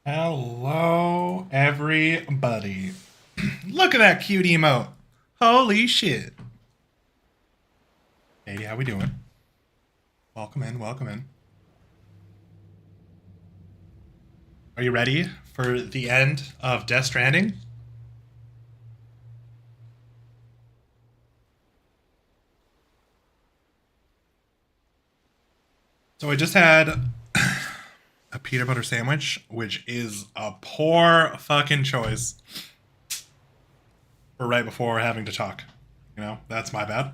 Hello, everybody. Look at that cute emote. Holy shit. Hey, how we doing? Welcome in, welcome in. Are you ready for the end of Death Stranding? So I just had a peanut butter sandwich, which is a poor fucking choice for right before having to talk. You know, that's my bad.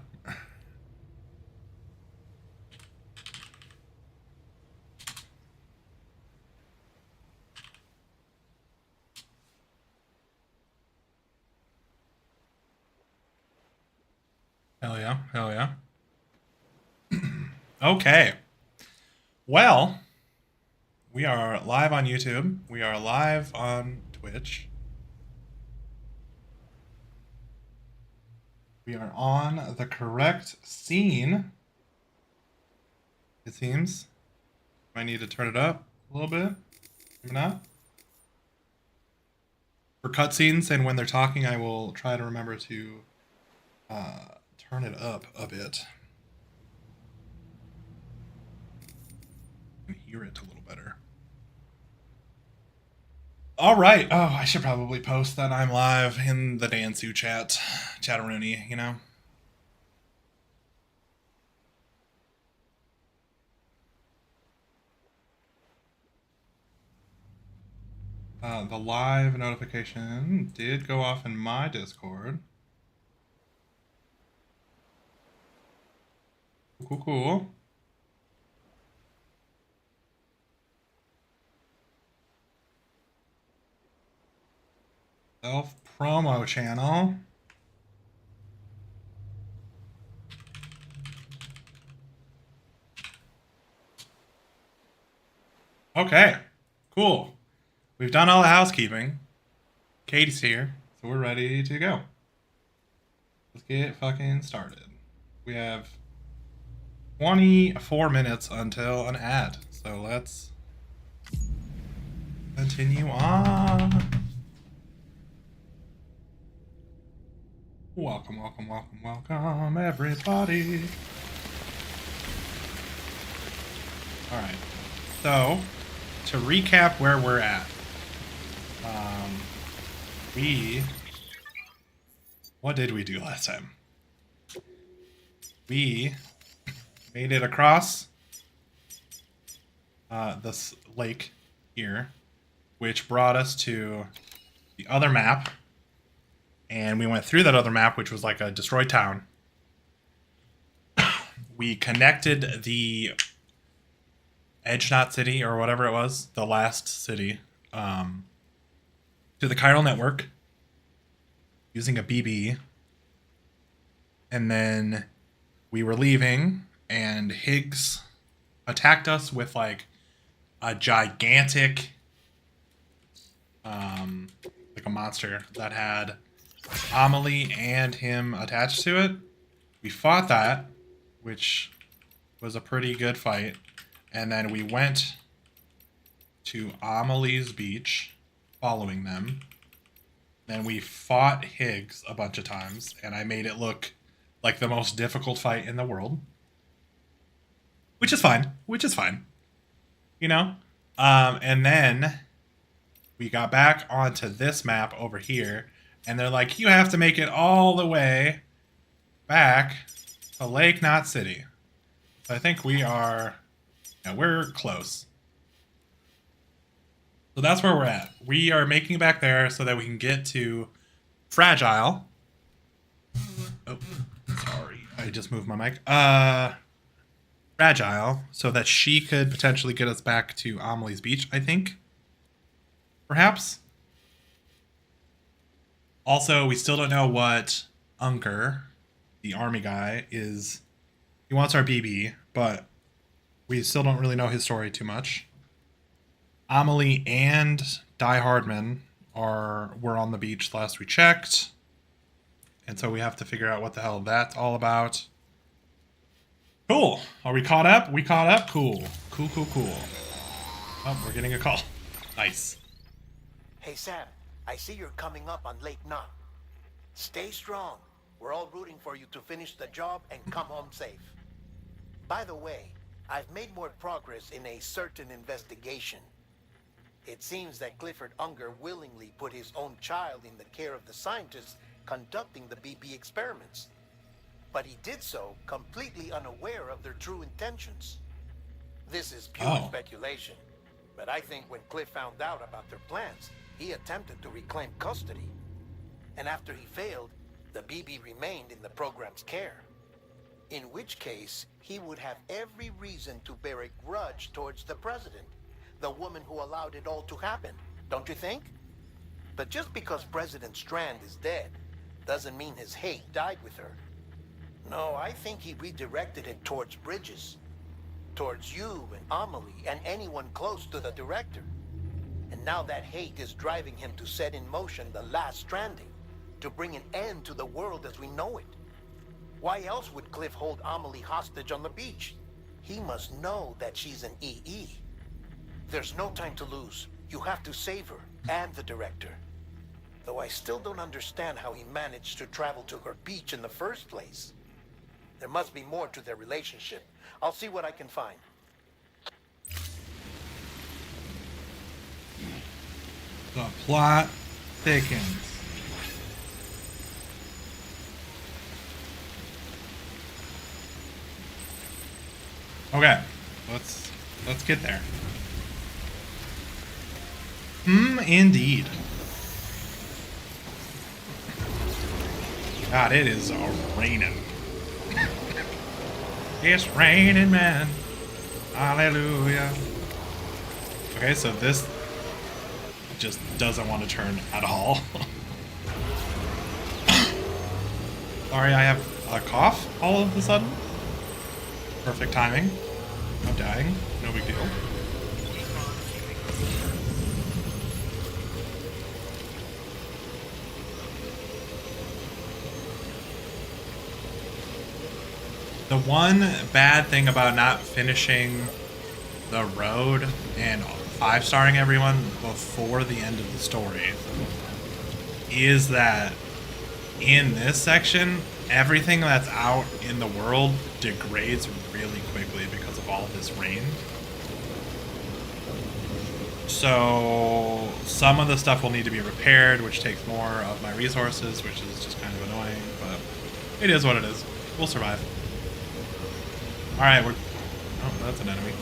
Hell yeah, hell yeah. Okay. Well, we are live on YouTube. We are live on Twitch. We are on the correct scene, it seems. I need to turn it up a little bit. Maybe not. For cutscenes and when they're talking, I will try to remember to turn it up a bit. And hear it a little better. All right. Oh, I should probably post that I'm live in the Dansu chat. Chatteroony, you know? The live notification did go off in my Discord. Cool, cool. Self promo channel. Okay, cool. We've done all the housekeeping. Katie's here, so we're ready to go. Let's get fucking started. We have 24 minutes until an ad, so let's continue on. Welcome, welcome, welcome, welcome, everybody. All right, so to recap where we're at, what did we do last time? We made it across this lake here, which brought us to the other map, and we went through that other map, which was like a destroyed town. We connected the Edge Knot City, or whatever it was, the last city, to the chiral network using a BB. And then we were leaving, and Higgs attacked us with like a gigantic, like a monster that had Amelie and him attached to it. We fought that, which was a pretty good fight. And then we went to Amelie's beach, following them. Then we fought Higgs a bunch of times, and I made it look like the most difficult fight in the world. Which is fine. Which is fine. You know? And then we got back onto this map over here, and they're like, you have to make it all the way back to Lake Knot City. So I think we are... Yeah, we're close. So that's where we're at. We are making it back there so that we can get to Fragile. Oh, sorry. I just moved my mic. Fragile, so that she could potentially get us back to Amelie's Beach, I think. Perhaps. Also, we still don't know what Unker, the army guy, is. He wants our BB, but we still don't really know his story too much. Amelie and Die Hardman were on the beach last we checked. And so we have to figure out what the hell that's all about. Cool. Are we caught up? We caught up? Cool. Cool, cool, cool. Oh, we're getting a call. Nice. Hey Sam, I see you're coming up on Lake Knot. Stay strong. We're all rooting for you to finish the job and come home safe. By the way, I've made more progress in a certain investigation. It seems that Clifford Unger willingly put his own child in the care of the scientists conducting the BB experiments. But he did so completely unaware of their true intentions. This is pure Oh. speculation, but I think when Cliff found out about their plans, he attempted to reclaim custody. And after he failed, the BB remained in the program's care. In which case, he would have every reason to bear a grudge towards the president, the woman who allowed it all to happen, don't you think? But just because President Strand is dead, doesn't mean his hate died with her. No, I think he redirected it towards Bridges. Towards you and Amelie and anyone close to the director. And now that hate is driving him to set in motion the last Stranding, to bring an end to the world as we know it. Why else would Cliff hold Amelie hostage on the beach? He must know that she's an EE. There's no time to lose. You have to save her and the director. Though I still don't understand how he managed to travel to her beach in the first place. There must be more to their relationship. I'll see what I can find. The plot thickens. Okay, let's get there. Indeed. God, it is raining. It's raining, man. Hallelujah. Okay, so this just doesn't want to turn at all. Sorry, I have a cough all of a sudden. Perfect timing. I'm dying. No big deal. The one bad thing about not finishing the road and 5-starring everyone before the end of the story is that in this section, everything that's out in the world degrades really quickly because of all this rain. So some of the stuff will need to be repaired, which takes more of my resources, which is just kind of annoying, but it is what it is. We'll survive. Alright, we're... Oh, that's an enemy.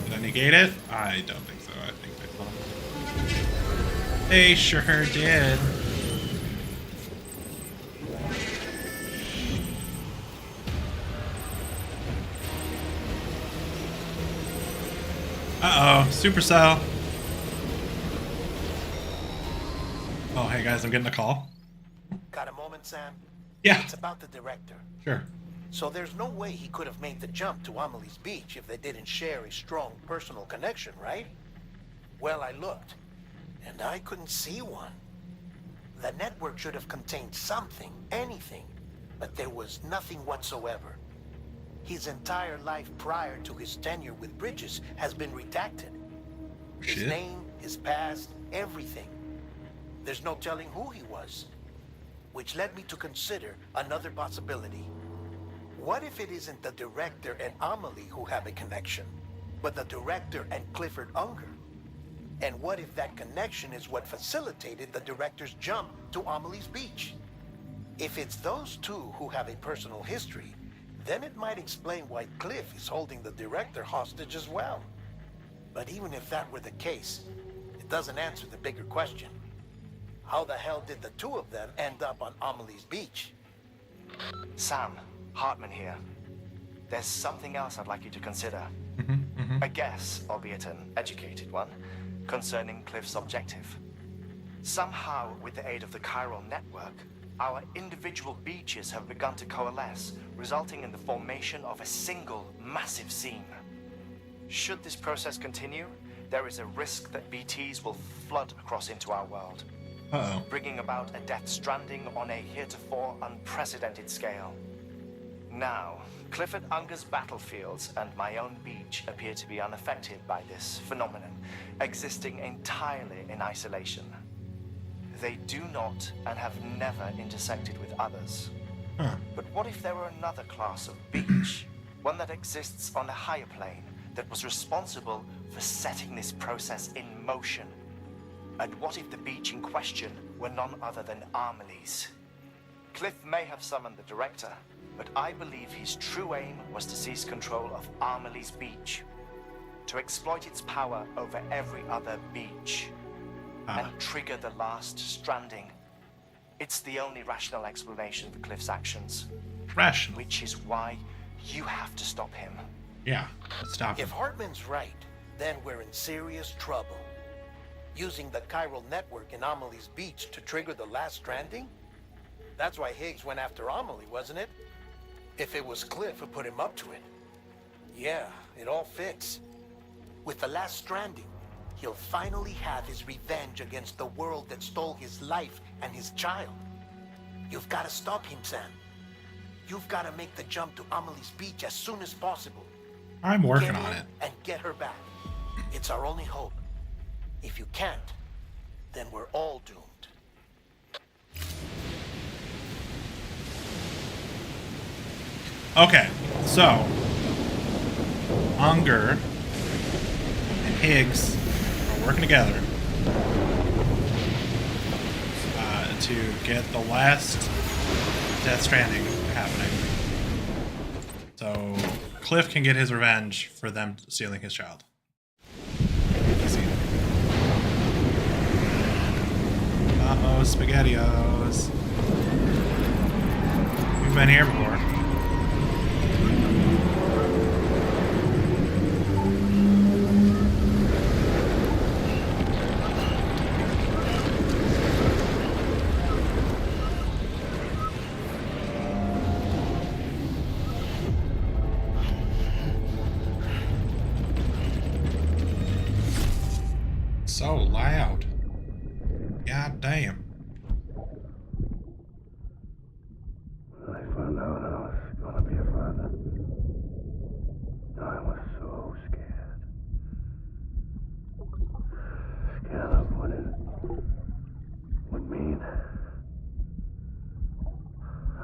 Did I negate it? I don't think so. I think they saw him. They sure did. Uh-oh, Supercell. Oh, hey guys, I'm getting a call. Got a moment, Sam? Yeah. It's about the director. Sure. So there's no way he could have made the jump to Amelie's beach if they didn't share a strong personal connection, right? Well, I looked, and I couldn't see one. The network should have contained something, anything, but there was nothing whatsoever. His entire life prior to his tenure with Bridges has been redacted. His Shit. name, his past, everything. There's no telling who he was. Which led me to consider another possibility. What if it isn't the director and Amelie who have a connection, but the director and Clifford Unger? And what if that connection is what facilitated the director's jump to Amelie's beach? If it's those two who have a personal history, then it might explain why Cliff is holding the director hostage as well. But even if that were the case, it doesn't answer the bigger question. How the hell did the two of them end up on Amelie's beach? Sam, Hartman here. There's something else I'd like you to consider. A guess, albeit an educated one, concerning Cliff's objective. Somehow, with the aid of the chiral network, our individual beaches have begun to coalesce, resulting in the formation of a single massive seam. Should this process continue, there is a risk that BTs will flood across into our world. Uh-oh. Bringing about a death stranding on a heretofore unprecedented scale. Now, Clifford Unger's battlefields and my own beach appear to be unaffected by this phenomenon, existing entirely in isolation. They do not and have never intersected with others. Huh. But what if there were another class of beach, one that exists on a higher plane, that was responsible for setting this process in motion? And what if the beach in question were none other than Amelie's? Cliff may have summoned the director, but I believe his true aim was to seize control of Amelie's beach, to exploit its power over every other beach, and trigger the last stranding. It's the only rational explanation for Cliff's actions. Rational. Which is why you have to stop him. Yeah, stop him. If Hartman's right, then we're in serious trouble. Using the chiral network in Amelie's beach to trigger the last stranding? That's why Higgs went after Amelie, wasn't it? If it was Cliff who put him up to it. Yeah, it all fits. With the last stranding, he'll finally have his revenge against the world that stole his life and his child. You've got to stop him, Sam. You've got to make the jump to Amelie's beach as soon as possible. I'm working Get on in it. and get her back. It's our only hope. If you can't, then we're all doomed. Okay, so Unger and Higgs are working together to get the last Death Stranding happening. So Cliff can get his revenge for them stealing his child. Easy. Uh-oh, SpaghettiOs. We've been here before. So loud. God damn. I found out I was gonna be a father. I was so scared. Scared of what it would mean.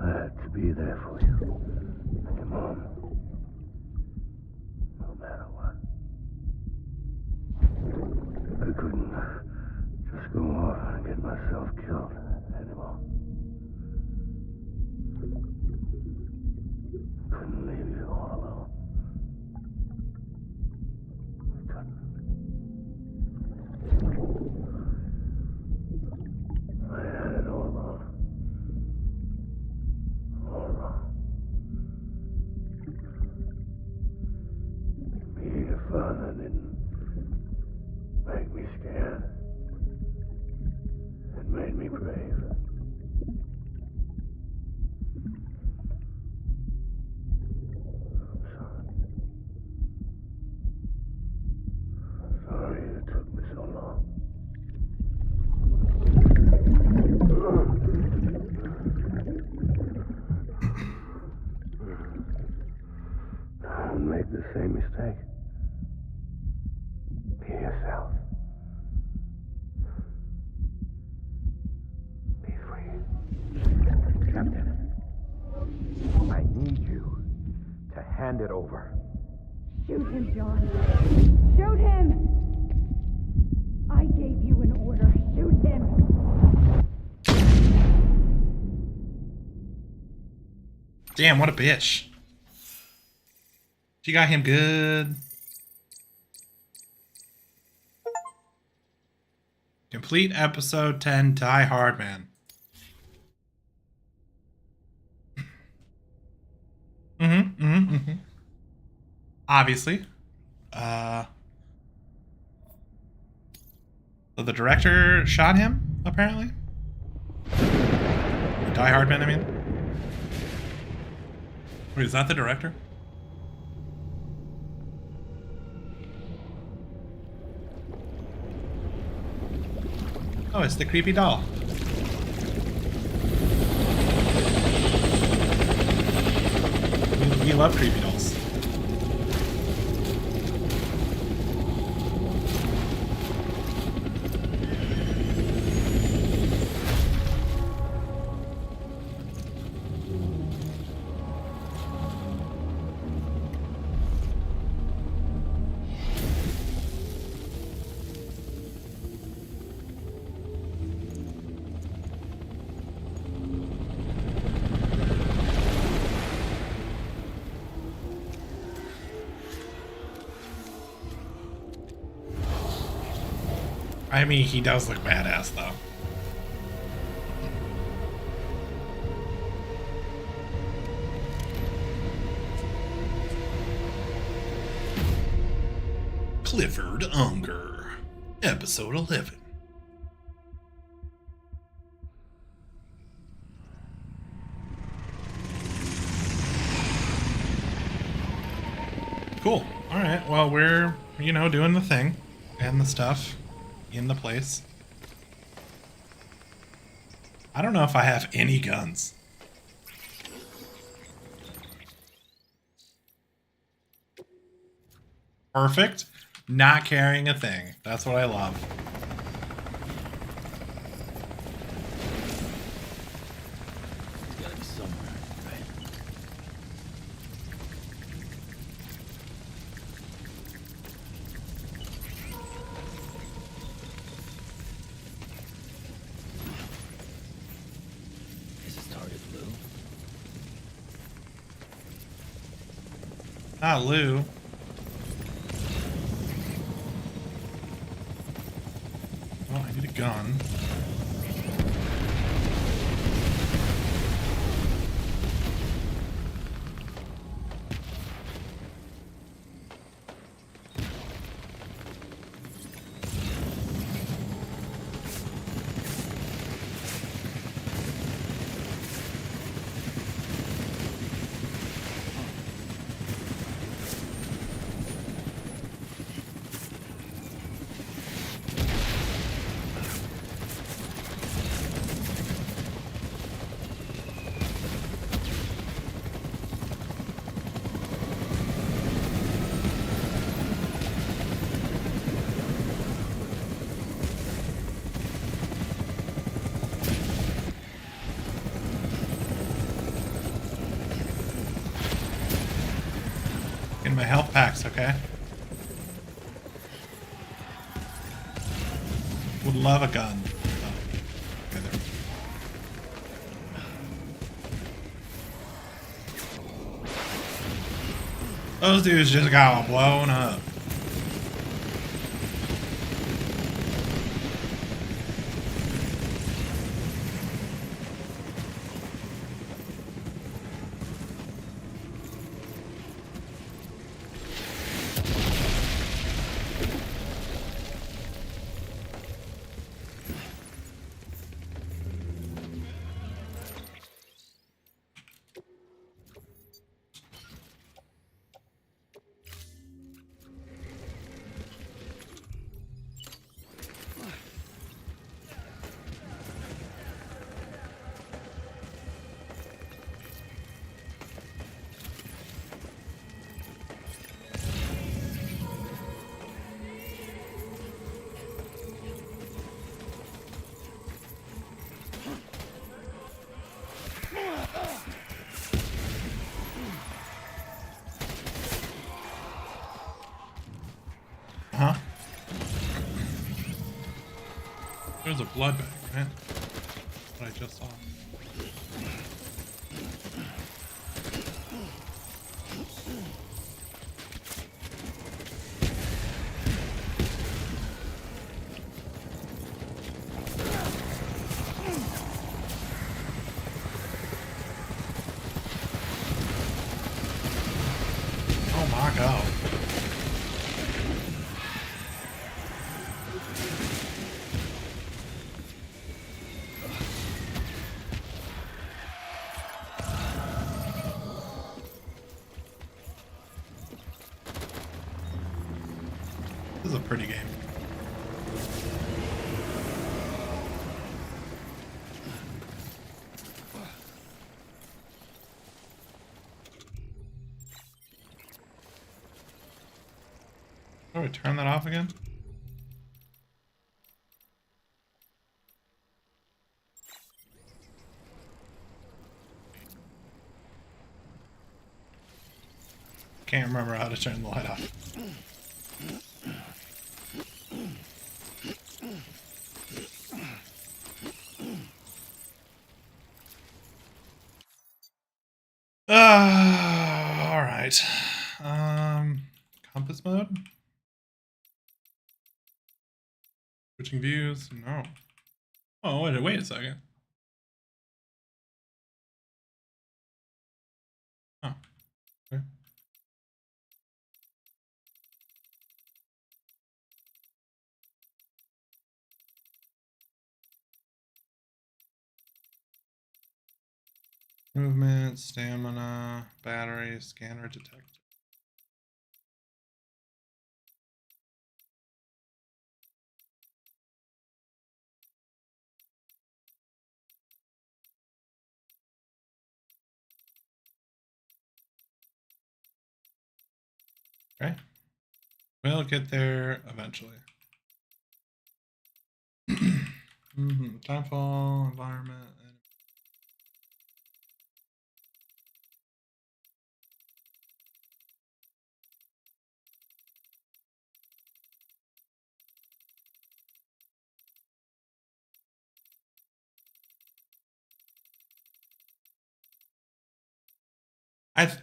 I had to be there for you and your mom. No matter what. I couldn't just go off and get myself killed anymore. Couldn't leave you all alone. I couldn't. I had it all wrong. All wrong. Being a father didn't make me scared. It made me brave. I'm sorry. I'm sorry it took me so long. Don't make the same mistake. Be yourself. Be free. Captain, I need you to hand it over. Shoot him, John. Shoot him! I gave you an order. Shoot him! Damn, what a bitch. She got him good. Complete episode 10, Die Hard Man. Obviously. So the director shot him, apparently. The Die Hard Man, I mean. Wait, is that the director? Oh, it's the creepy doll. you love creepy dolls. I mean, he does look badass, though. Clifford Unger, Episode 11. Cool. Alright, well, we're, you know, doing the thing and the stuff in the place. I don't know if I have any guns. Perfect. Not carrying a thing. That's what I love. It's gotta be somewhere, right? Is this target blue? Not Lou. Oh, I need a gun. In my health packs, okay? Would love a gun. Oh, okay, there. Those dudes just got blown up. Huh? There's a blood bag, right? What I just saw. Oh my god. This is a pretty game. do I turn that off again? Can't remember how to turn the light off. All right. Compass mode. Switching views. No. Oh, wait a second. Oh. Okay. Movement, stamina, battery, scanner detector. Okay. We'll get there eventually. Timefall, environment.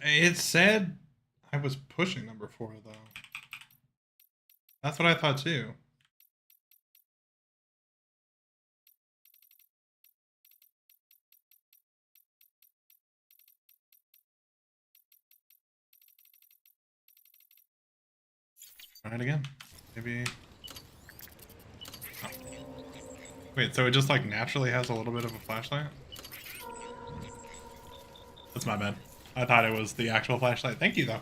It said I was pushing number 4 though. That's what I thought too. Try it again. Maybe. Oh. Wait, so it just like naturally has a little bit of a flashlight? That's my bad. I thought it was the actual flashlight. Thank you though.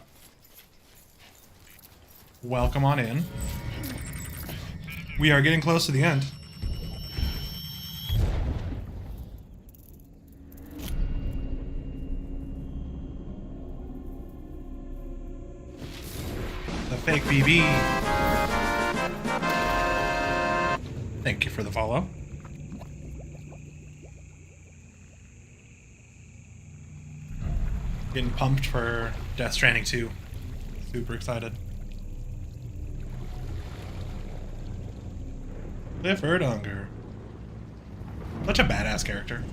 Welcome on in. We are getting close to the end. The fake BB. Thank you for the follow. Getting pumped for Death Stranding 2. Super excited. Cliff Erdonger. Such a badass character.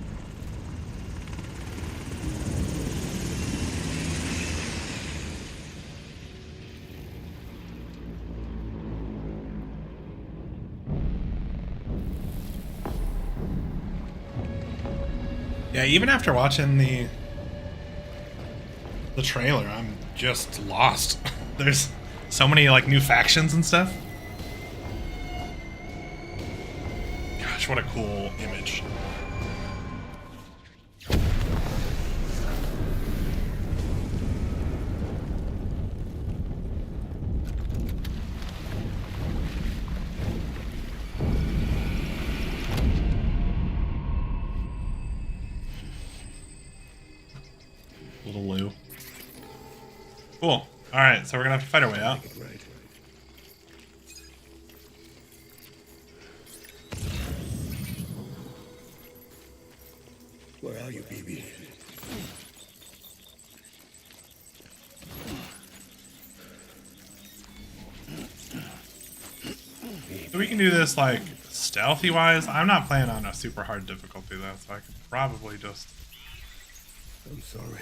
Yeah, even after watching the trailer, I'm just lost. There's so many like new factions and stuff. Gosh, what a cool image. Little Lou. Cool. Alright, so we're gonna have to fight our way out. Where are you, BB? So we can do this like stealthy wise. I'm not playing on a super hard difficulty though, so I could probably just. I'm sorry.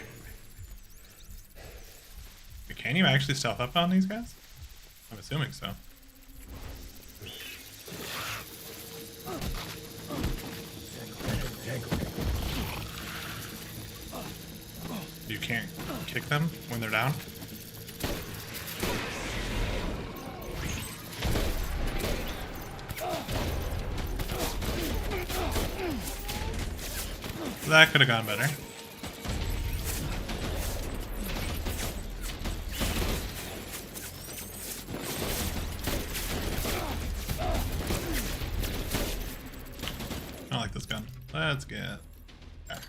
Can you actually stealth up on these guys? I'm assuming so. You can't kick them when they're down? That could have gone better. I like this gun. Let's get... Okay.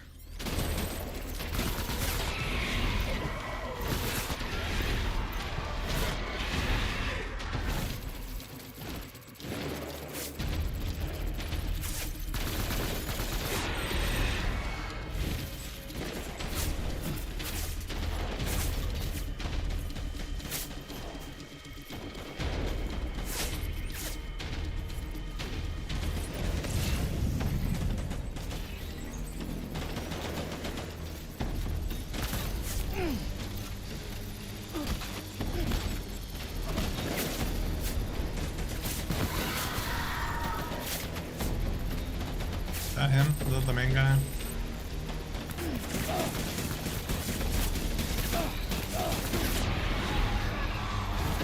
killed the main guy.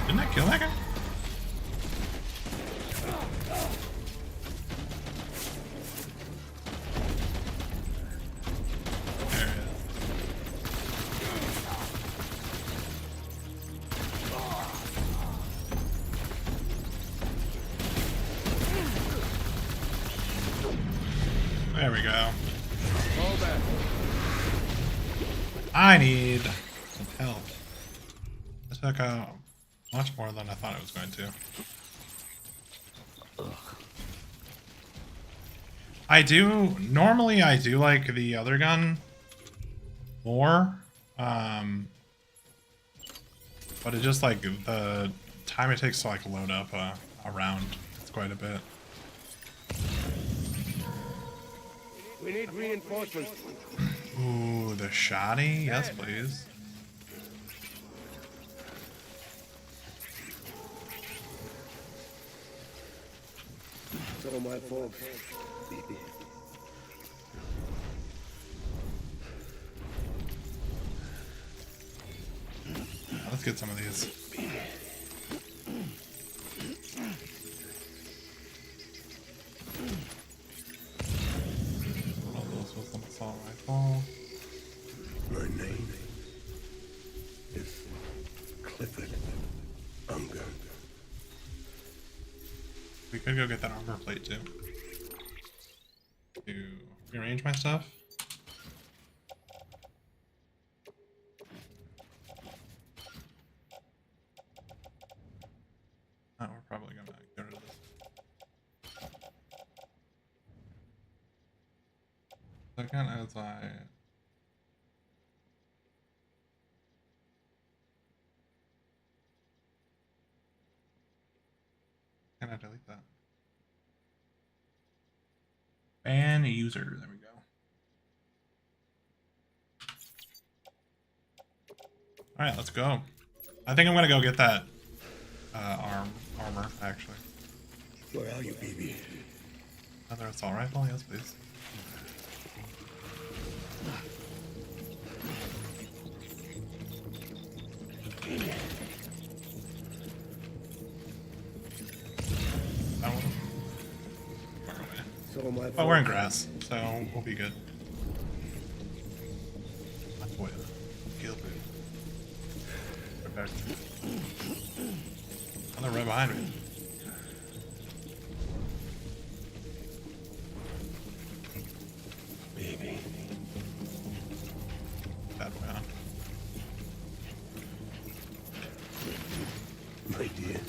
Didn't I kill that guy? There it is. There we go. I need some help. This took out much more than I thought it was going to. Normally I do like the other gun more, but it just like the time it takes to like load up a round, it's quite a bit. We need reinforcements. Ooh, the shoddy? Yes, please. It's all my fault. Let's get some of these. All those with an assault rifle. My name is Clifford Unger. We could go get that armor plate too. To rearrange my stuff. Oh, we're probably gonna get rid of this. Second, as can I delete that? Ban user. There we go. All right, let's go. I think I'm gonna go get that armor actually. Where are you, baby? Another assault rifle, yes, please. That one. Far away. It's all my fault. But we're in grass, so we'll be good. Boy, Gilbert. We're back. Oh, they're right behind me. Baby. Bad way on. My dear.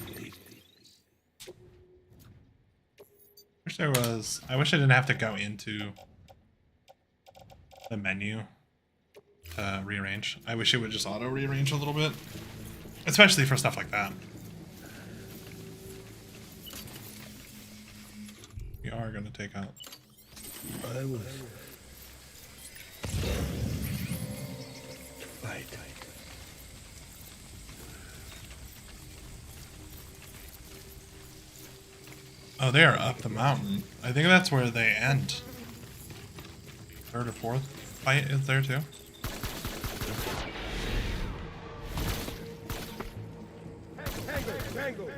I wish I didn't have to go into the menu to rearrange. I wish it would just auto rearrange a little bit, especially for stuff like that. We are going to take out. I was fight. Oh, they are up the mountain. I think that's where they end. Third or fourth fight is there too. Tango!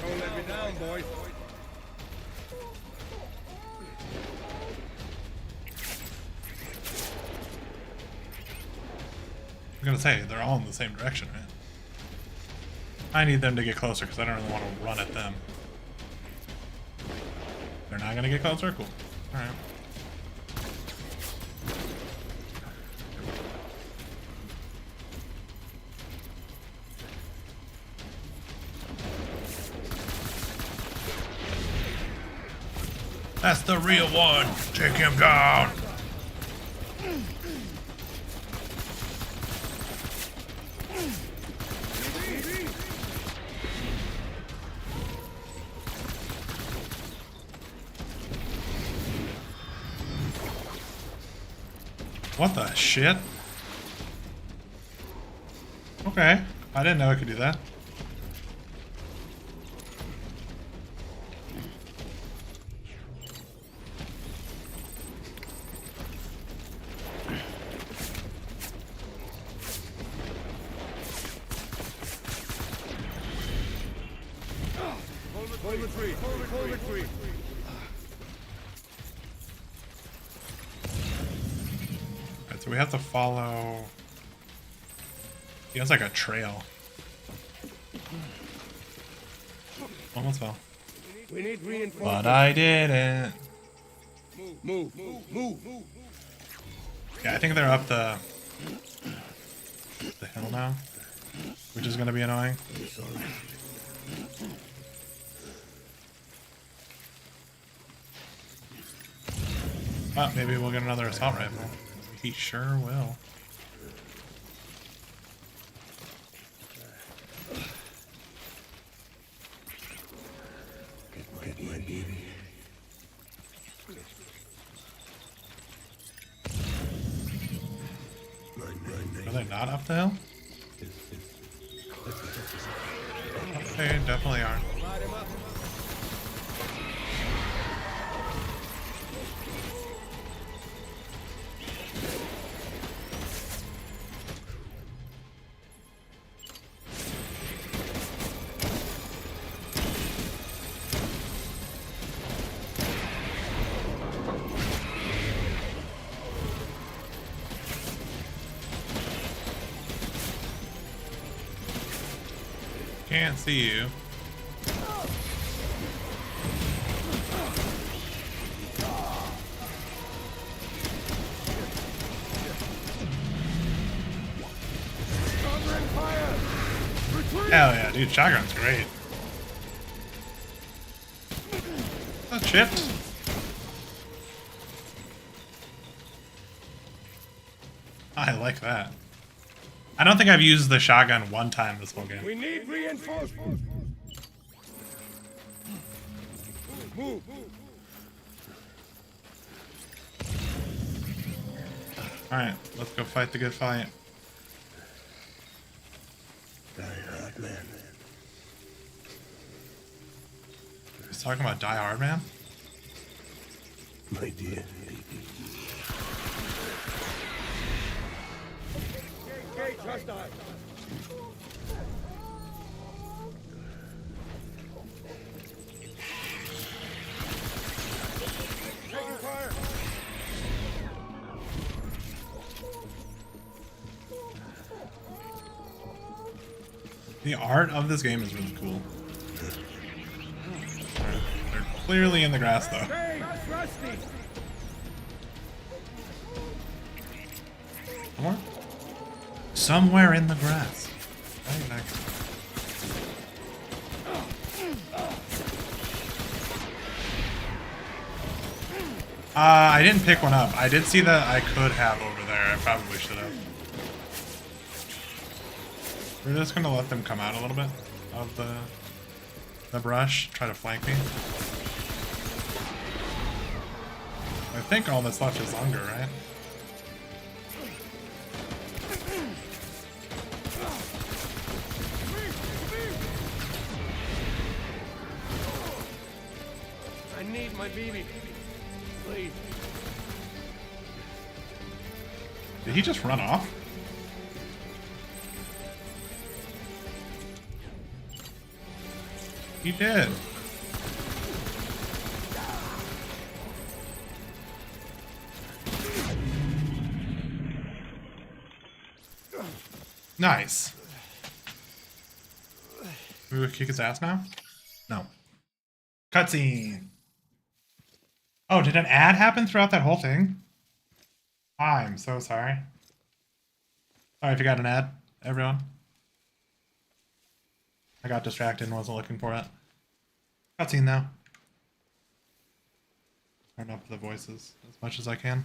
Don't let me down, boys. I'm gonna say, they're all in the same direction, right? I need them to get closer because I don't really want to run at them. They're not gonna get closer? Cool. Alright. That's the real one! Take him down! What the shit? Okay. I didn't know it could do that. Alright, so we have to follow. He has like a trail. Almost fell. We need reinforcements. But I didn't. Move. Yeah, I think they're up the hill now, which is gonna be annoying. Oh, maybe we'll get another assault rifle. He sure will. Get my baby. Are they not up the hill? They definitely are. Can't see you. Hell yeah, dude, shotgun's great. Oh, chipped. I like that. I don't think I've used the shotgun one time this whole game. We need reinforcements. Move. Alright, let's go fight the good fight. Die hard, man. He's talking about Die Hard, man? My dear baby. Engage hostile. Taking fire. The art of this game is really cool. They're clearly in the grass, though. Hey, that's Rusty. Somewhere? Somewhere in the grass. Right back. I didn't pick one up. I did see that I could have over there. I probably should have. We're just gonna let them come out a little bit of the brush. Try to flank me. I think all that's left is Unger, right? I need my BB. Please. Did he just run off? He did. Nice. We would kick his ass now? No. Cutscene. Oh, did an ad happen throughout that whole thing? I'm so sorry. Sorry if you got an ad, everyone. I got distracted and wasn't looking for it. Cutscene now. Turn up the voices as much as I can.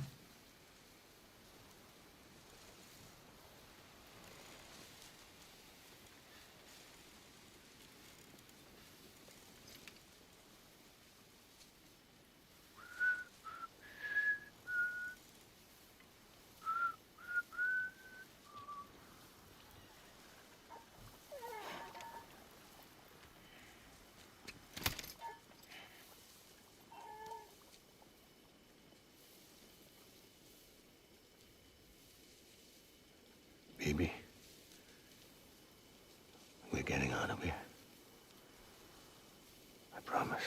Baby, we're getting out of here. I promise.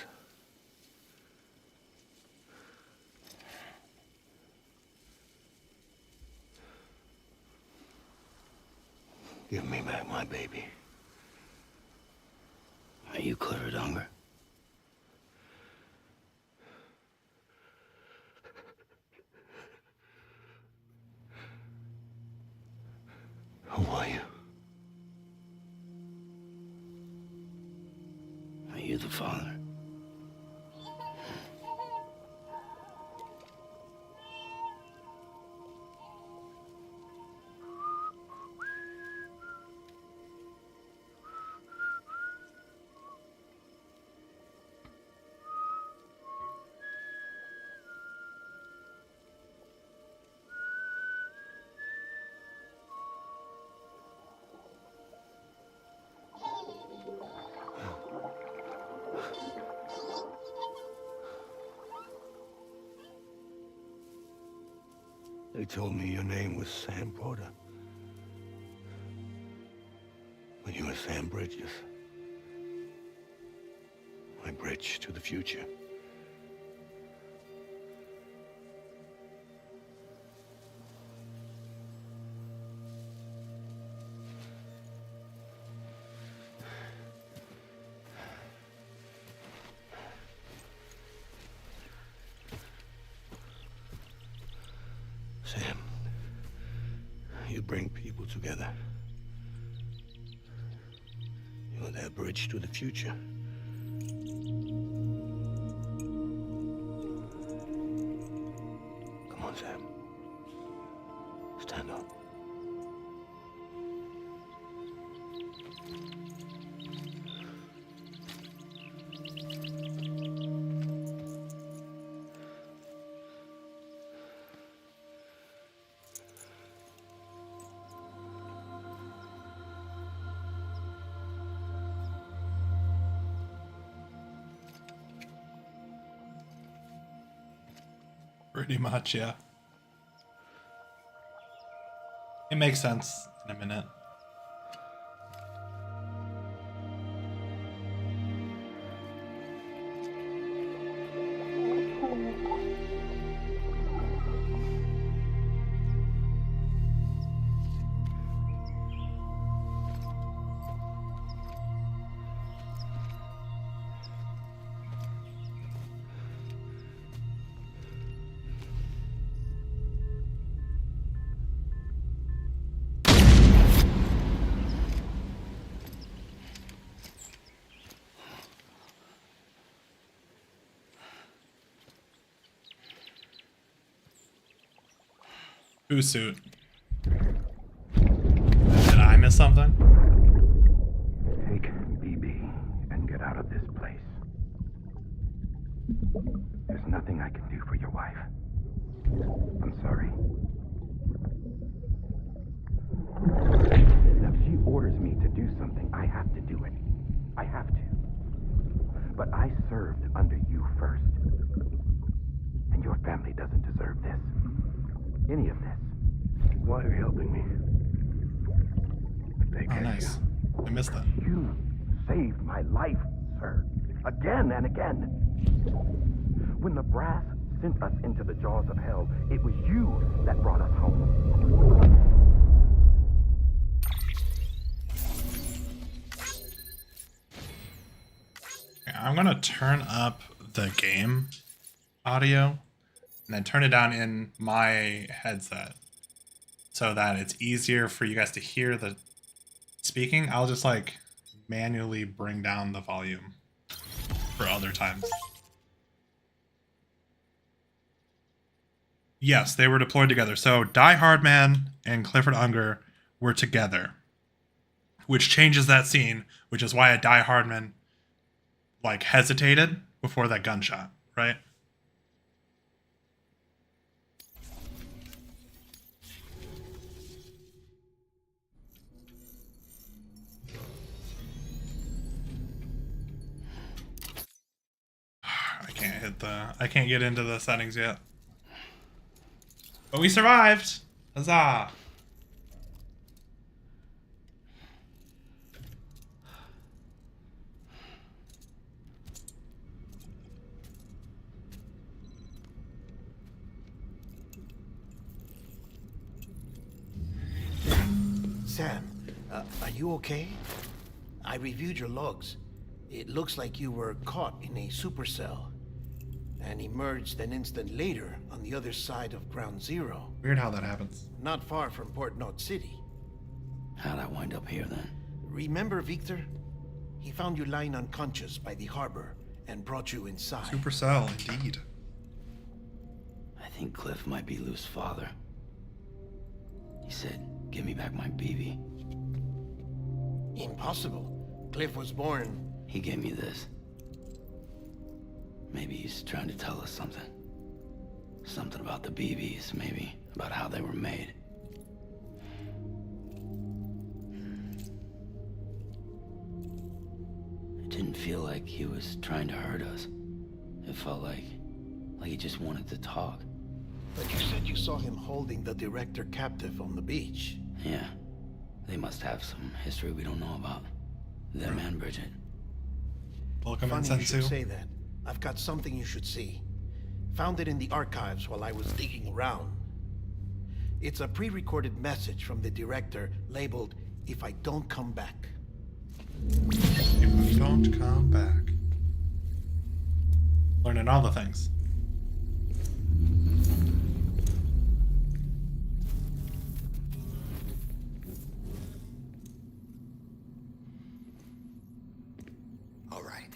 Give me back my baby. Are you Clifford Unger? Who are you? Are you the father? They told me your name was Sam Porter. But you were Sam Bridges. My bridge to the future. Sam, you bring people together. You're their bridge to the future. Come on, Sam. Stand up. Pretty much, yeah. It makes sense in a minute. Whose suit? Did I miss something? Take BB and get out of this place. There's nothing I can do for your wife. I'm sorry. Now, if she orders me to do something, I have to do it. I have to. But I served under you first. And your family doesn't deserve this. Any of this. Why are you helping me? If they Oh, catch nice. you. I missed that. You saved my life, sir. Again and again. When the brass sent us into the jaws of hell, it was you that brought us home. Okay, I'm gonna turn up the game audio and then turn it down in my headset so that it's easier for you guys to hear the speaking. I'll just like manually bring down the volume for other times. Yes, they were deployed together. So Die Hard Man and Clifford Unger were together, which changes that scene, which is why a Die Hard Man like hesitated before that gunshot, right? I can't get into the settings yet. But we survived! Huzzah! Are you okay? I reviewed your logs. It looks like you were caught in a supercell and emerged an instant later on the other side of Ground Zero. Weird how that happens. Not far from Port Knot City. How'd I wind up here then? Remember Victor? He found you lying unconscious by the harbor and brought you inside. Supercell, indeed. I think Cliff might be Lou's father. He said, give me back my BB. Impossible. Cliff was born... He gave me this. Maybe he's trying to tell us something. Something about the BBs, maybe. About how they were made. It didn't feel like he was trying to hurt us. It felt like he just wanted to talk. But you said you saw him holding the director captive on the beach. Yeah. They must have some history we don't know about. Them and Bridget. Welcome in, Funny you should Sensu. say that. I've got something you should see. Found it in the archives while I was digging around. It's a pre-recorded message from the director labeled, "If I don't come back." If we don't come back. Learning all the things. All right.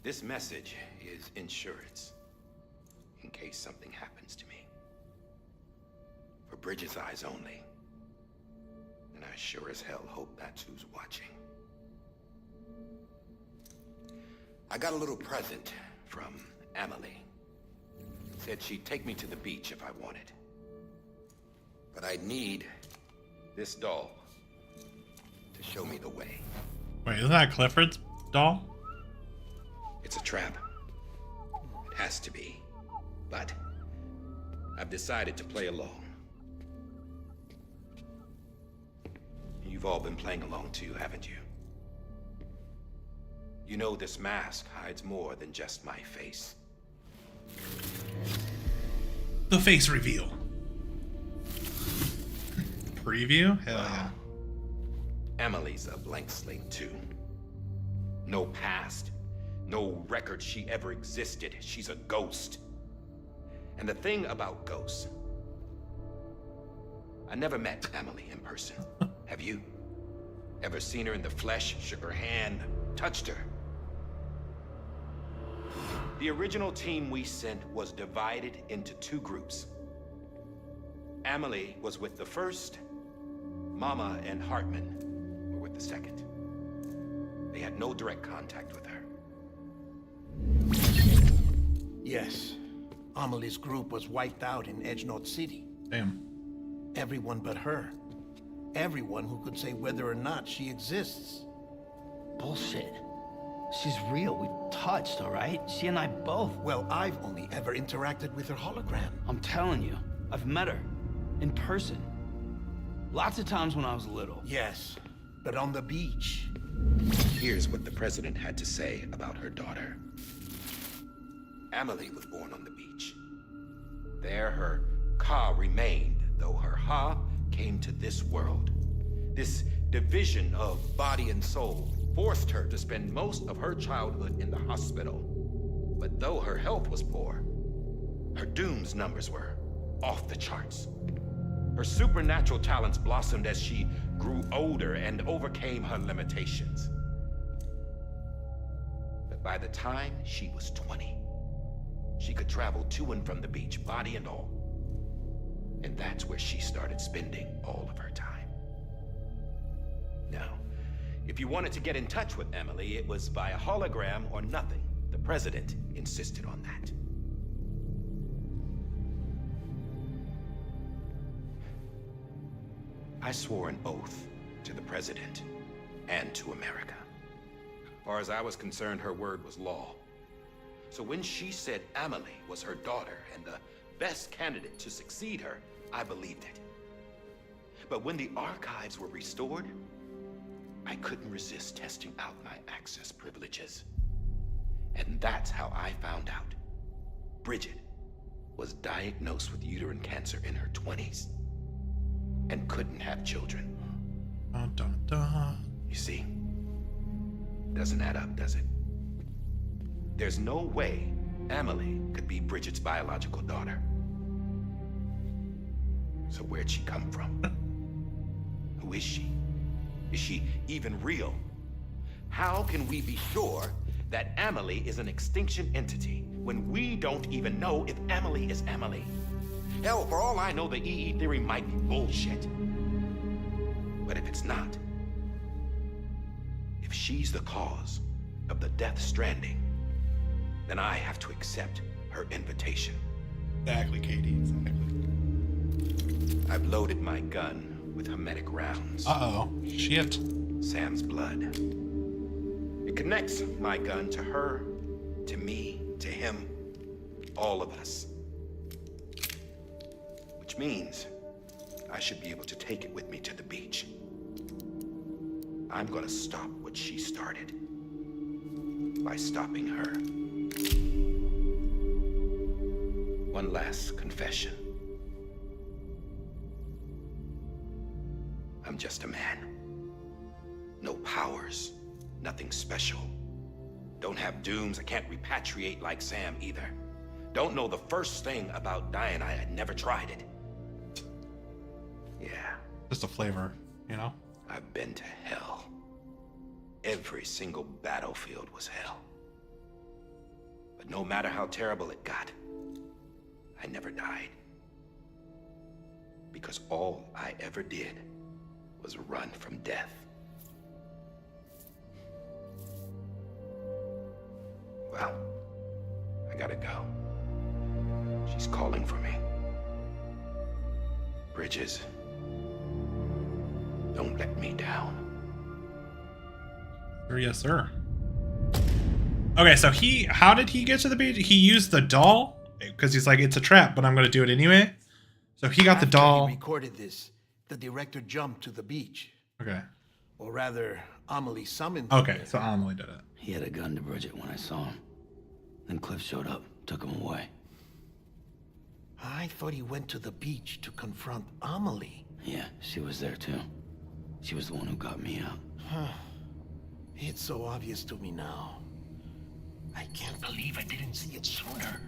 This message is insurance. In case something happens to me. For Bridget's eyes only. And I sure as hell hope that's who's watching. I got a little present from Emily. Said she'd take me to the beach if I wanted. But I'd need this doll to show me the way. Wait, isn't that Clifford's doll? It's a trap. It has to be. But I've decided to play along. You've all been playing along too, haven't you? You know this mask hides more than just my face. The face reveal. Preview? Hell yeah. Emily's a blank slate too. No past, no record she ever existed. She's a ghost. And the thing about ghosts, I never met Emily in person. Have you? Ever seen her in the flesh, shook her hand, touched her? The original team we sent was divided into two groups. Emily was with the first. Mama and Hartman were with the second. They had no direct contact with her. Yes. Amelie's group was wiped out in Edge Knot City. Damn. Everyone but her. Everyone who could say whether or not she exists. Bullshit. She's real. We've touched, all right? She and I both. Well, I've only ever interacted with her hologram. I'm telling you, I've met her. In person. Lots of times when I was little. Yes, but on the beach. Here's what the president had to say about her daughter. Emily was born on the beach. There her Ka remained, though her Ha came to this world. This division of body and soul forced her to spend most of her childhood in the hospital. But though her health was poor, her Doom's numbers were off the charts. Her supernatural talents blossomed as she grew older and overcame her limitations. But by the time she was 20, she could travel to and from the beach, body and all. And that's where she started spending all of her time. Now, if you wanted to get in touch with Emily, it was via hologram or nothing. The president insisted on that. I swore an oath to the president and to America. As far as I was concerned, her word was law. So when she said Emily was her daughter and the best candidate to succeed her, I believed it. But when the archives were restored, I couldn't resist testing out my access privileges. And that's how I found out. Bridget was diagnosed with uterine cancer in her 20s and couldn't have children. Dun, dun, dun. You see, doesn't add up, does it? There's no way Emily could be Bridget's biological daughter. So where'd she come from? Who is she? Is she even real? How can we be sure that Emily is an extinction entity when we don't even know if Emily is Emily? Hell, for all I know, the EE theory might be bullshit. But if it's not, if she's the cause of the Death Stranding, then I have to accept her invitation. Exactly, Katie. Exactly. I've loaded my gun with hermetic rounds. Uh-oh. Shit. Sam's blood. It connects my gun to her, to me, to him, all of us. Which means I should be able to take it with me to the beach. I'm gonna stop what she started by stopping her. One last confession. I'm just a man. No powers, nothing special. Don't have dooms, I can't repatriate like Sam either. Don't know the first thing about dying, I had never tried it. Yeah, Just a flavor, you know? I've been to hell. Every single battlefield was hell. But no matter how terrible it got, I never died. Because all I ever did was run from death. Well, I gotta go. She's calling for me. Bridges, don't let me down. Sir, yes, sir. Okay, so how did he get to the beach? He used the doll? Because he's like, it's a trap, but I'm going to do it anyway. So he got the After doll. he recorded this, the director jumped to the beach. Okay. Or rather, Amelie summoned him. Okay, so Amelie did it. He had a gun to Bridget when I saw him. Then Cliff showed up, took him away. I thought he went to the beach to confront Amelie. Yeah, she was there too. She was the one who got me out. It's so obvious to me now. I can't believe I didn't see it sooner.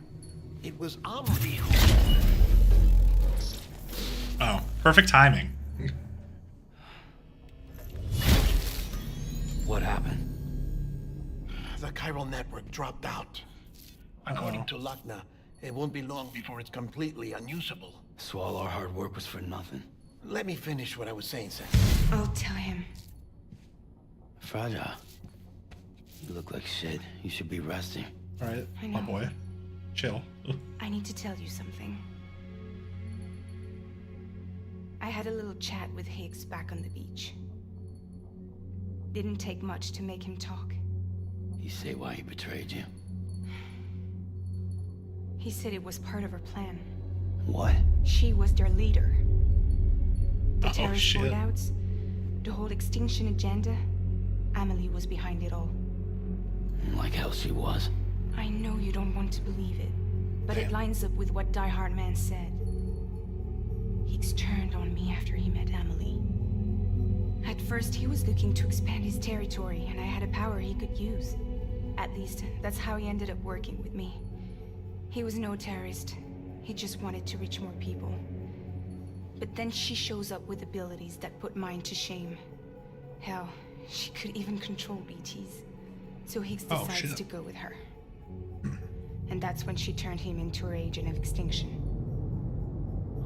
It was Amelie who... Oh, perfect timing. What happened? The chiral network dropped out. According to Lakhna, it won't be long before it's completely unusable. So all our hard work was for nothing. Let me finish what I was saying, Sam. I'll tell him. Fragile. You look like shit. You should be resting. All right, I my know. boy. Chill. I need to tell you something. I had a little chat with Higgs back on the beach. Didn't take much to make him talk. You say why he betrayed you? He said it was part of her plan. What? She was their leader. The Oh, terrorist shit. holdouts, the whole extinction agenda, Amelie was behind it all. Like hell she was. I know you don't want to believe it, but Damn. it lines up with what Die Hard Man said. Higgs turned on me after he met Amelie. At first, he was looking to expand his territory, and I had a power he could use. At least, that's how he ended up working with me. He was no terrorist. He just wanted to reach more people. But then she shows up with abilities that put mine to shame. Hell, she could even control BTs. So Higgs Oh, decides shit. to go with her. And that's when she turned him into her agent of extinction.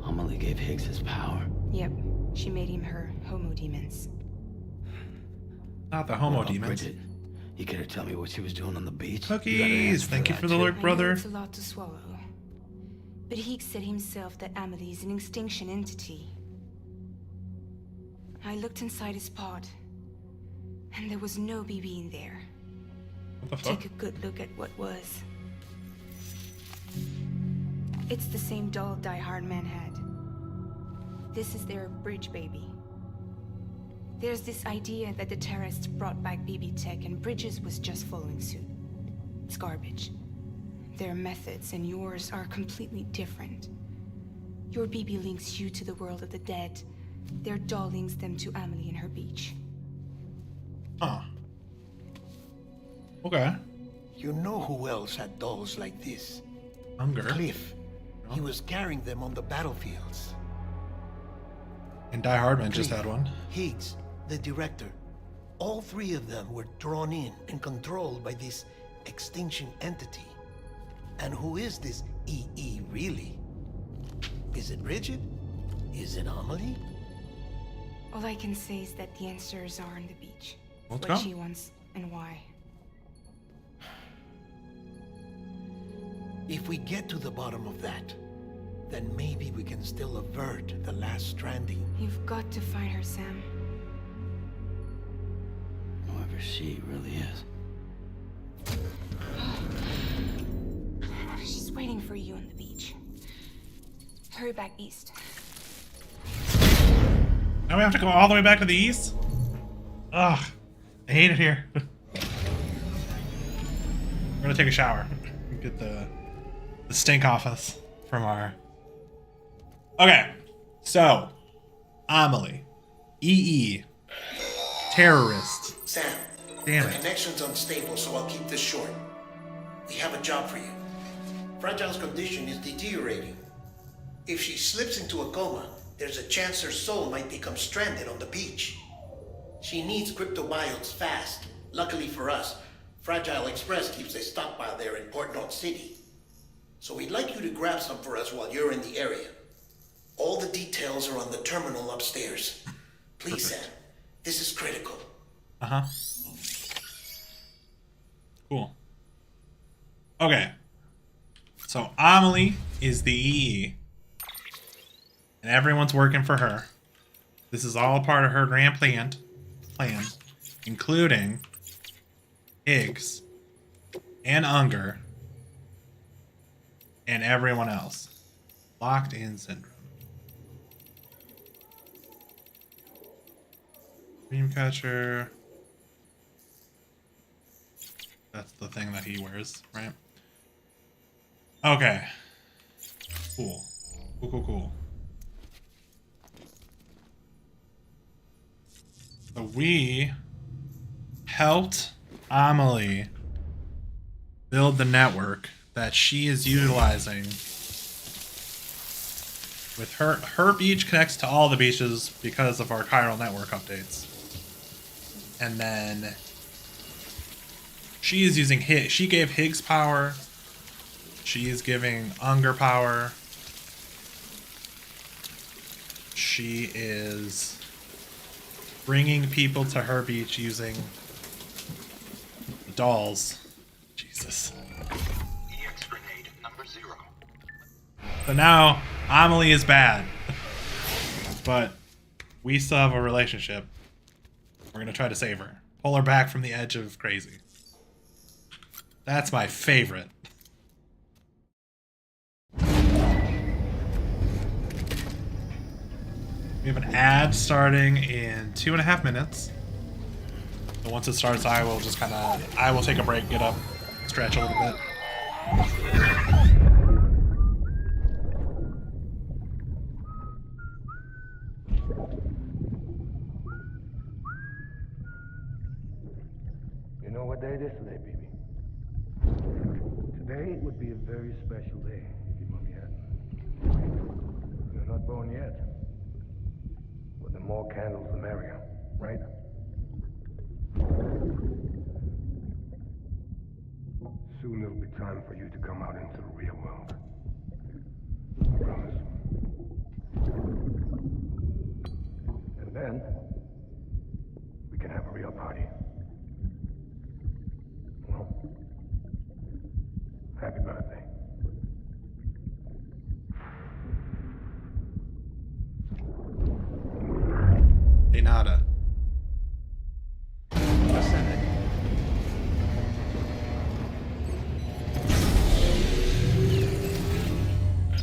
Amelie gave Higgs his power. Yep, she made him her homo demons. Not the What homo about demons. Bridget? You care to tell me what she was doing on the beach? Cookies! Thank you for the look. lurk, I know brother. it's a lot to swallow. But Higgs said himself that Amelie is an extinction entity. I looked inside his pod, and there was no BB in there. What the fuck? Take a good look at what was. It's the same doll Die Hard Man had. This is their bridge baby. There's this idea that the terrorists brought back BB tech and Bridges was just following suit. It's garbage. Their methods and yours are completely different. Your BB links you to the world of the dead, Their doll links them to Amelie and her beach. Huh. Okay. You know who else had dolls like this? Unger. Cliff. Oh. He was carrying them on the battlefields. And Die Hardman just had one. Higgs, the director. All three of them were drawn in and controlled by this extinction entity. And who is this EE really? Is it Bridget? Is it Amelie? All I can say is that the answers are on the beach. Let's what go. she wants and why. If we get to the bottom of that, then maybe we can still avert the last stranding. You've got to find her, Sam. Whoever she really is. She's waiting for you on the beach. Hurry back east. Now we have to go all the way back to the east? Ugh. I hate it here. We're gonna take a shower. Get the stink off us from our... Okay. So. Amelie. EE. Terrorist. Sam, Damn the it. connection's unstable, so I'll keep this short. We have a job for you. Fragile's condition is deteriorating. If she slips into a coma, there's a chance her soul might become stranded on the beach. She needs cryptobiotes fast. Luckily for us, Fragile Express keeps a stockpile there in Port North City. So we'd like you to grab some for us while you're in the area. All the details are on the terminal upstairs. Please, Sam. This is critical. Uh-huh. Cool. Okay. So Amelie is the EE. And everyone's working for her. This is all part of her grand plan, including Higgs and Unger and everyone else. Locked in syndrome. Dreamcatcher. That's the thing that he wears, right? Okay. Cool. Cool. So we helped Amelie build the network that she is utilizing. With her beach connects to all the beaches because of our chiral network updates. And then she is using Higgs. She gave Higgs power. She is giving Unger power. She is bringing people to her beach using dolls. Jesus. EX grenade number 0. So now Amelie is bad. But we still have a relationship. We're gonna try to save her. Pull her back from the edge of crazy. That's my favorite. We have an ad starting in 2.5 minutes. So once it starts, I will just I will take a break, get up, stretch a little bit. You know what day it is today, baby? Today would be a very special day if your mom yet. You're not born yet. But the more candles, the merrier, right? Soon it'll be time for you to come out into the real world. I promise. And then, we can have a real party. Well, happy birthday. De nada. Ascending.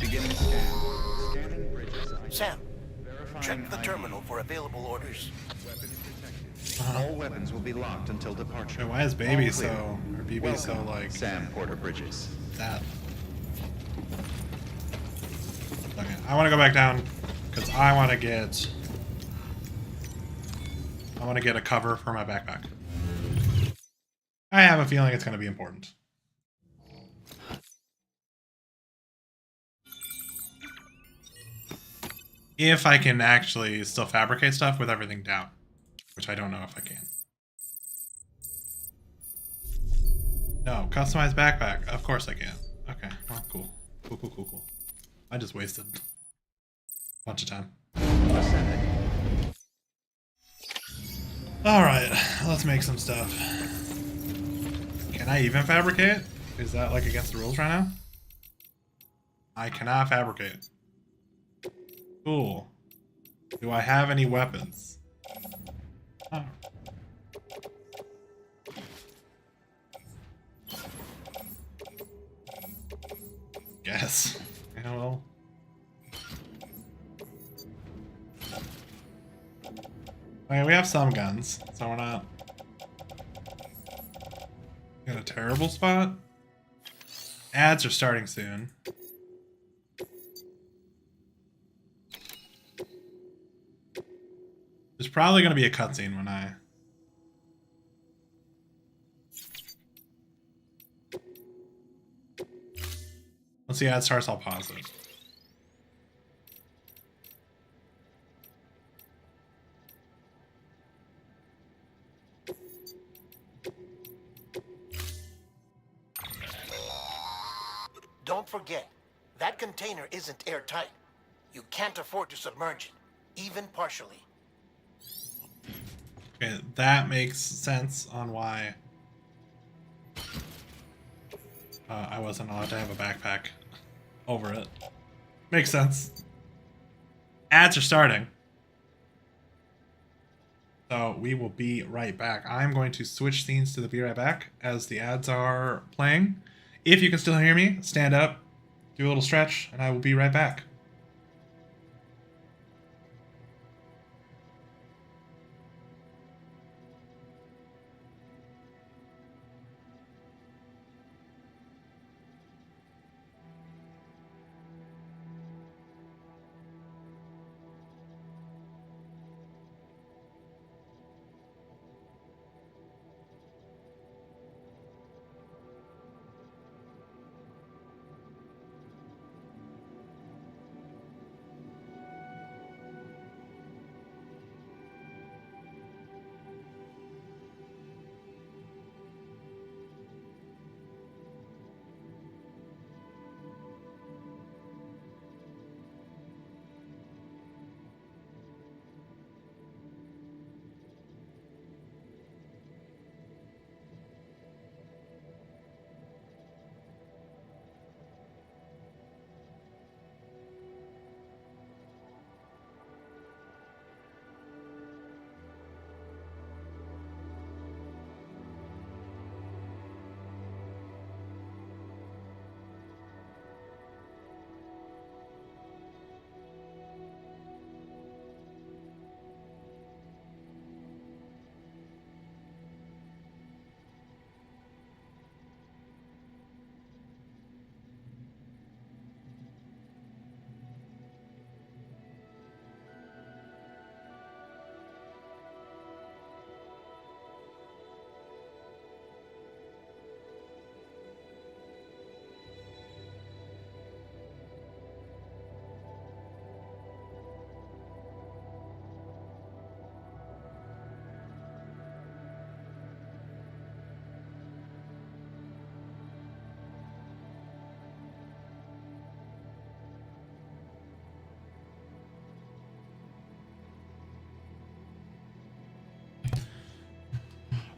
Beginning scan. Scanning bridges. Sam, Verifying check the ID. terminal for available orders. Weapons detected. All weapons will be locked until departure. Wait, why is Baby All clear. so, or BB so Welcome, like Sam Porter Bridges. that? Okay, I want to go back down because I want to get I want to get a cover for my backpack. I have a feeling it's going to be important. If I can actually still fabricate stuff with everything down, which I don't know if I can. No, customize backpack. Of course I can. Okay, well, cool. Cool. I just wasted a bunch of time. Alright, let's make some stuff. Can I even fabricate? Is that like against the rules right now? I cannot fabricate. Cool. Do I have any weapons? Oh. Guess. Yeah, well. Okay, we have some guns, so we're not in a terrible spot. Ads are starting soon. There's probably going to be a cutscene when I... Once the ad starts, I'll pause it. Don't forget, that container isn't airtight. You can't afford to submerge it, even partially. Okay, that makes sense on why I wasn't allowed to have a backpack over it. Makes sense. Ads are starting. So we will be right back. I'm going to switch scenes to the be right back as the ads are playing. If you can still hear me, stand up, do a little stretch, and I will be right back.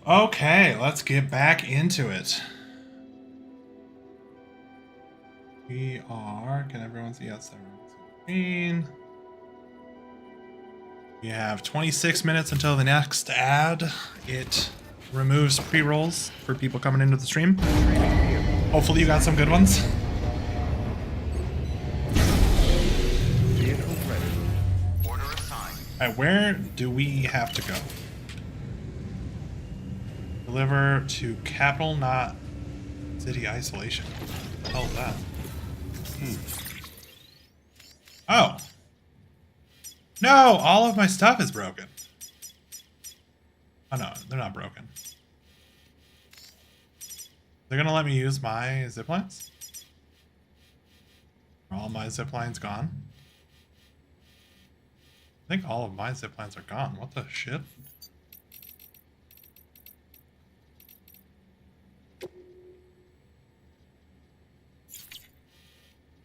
Okay, let's get back into it. We are... Can everyone see outside? Screen. We have 26 minutes until the next ad. It removes pre-rolls for people coming into the stream. Hopefully you got some good ones. Alright, where do we have to go? Deliver to capital, not city isolation. What the hell is that? Oh. No, all of my stuff is broken. Oh no, they're not broken. They're gonna let me use my zip lines? Are all my zip lines gone? I think all of my zip lines are gone. What the shit?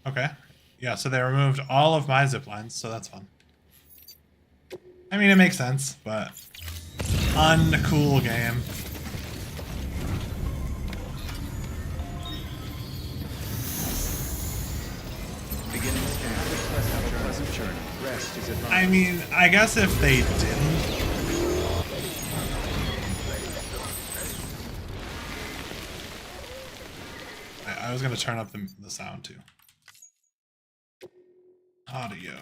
Okay. Yeah, so they removed all of my zip lines, so that's fun. I mean, it makes sense, but uncool game. Beginning scan. Have a pleasant journey. Rest is advised. I mean, I guess if they didn't. I was gonna turn up the sound too. Audio.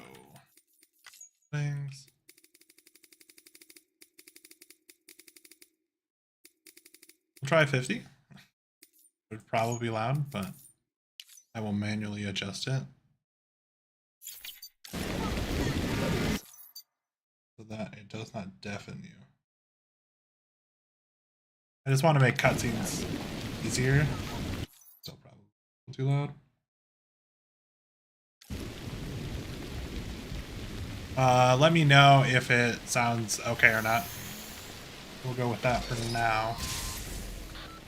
Things. We'll try 50. It would probably be loud, but I will manually adjust it. So that it does not deafen you. I just want to make cutscenes easier. Still probably too loud. Let me know if it sounds okay or not. We'll go with that for now.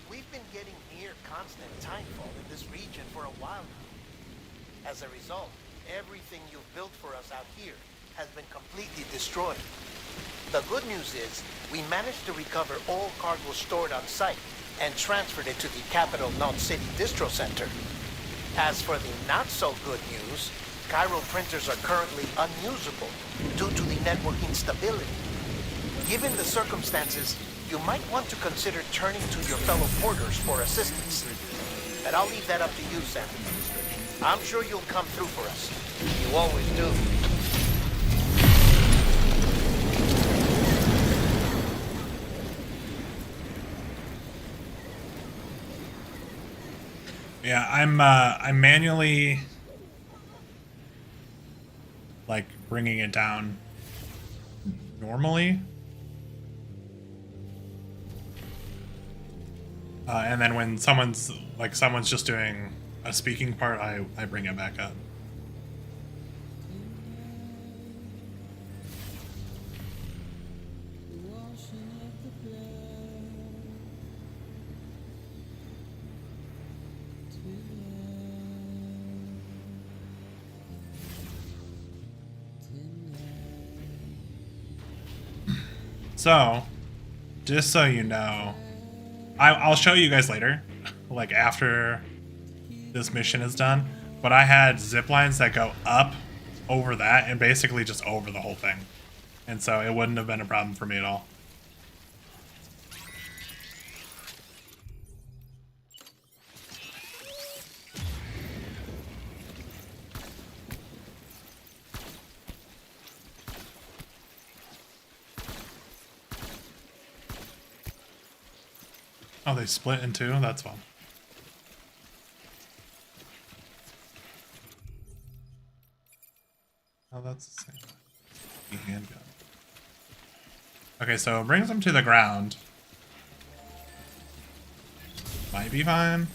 We've been getting near constant timefall in this region for a while now. As a result, everything you've built for us out here has been completely destroyed. The good news is, we managed to recover all cargo stored on site and transferred it to the Capital Knot City Distro Center. As for the not-so-good news, Chiral printers are currently unusable due to the network instability. Given the circumstances, you might want to consider turning to your fellow porters for assistance. But I'll leave that up to you, Sam. I'm sure you'll come through for us. You always do. Yeah, I'm manually like bringing it down normally. And then when someone's just doing a speaking part, I bring it back up. So, just so you know, I'll show you guys later, like after this mission is done, but I had zip lines that go up over that and basically just over the whole thing. And so it wouldn't have been a problem for me at all. Oh, they split in two? That's fun. Oh, that's the same. The handgun. Okay, so it brings them to the ground. Might be fine.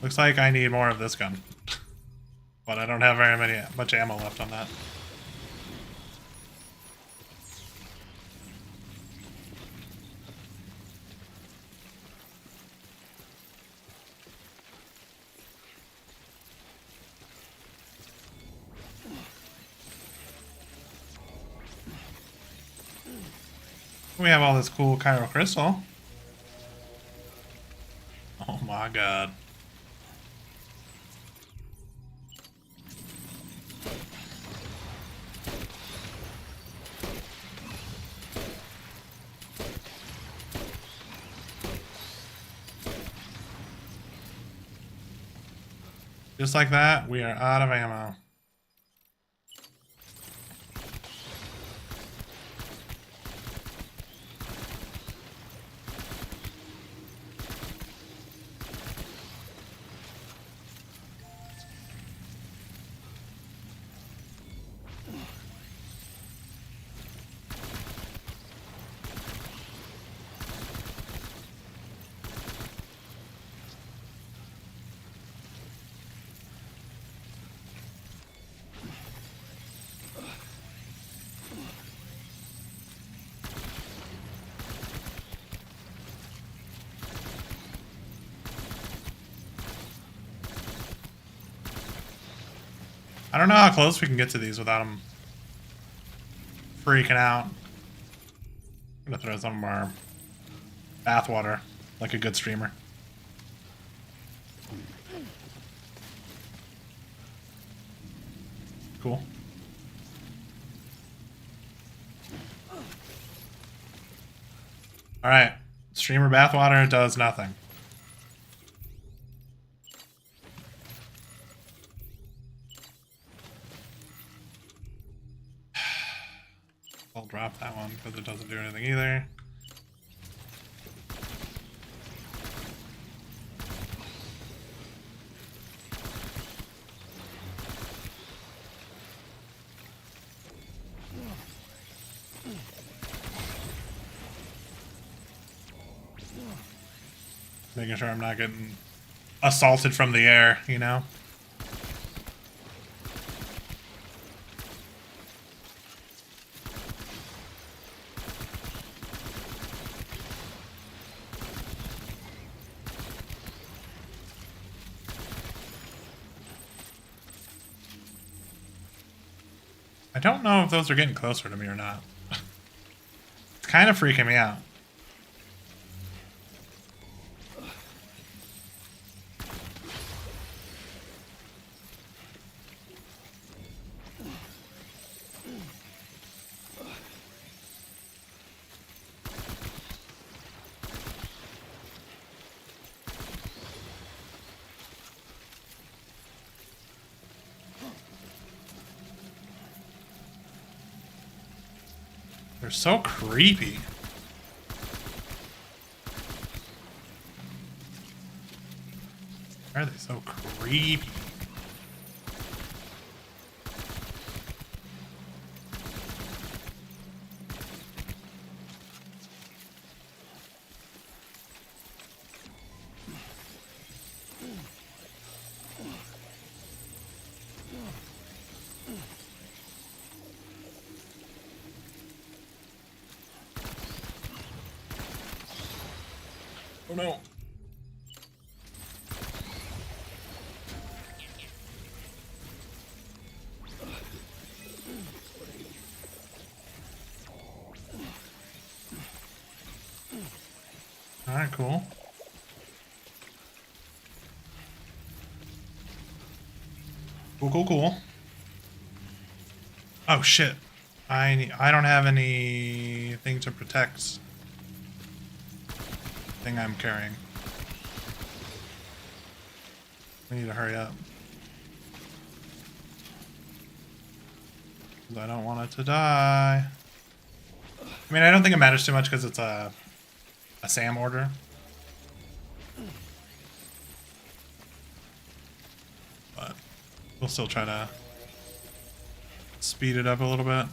Looks like I need more of this gun. But I don't have very much ammo left on that. We have all this cool chiral crystal. Oh my god. Just like that, we are out of ammo. I don't know how close we can get to these without them freaking out. I'm gonna throw some of our bathwater like a good streamer. Cool. Alright. Streamer bathwater does nothing. I'll drop that one because it doesn't do anything either. Making sure I'm not getting assaulted from the air, you know? I don't know if those are getting closer to me or not. It's kind of freaking me out. They're so creepy. Why are they so creepy? Oh no. Alright, cool. Cool. Oh shit. I don't have anything to protect the thing I'm carrying. We need to hurry up. 'Cause I don't want it to die. I mean, I don't think it matters too much because it's a SAM order. But we'll still try to speed it up a little bit.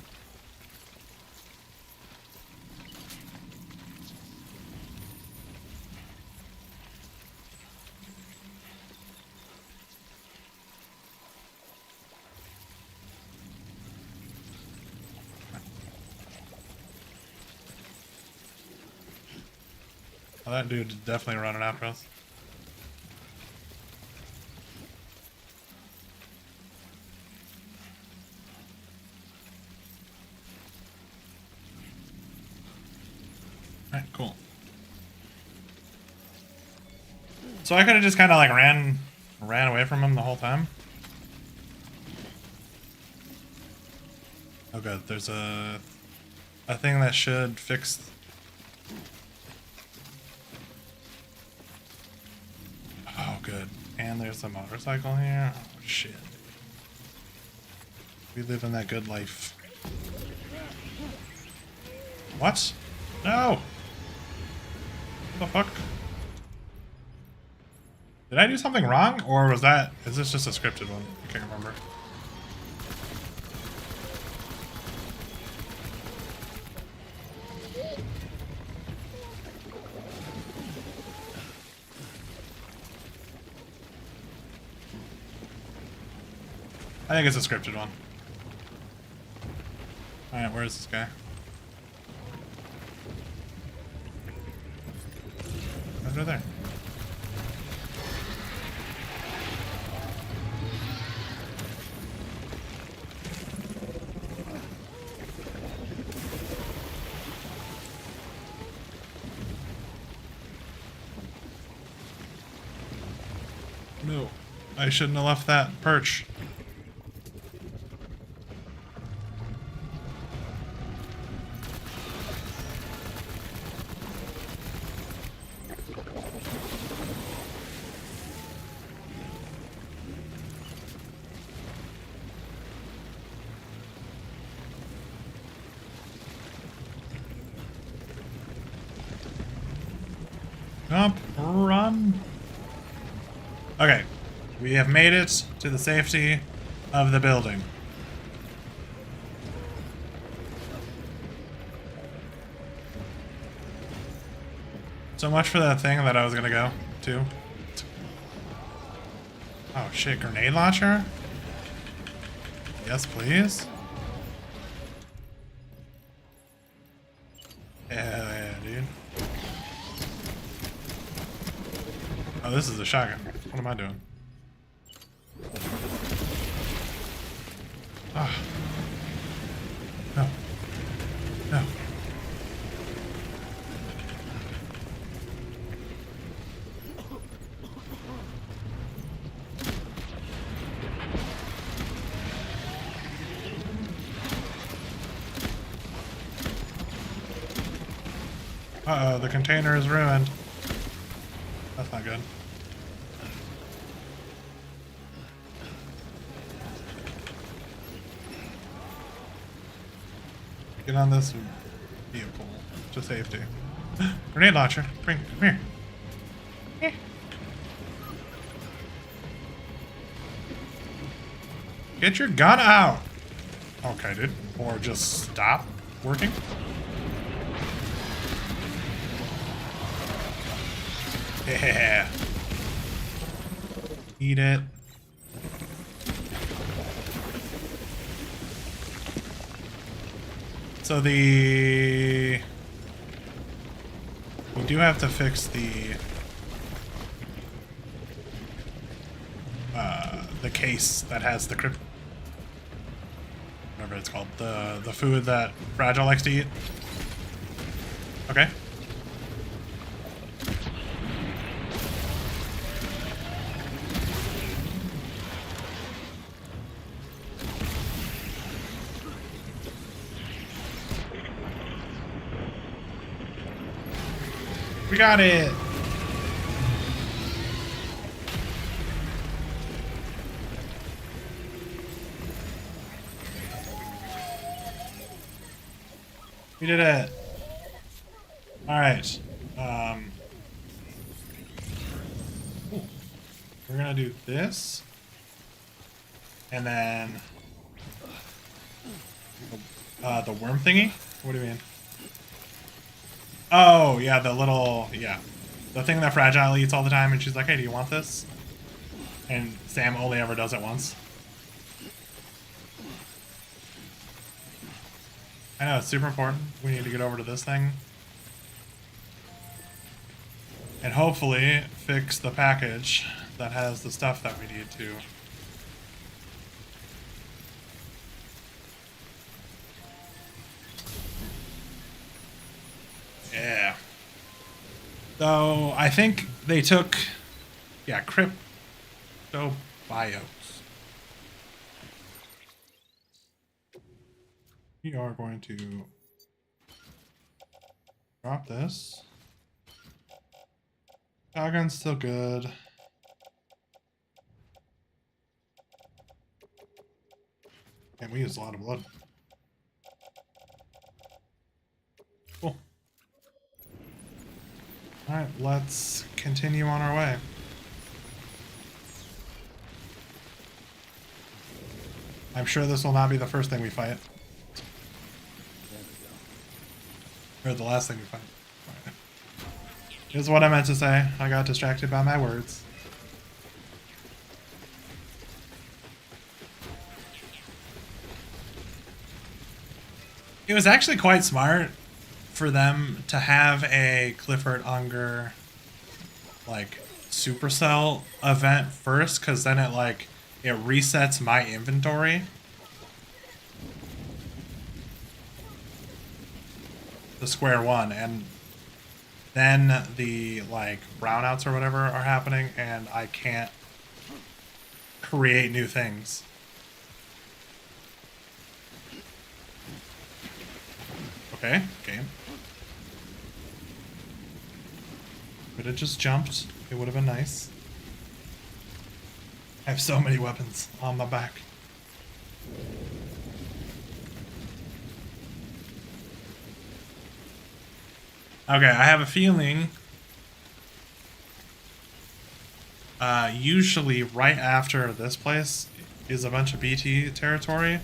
Oh, that dude's definitely running after us. Alright, cool. So I could have just kind of like ran away from him the whole time. Oh good, there's a thing that should fix. Oh good, and there's a motorcycle here. Oh shit. We live in that good life. What? No! What the fuck? Did I do something wrong? Or is this just a scripted one? I can't remember. I think it's a scripted one. Alright, where is this guy? Over there. I shouldn't have left that perch. Jump, run. Okay, we have made it to the safety of the building. So much for that thing that I was gonna go to. Oh shit, grenade launcher? Yes, please. Hell yeah, dude. Oh, this is a shotgun. What am I doing? Ah. No. No. Uh-oh, the container is ruined. That's not good. Get on this vehicle to safety. Grenade launcher. Come here. Get your gun out. Okay, dude. Or just stop working. Yeah. Eat it. So we do have to fix the case that has the crypt, whatever it's called, the food that Fragile likes to eat. Okay. We got it. We did it. All right. We're gonna do this, and then the worm thingy. What do you mean? Oh, yeah, the little, yeah. The thing that Fragile eats all the time, and she's like, hey, do you want this? And Sam only ever does it once. I know, it's super important. We need to get over to this thing. And hopefully fix the package that has the stuff that we need to. Yeah. So I think they took, yeah, cryptobiotes. We are going to drop this. Shotgun's still good. And we used a lot of blood. Cool. Alright, let's continue on our way. I'm sure this will not be the first thing we fight. Or the last thing we fight. Right. Is what I meant to say. I got distracted by my words. It was actually quite smart for them to have a Clifford Unger like supercell event first, because then it resets my inventory to square one, and then the brownouts or whatever are happening, and I can't create new things. Okay, game. Could have just jumped. It would have been nice. I have so many weapons on my back. Okay, I have a feeling usually right after this place is a bunch of BT territory.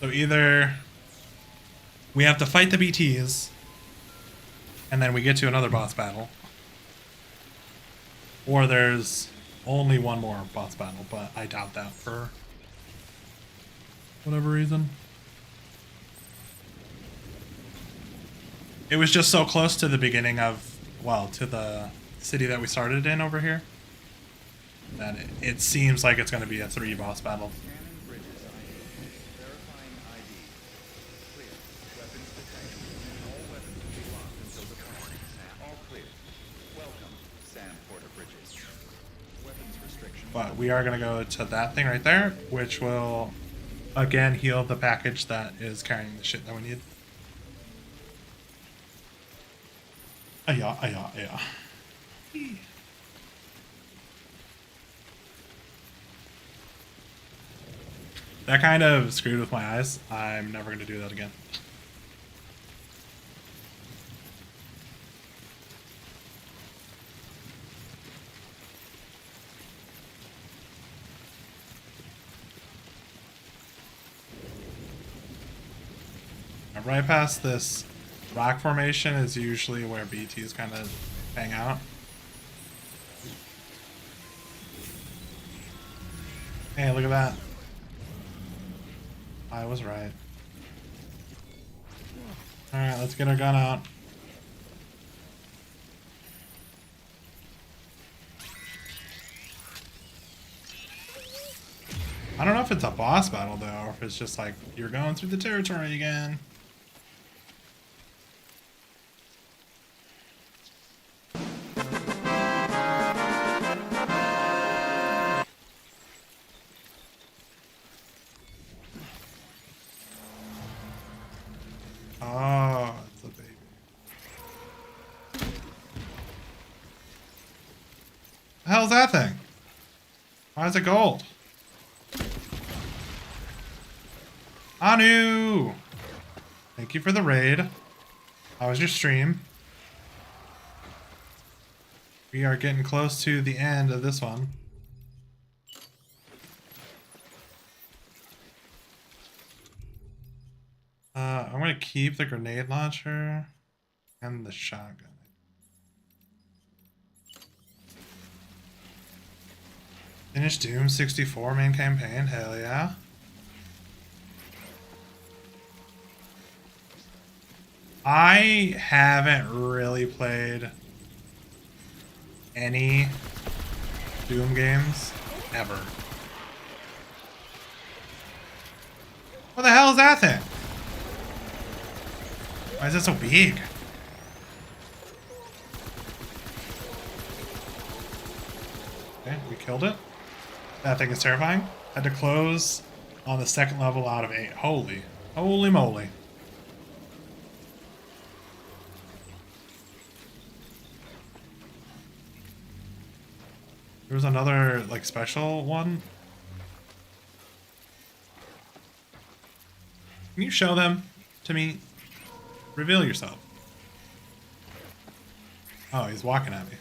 So either we have to fight the BTs and then we get to another boss battle, or there's only one more boss battle, but I doubt that for whatever reason. It was just so close to the beginning of, well, to the city that we started in over here, that it seems like it's going to be a 3 boss battle. Scanning bridges ID. Verifying ID. Clear. Weapons detected. All weapons will be locked until deployed. All clear. Welcome, Sam Porter Bridges. Weapons restriction. But we are going to go to that thing right there, which will, again, heal the package that is carrying the shit that we need. Yeah. That kind of screwed with my eyes. I'm never going to do that again. And right past this rock formation is usually where BTs kind of hang out. Hey, look at that. I was right. Alright, let's get our gun out. I don't know if it's a boss battle though, or if it's just like you're going through the territory again. Oh, it's a baby. The hell's that thing? Why is it gold? Anu! Thank you for the raid. How was your stream? We are getting close to the end of this one. I'm gonna keep the grenade launcher and the shotgun. Finish Doom 64 main campaign, hell yeah. I haven't really played any Doom games ever. What the hell is that thing? Why is it so big? Okay, we killed it. That thing is terrifying. Had to close on the 2nd level out of 8. Holy moly. There was another, like, special one. Can you show them to me? Reveal yourself. Oh, he's walking at me.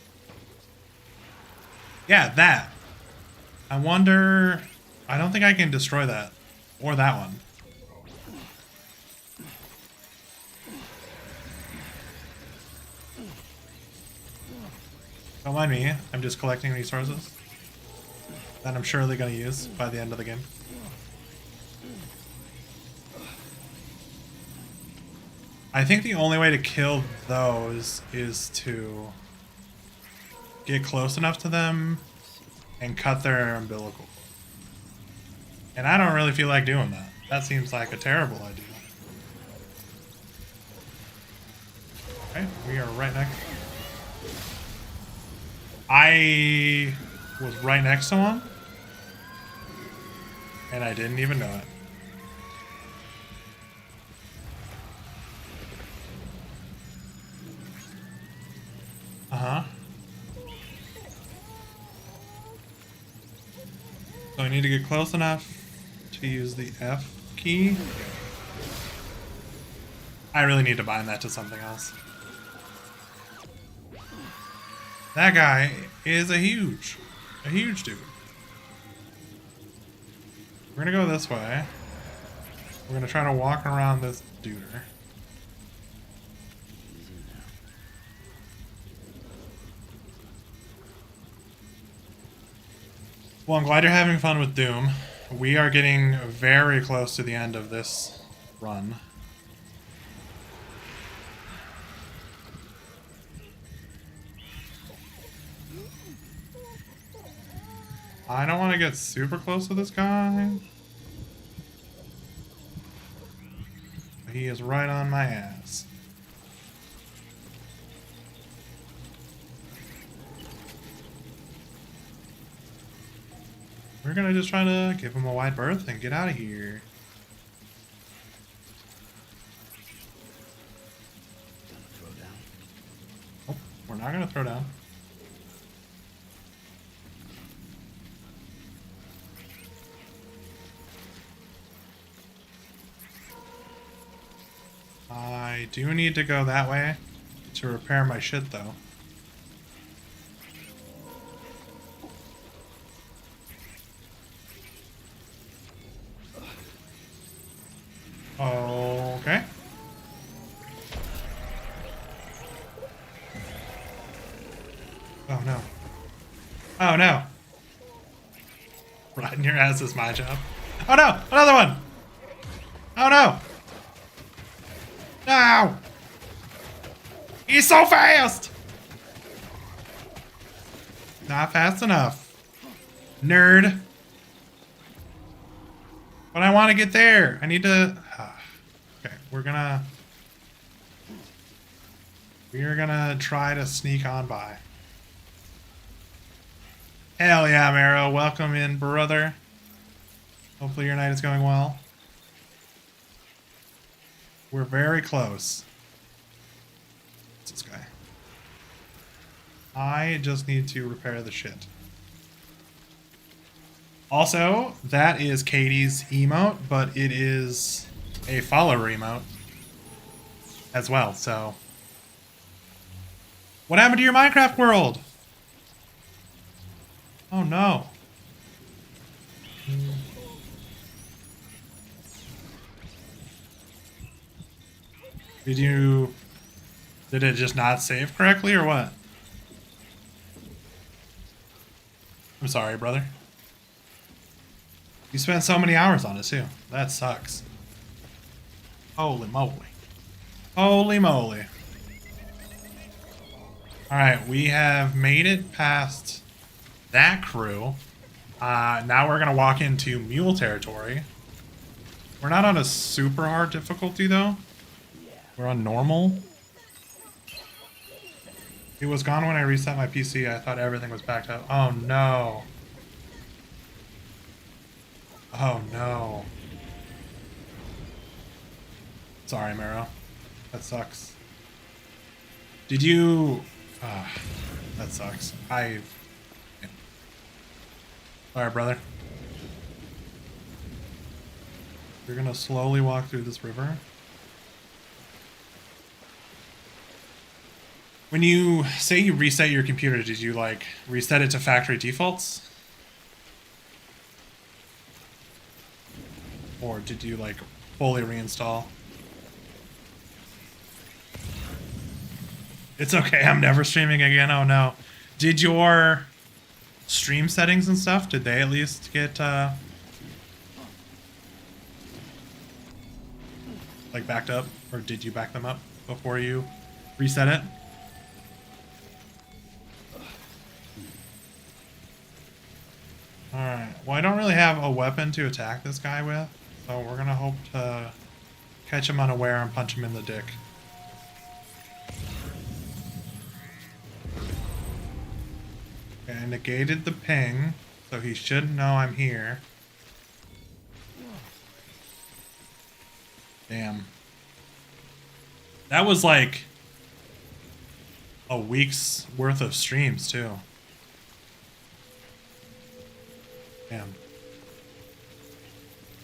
Yeah, that. I wonder... I don't think I can destroy that. Or that one. Don't mind me. I'm just collecting resources that I'm surely going to use by the end of the game. I think the only way to kill those is to get close enough to them and cut their umbilical. And I don't really feel like doing that. That seems like a terrible idea. Okay, we are right next. I was right next to one. And I didn't even know it. Uh-huh. So I need to get close enough to use the F key. I really need to bind that to something else. That guy is a huge dude. We're gonna go this way. We're gonna try to walk around this duder. Well, I'm glad you're having fun with Doom. We are getting very close to the end of this run. I don't want to get super close to this guy. He is right on my ass. We're gonna just try to give him a wide berth and get out of here. Oh, we're not gonna throw down. I do need to go that way to repair my shit, though. Okay. Oh no. Oh no. Riding your ass is my job. Oh no! Another one! Oh no! No! He's so fast! Not fast enough. Nerd. But I want to get there. I need to... Okay, we're gonna try to sneak on by. Hell yeah, Maro. Welcome in, brother. Hopefully your night is going well. We're very close. What's this guy? I just need to repair the shit. Also, that is Katie's emote, but it is a follower emote as well, so... What happened to your Minecraft world? Oh no. Did it just not save correctly or what? I'm sorry, brother. You spent so many hours on it too. That sucks. Holy moly. Holy moly. Alright, we have made it past that crew. Now we're going to walk into mule territory. We're not on a super hard difficulty though. We're on normal. It was gone when I reset my PC. I thought everything was backed up. Oh no. Oh no. Sorry, Maro. That sucks. Did you... that sucks. Yeah. Alright, brother. You're gonna slowly walk through this river. When you say you reset your computer, did you like reset it to factory defaults? Or did you like fully reinstall? It's okay, I'm never streaming again. Oh no. Did your stream settings and stuff, did they at least get like backed up? Or did you back them up before you reset it? Alright, well I don't really have a weapon to attack this guy with, so we're gonna hope to catch him unaware and punch him in the dick. Okay, I negated the ping, so he should know I'm here. Damn. That was like a week's worth of streams, too. Damn.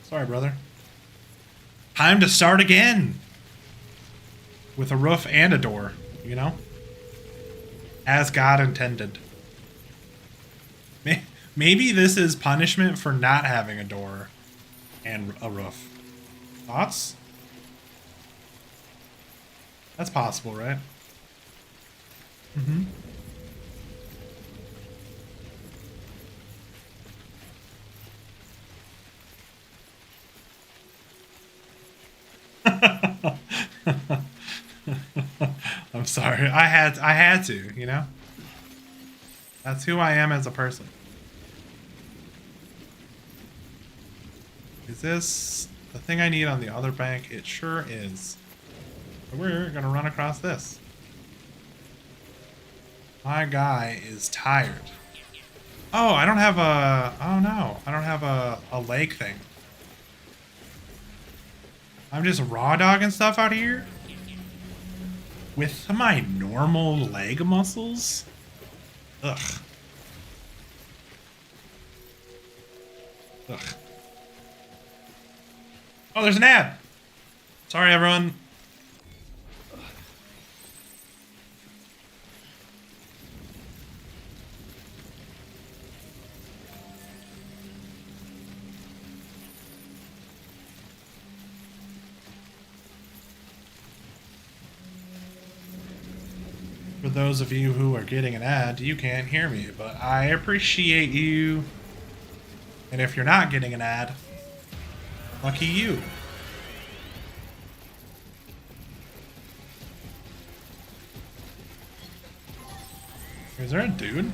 Sorry, brother. Time to start again! With a roof and a door, you know? As God intended. Maybe this is punishment for not having a door and a roof. Thoughts? That's possible, right? Mm-hmm. I'm sorry. I had to, you know? That's who I am as a person. Is this the thing I need on the other bank? It sure is. So we're gonna run across this. My guy is tired. Oh, I don't have a... Oh no, I don't have a leg thing. I'm just raw dogging stuff out here? With my normal leg muscles? Ugh. Ugh. Oh, there's an ad! Sorry, everyone. For those of you who are getting an ad, you can't hear me, but I appreciate you. And if you're not getting an ad, lucky you. Is there a dude?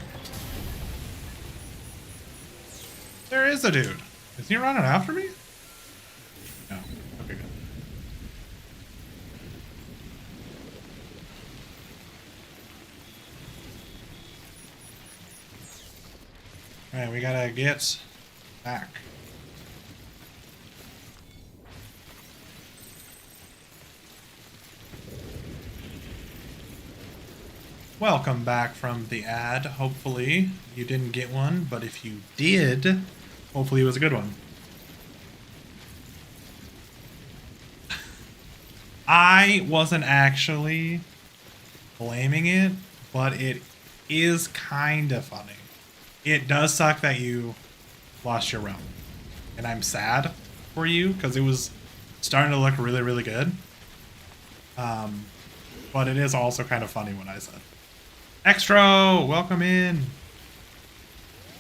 There is a dude. Is he running after me? No. Okay, good. Alright, we gotta get back. Welcome back from the ad. Hopefully you didn't get one, but if you did, hopefully it was a good one. I wasn't actually blaming it, but it is kind of funny. It does suck that you lost your realm. And I'm sad for you because it was starting to look really, really good. But it is also kind of funny what I said. Extra, welcome in.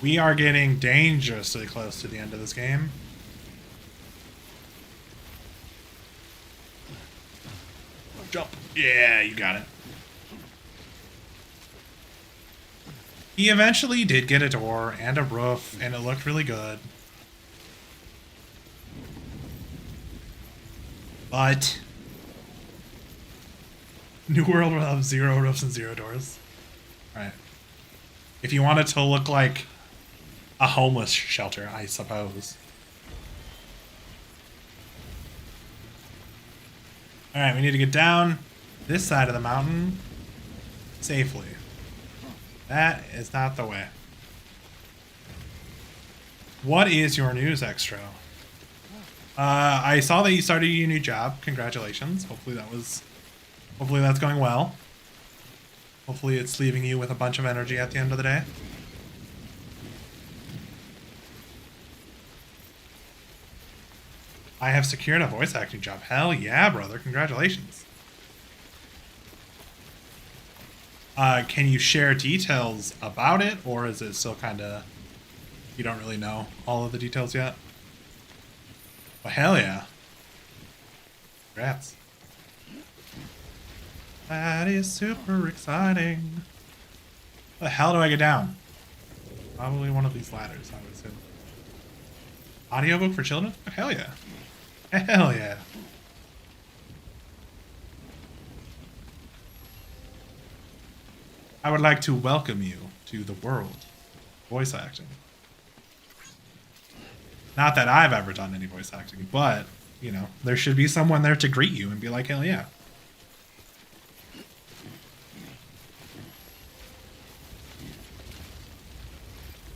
We are getting dangerously close to the end of this game. Jump. Yeah, you got it. He eventually did get a door and a roof, and it looked really good. But New World will have 0 roofs and 0 doors. Right. If you want it to look like a homeless shelter, I suppose. Alright, we need to get down this side of the mountain safely. That is not the way. What is your news, Extra? I saw that you started your new job. Congratulations. Hopefully that's going well. Hopefully it's leaving you with a bunch of energy at the end of the day. I have secured a voice acting job. Hell yeah, brother. Congratulations. Can you share details about it, or is it still kind of... You don't really know all of the details yet? Well, hell yeah. Congrats. That is super exciting. How the hell do I get down? Probably one of these ladders, I would assume. Audiobook for children? Oh, hell yeah. Hell yeah. I would like to welcome you to the world of voice acting. Not that I've ever done any voice acting, but you know, there should be someone there to greet you and be like, hell yeah.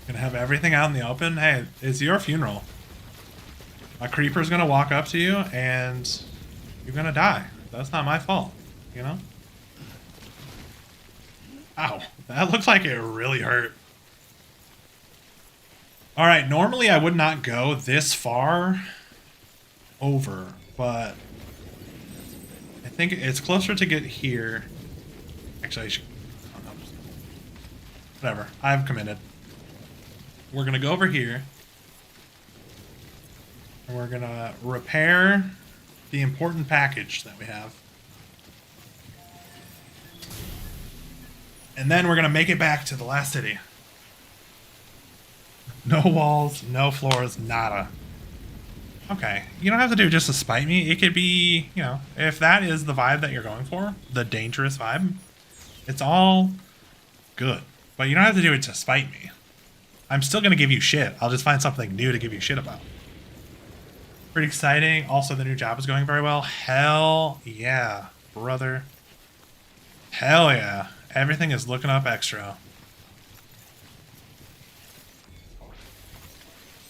Gonna have everything out in the open. Hey, it's your funeral. A creeper's gonna walk up to you and you're gonna die. That's not my fault, you know? Ow, that looks like it really hurt. All right, normally I would not go this far over, but I think it's closer to get here. Actually, I should, oh, no. Whatever, I've committed. We're gonna go over here and we're gonna repair the important package that we have. And then we're gonna make it back to the last city. No walls, no floors, nada. Okay, you don't have to do it just to spite me. It could be, you know, if that is the vibe that you're going for, the dangerous vibe, it's all good. But you don't have to do it to spite me. I'm still gonna give you shit. I'll just find something new to give you shit about. Pretty exciting. Also, the new job is going very well. Hell yeah, brother. Hell yeah. Everything is looking up extra.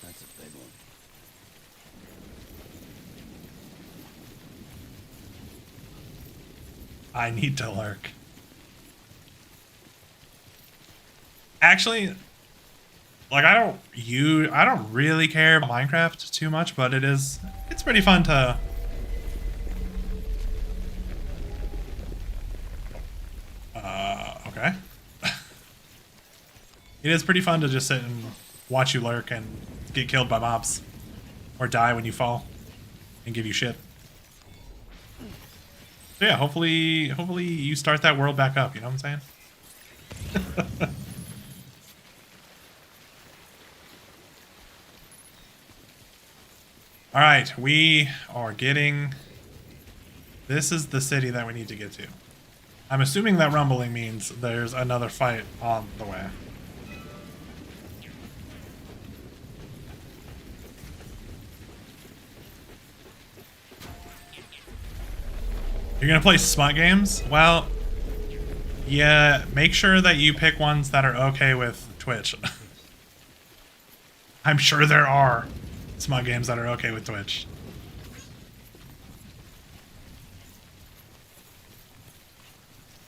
That's a big one. I need to lurk. Actually, like I don't really care about Minecraft too much, but it's pretty fun to okay. It is pretty fun to just sit and watch you lurk and get killed by mobs or die when you fall and give you shit. So yeah, hopefully you start that world back up, you know what I'm saying? All right, we are getting... This is the city that we need to get to. I'm assuming that rumbling means there's another fight on the way. You're gonna play smut games? Well, yeah, make sure that you pick ones that are okay with Twitch. I'm sure there are smut games that are okay with Twitch.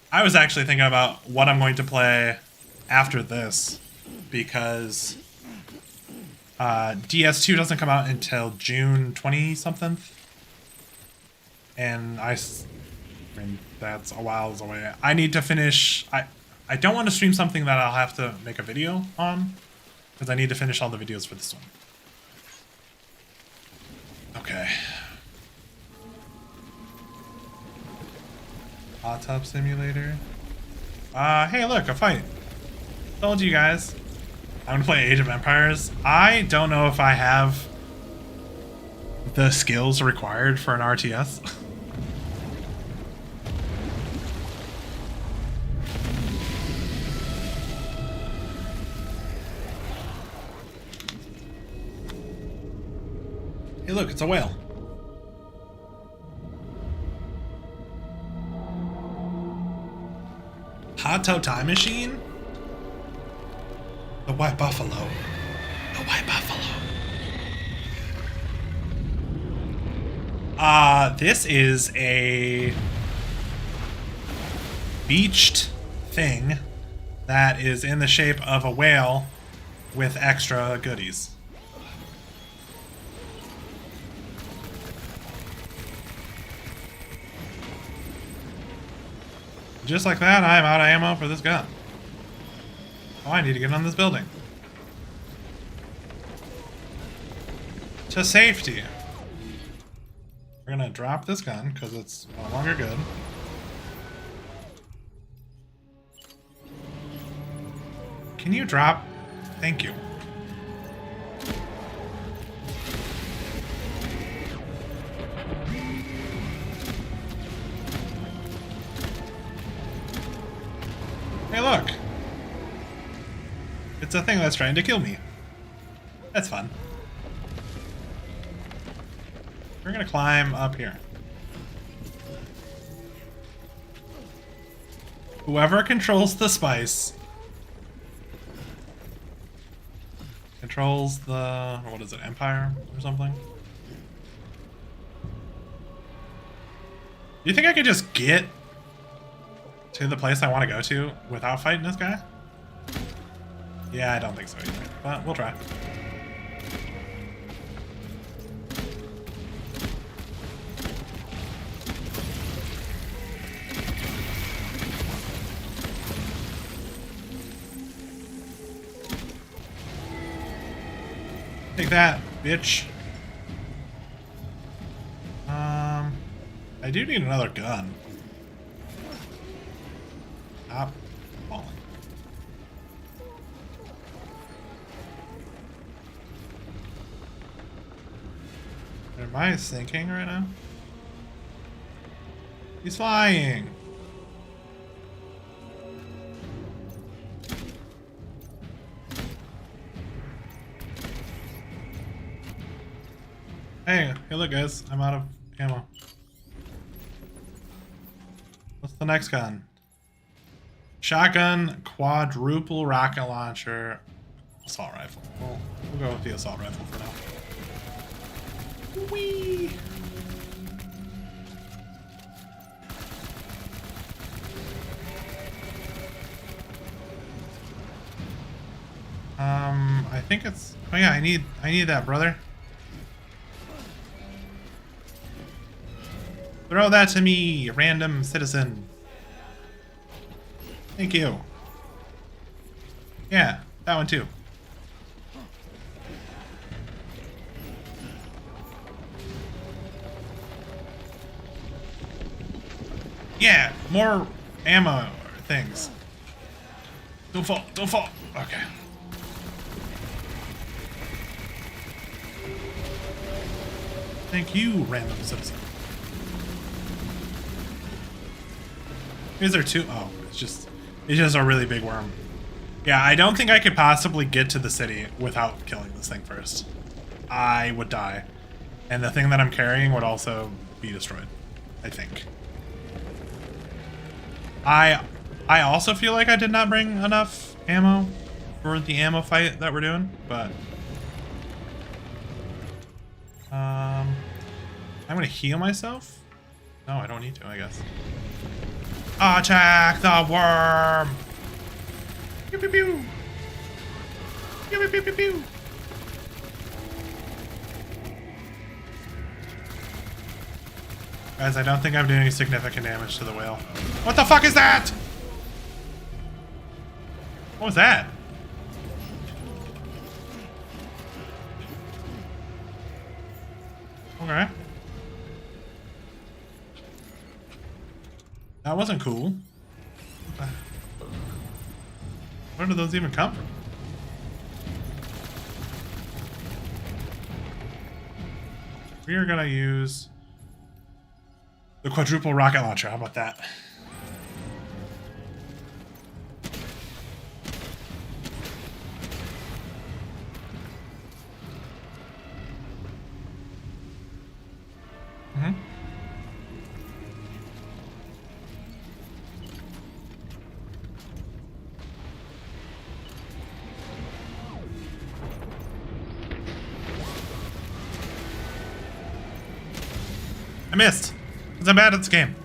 I was actually thinking about what I'm going to play after this because DS2 doesn't come out until June 20-something. And I mean, that's a while away. I need to finish... I don't want to stream something that I'll have to make a video on because I need to finish all the videos for this one. Okay. Hot tub simulator. Hey, look, a fight. Told you guys. I'm gonna play Age of Empires. I don't know if I have the skills required for an RTS. Hey, look, it's a whale. Hot tub time machine? The white buffalo. The white buffalo. This is a beached thing that is in the shape of a whale with extra goodies. Just like that, I am out of ammo for this gun. Oh, I need to get on this building. To safety. We're gonna drop this gun because it's no longer good. Can you drop? Thank you. Hey, look. It's a thing that's trying to kill me. That's fun. We're gonna climb up here. Whoever controls the spice controls the, what is it, Empire or something? Do you think I could just get to the place I want to go to without fighting this guy? Yeah, I don't think so either, but we'll try. Take that, bitch. I do need another gun. Stop falling. Am I sinking right now? He's flying. Hey, look guys, I'm out of ammo. What's the next gun? Shotgun, quadruple rocket launcher, assault rifle. We'll go with the assault rifle for now. Whee! I think it's, oh yeah, I need that, brother. Throw that to me, random citizen. Thank you. Yeah, that one too. Yeah, more ammo things. Don't fall, don't fall. Okay. Thank you, random citizen. Is there two? Oh, it's just a really big worm. Yeah, I don't think I could possibly get to the city without killing this thing first. I would die. And the thing that I'm carrying would also be destroyed, I think. I also feel like I did not bring enough ammo for the ammo fight that we're doing, but I'm gonna heal myself. No, I don't need to, I guess. Attack the worm! Pew pew pew! Pew pew pew pew pew! Guys, I don't think I'm doing significant damage to the whale. What the fuck is that? What was that? Okay. That wasn't cool. Where did those even come from? We are gonna use the quadruple rocket launcher. How about that? I missed, because I'm bad at this game.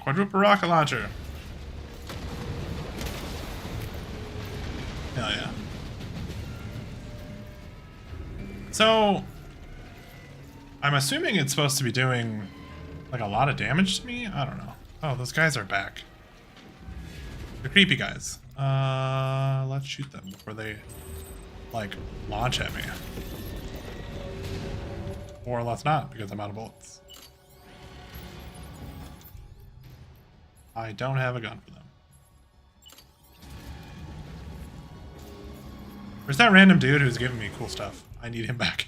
Quadruple rocket launcher. Hell yeah. So, I'm assuming it's supposed to be doing like a lot of damage to me? I don't know. Oh, those guys are back. They're creepy guys. Let's shoot them before they, like, launch at me. Or let's not, because I'm out of bullets. I don't have a gun for them. Where's that random dude who's giving me cool stuff? I need him back.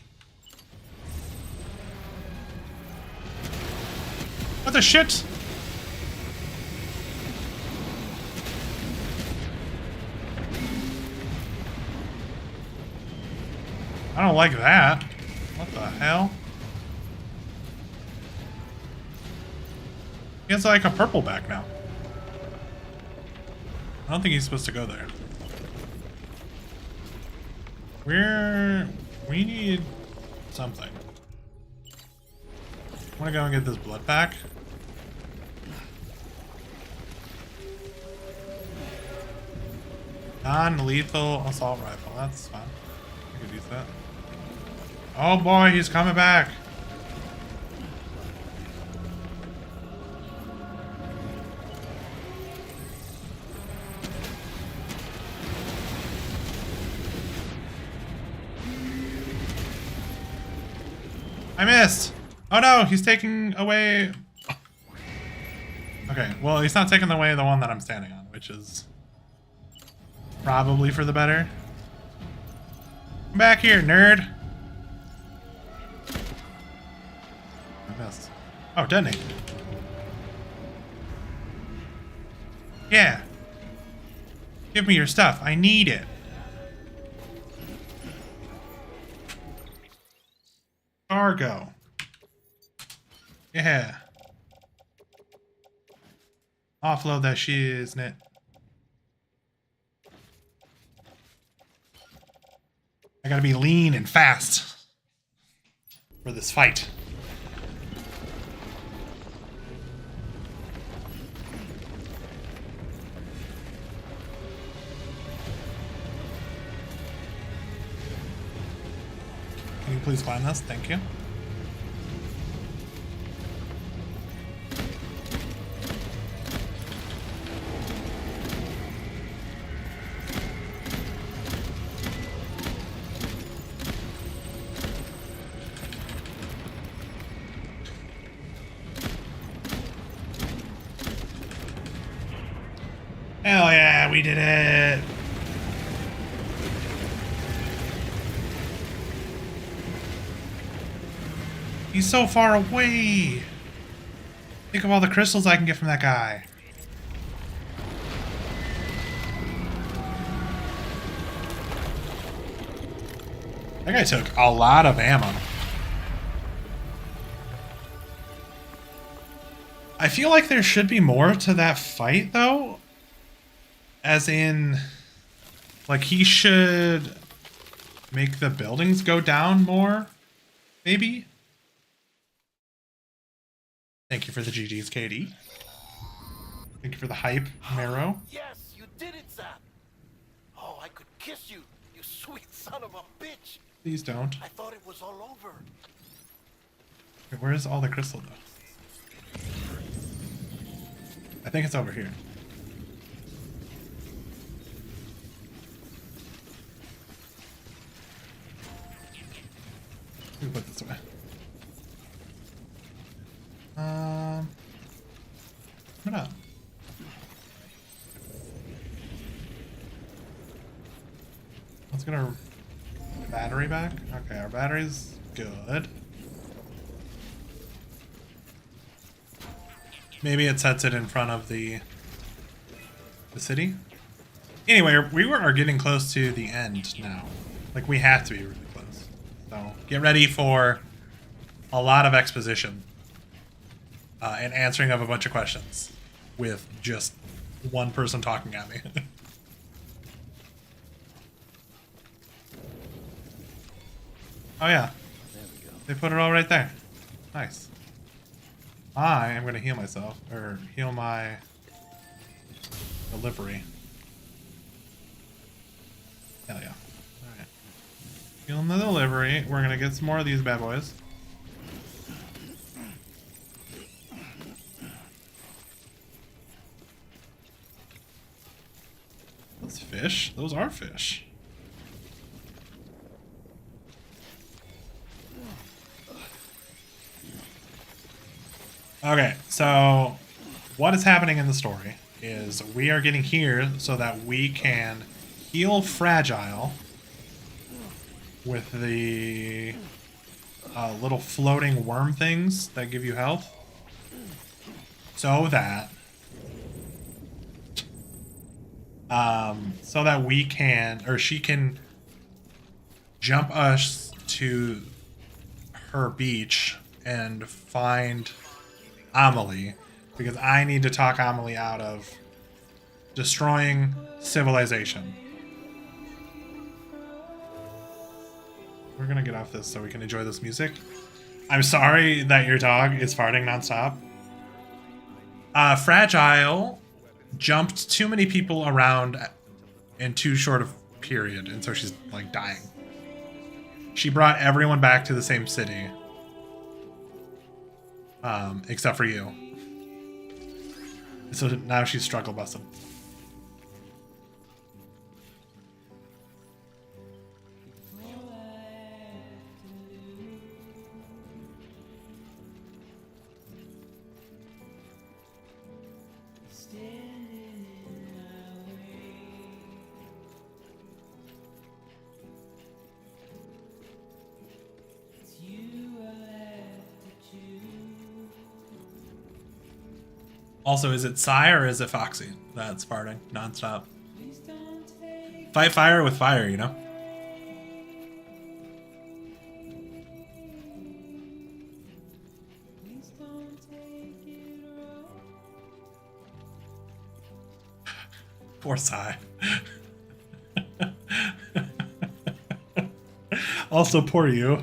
What the shit? I don't like that. What the hell? He has like a purple back now. I don't think he's supposed to go there. We need something. I want to go and get this blood pack. Non-lethal assault rifle. That's fine. I could use that. Oh boy, he's coming back. I missed. Oh no, he's taking away. Okay, well, he's not taking away the one that I'm standing on, which is probably for the better. Come back here, nerd. I missed. Oh, detonate. Yeah. Give me your stuff. I need it. Cargo. Yeah. Offload that shiznit. I gotta be lean and fast for this fight. Can you please find this? Thank you. Hell yeah, we did it! He's so far away! Think of all the crystals I can get from that guy. That guy took a lot of ammo. I feel like there should be more to that fight, though. As in, like, he should make the buildings go down more, maybe? Thank you for the GG's, Katie. Thank you for the hype, Marrow. Yes, you did it, Sam. Oh, I could kiss you, you sweet son of a bitch. Please don't. I thought it was all over. Okay, where's all the crystal, though? I think it's over here. Let me put this away. What up? Let's get our battery back. Okay, our battery's good. Maybe it sets it in front of the city. Anyway, we are getting close to the end now. Like, we have to be really close. So get ready for a lot of exposition and answering of a bunch of questions with just one person talking at me. Oh yeah, there we go. They put it all right there. Nice. I am going to heal myself, or heal my delivery. Hell yeah. Alright. Healing the delivery. We're going to get some more of these bad boys. Those fish? Those are fish. Okay, so what is happening in the story is we are getting here so that we can heal Fragile with the little floating worm things that give you health. So that we can, or she can jump us to her beach and find Amelie, because I need to talk Amelie out of destroying civilization. We're gonna get off this so we can enjoy this music. I'm sorry that your dog is farting nonstop. Fragile jumped too many people around in too short of period, and so she's like dying. She brought everyone back to the same city. Except for you. So now she's struggle busted. Also, is it Psy or is it Foxy that's farting nonstop? Fight fire with fire, you know? Poor Psy. Also, poor you.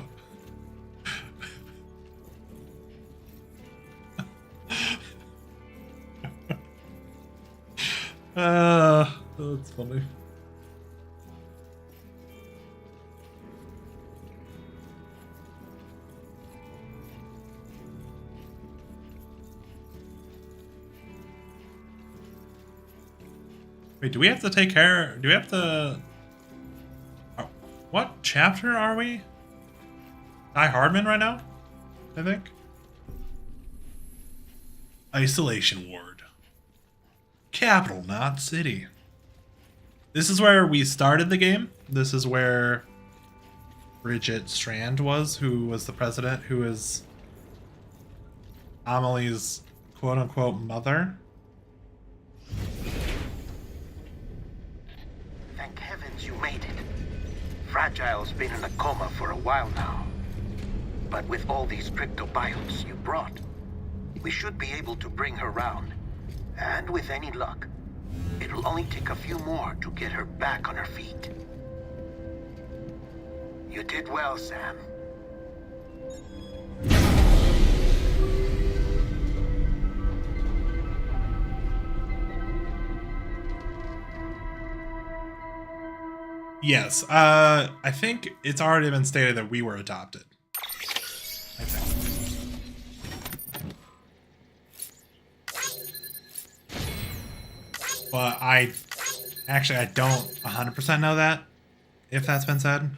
That's funny. Wait, do we have to take care? Do we have to? What chapter are we? Die Hardman right now, I think. Isolation Ward. Capital, not city. This is where we started the game. This is where Bridget Strand was, who was the president, who is Amelie's quote-unquote mother. Thank heavens you made it. Fragile's been in a coma for a while now. But with all these cryptobiotes you brought, we should be able to bring her round. And with any luck, it'll only take a few more to get her back on her feet. You did well, Sam. Yes, I think it's already been stated that we were adopted. I think. But I don't 100% know that, if that's been said.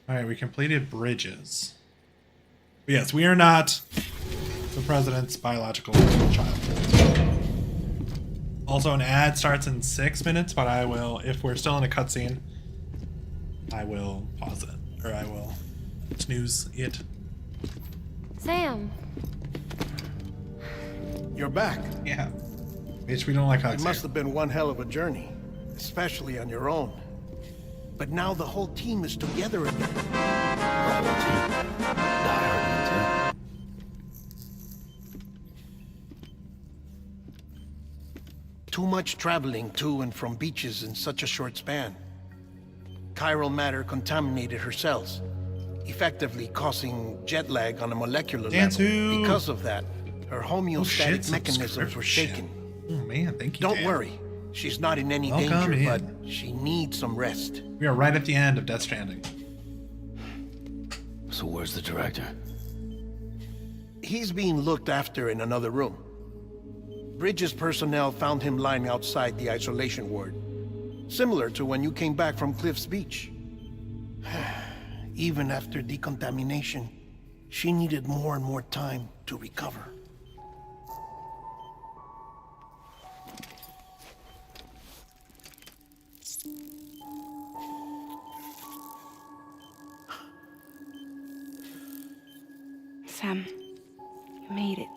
Alright, we completed bridges. But yes, we are not the president's biological child. Also, an ad starts in 6 minutes, but I will, if we're still in a cutscene, I will pause it, or I will snooze it. Sam. You're back. Yeah. Bitch, we don't like hugs It must here. have been one hell of a journey, especially on your own. But now the whole team is together again. Too much traveling to and from beaches in such a short span. Chiral matter contaminated her cells, effectively causing jet lag on a molecular level. Because of that, her homeostatic mechanisms were shaken. Oh man, thank you. Don't Dan. worry, she's not in any Welcome danger, in. but she needs some rest. We are right at the end of Death Stranding. So where's the director? He's being looked after in another room. Bridges personnel found him lying outside the isolation ward, similar to when you came back from Cliff's Beach. Even after decontamination, she needed more and more time to recover. Sam, you made it.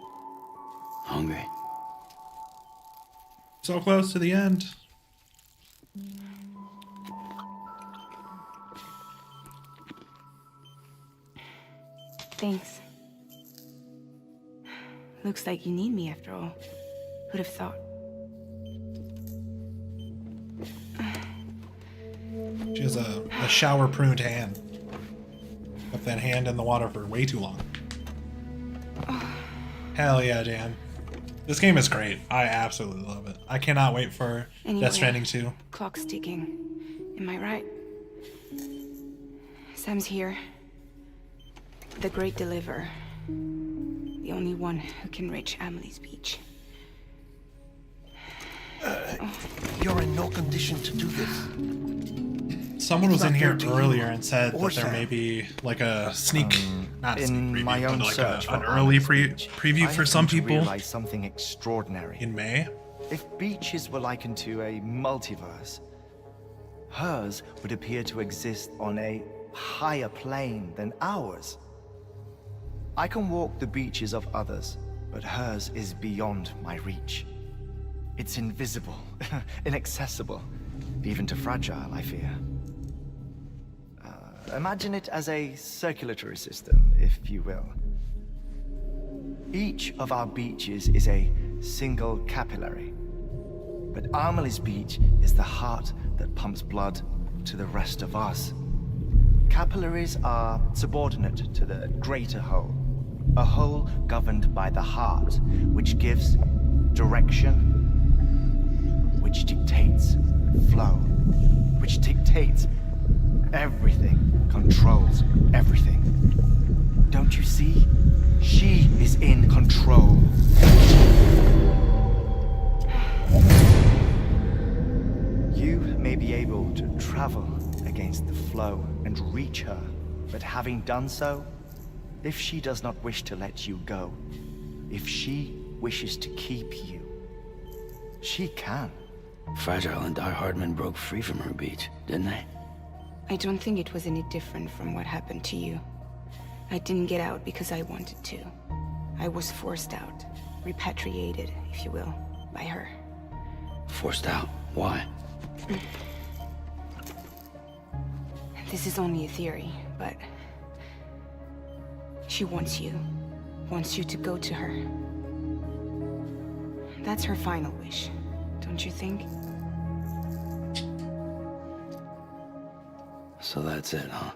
hungry. So close to the end. Thanks. Looks like you need me after all. Who'd have thought? She has a shower-pruned hand. Kept that hand in the water for way too long. Hell yeah, Dan. This game is great. I absolutely love it. I cannot wait for Death Stranding 2. Clock's ticking. Am I right? Sam's here. The Great Deliverer. The only one who can reach Amelie's beach. You're in no condition to do this. Someone was It's in not here fair to you earlier and said or that there may Sam. be like a sneak, not a In sneak my preview, own but like search an for early Amelie's beach, preview I for have some come to people realize something extraordinary. in May. If beaches were likened to a multiverse, hers would appear to exist on a higher plane than ours. I can walk the beaches of others, but hers is beyond my reach. It's invisible, inaccessible, even to fragile, I fear. Imagine it as a circulatory system, if you will. Each of our beaches is a single capillary. But Amelie's beach is the heart that pumps blood to the rest of us. Capillaries are subordinate to the greater whole. A whole governed by the heart, which gives direction, which dictates flow, which dictates everything, controls everything. Don't you see? She is in control. You may be able to travel against the flow and reach her, but having done so, if she does not wish to let you go, if she wishes to keep you, she can. Fragile and Die Hardman broke free from her beach, didn't they? I don't think it was any different from what happened to you. I didn't get out because I wanted to. I was forced out, repatriated, if you will, by her. Forced out. Why? This is only a theory, but she wants you to go to her. That's her final wish, don't you think? So that's it, huh?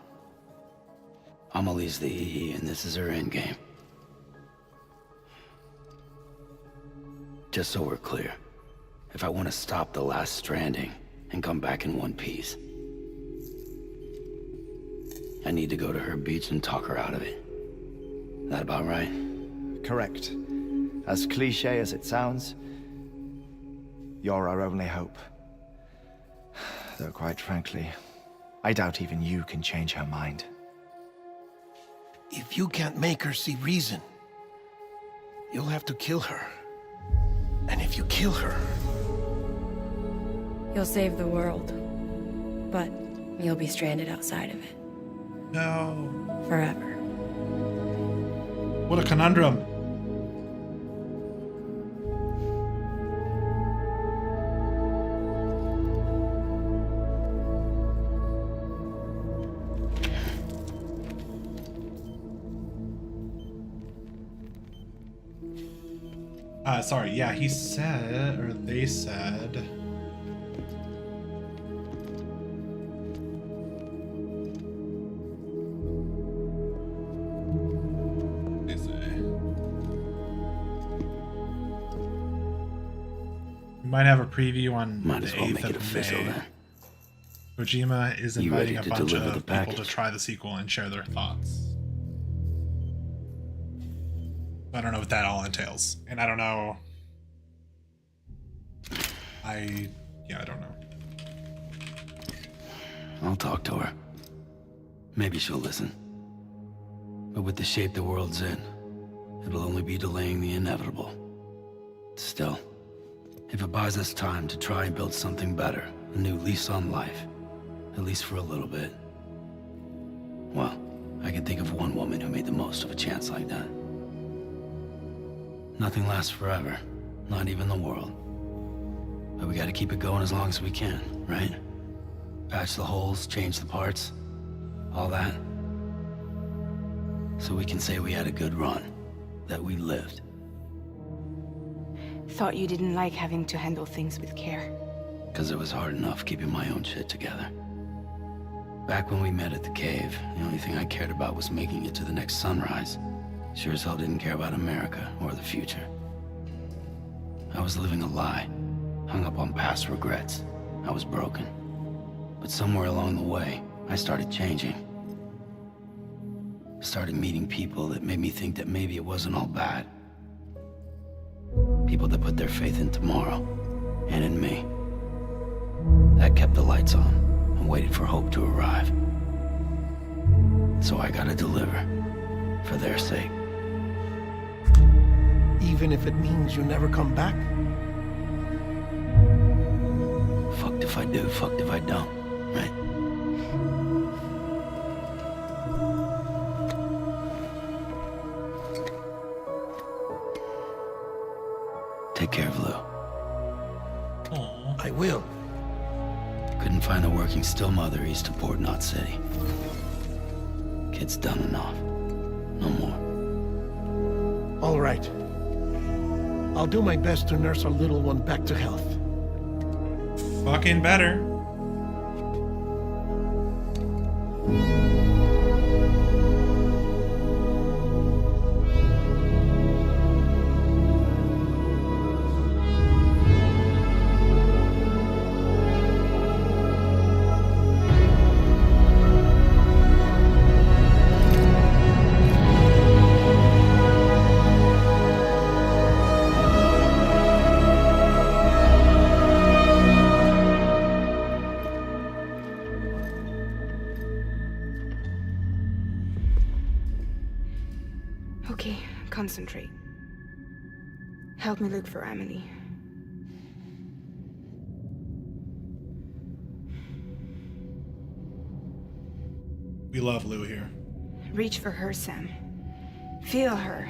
Amelie's the EE, and this is her endgame. Just so we're clear, if I want to stop the last Stranding and come back in one piece, I need to go to her beach and talk her out of it. That about right? Correct. As cliche as it sounds, you're our only hope. Though quite frankly, I doubt even you can change her mind. If you can't make her see reason, you'll have to kill her. And if you kill her... You'll save the world, but you'll be stranded outside of it. No. Forever. What a conundrum. Sorry, yeah, he said, or they said... What did they say? We might have a preview on Might the as well 8th make it of official May. then. Kojima is You inviting ready a to bunch deliver of the people to package? try the sequel and share their thoughts. I don't know what that all entails. And I don't know... I don't know. I'll talk to her. Maybe she'll listen. But with the shape the world's in, it'll only be delaying the inevitable. Still, if it buys us time to try and build something better, a new lease on life, at least for a little bit, well, I can think of one woman who made the most of a chance like that. Nothing lasts forever. Not even the world. But we gotta keep it going as long as we can, right? Patch the holes, change the parts. All that. So we can say we had a good run. That we lived. Thought you didn't like having to handle things with care. Because it was hard enough keeping my own shit together. Back when we met at the cave, the only thing I cared about was making it to the next sunrise. Sure as hell didn't care about America or the future. I was living a lie, hung up on past regrets. I was broken. But somewhere along the way, I started changing. Started meeting people that made me think that maybe it wasn't all bad. People that put their faith in tomorrow, and in me. That kept the lights on, and waited for hope to arrive. So I gotta deliver, for their sake. Even if it means you never come back? Fucked if I do, fucked if I don't, right? Take care of Lou. Aw. I will. Couldn't find a working still mother east of Port Knot City. Kid's done enough. No more. All right. I'll do my best to nurse our little one back to health. Fucking better. Okay, concentrate. Help me look for Emily. We love Lou here. Reach for her, Sam. Feel her.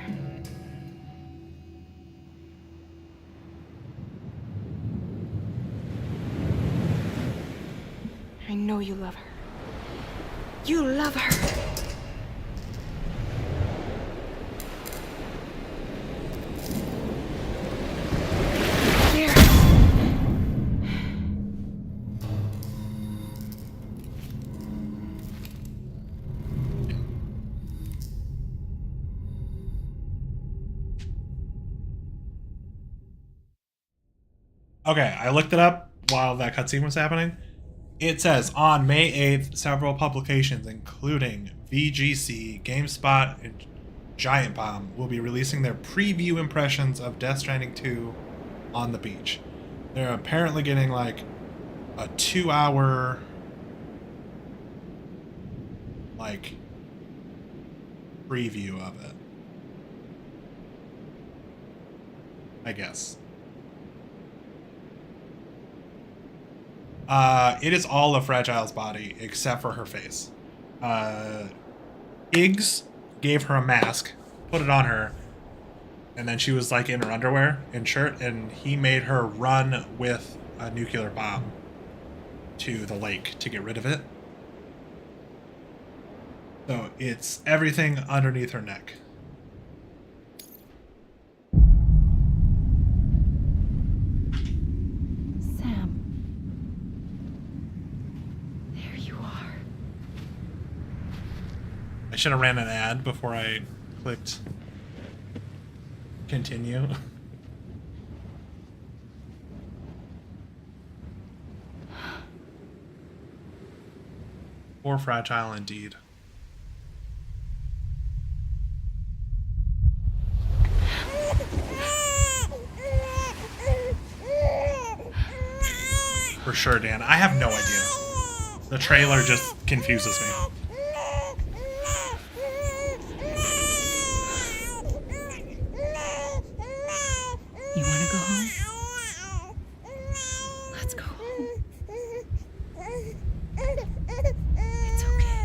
I know you love her. You love her. There. Okay, I looked it up while that cutscene was happening. It says on May 8th, several publications, including VGC, GameSpot, and Giant Bomb, will be releasing their preview impressions of Death Stranding 2 on the beach. They're apparently getting like a 2-hour like preview of it, I guess. It is all of Fragile's body except for her face. Iggs gave her a mask, put it on her, and then she was like in her underwear and shirt, and he made her run with a nuclear bomb to the lake to get rid of it. So it's everything underneath her neck. Sam. There you are. I should have ran an ad before I clicked continue. Poor Fragile indeed. For sure, Dan. I have no idea. The trailer just confuses me. You want to go home? Let's go home. It's okay.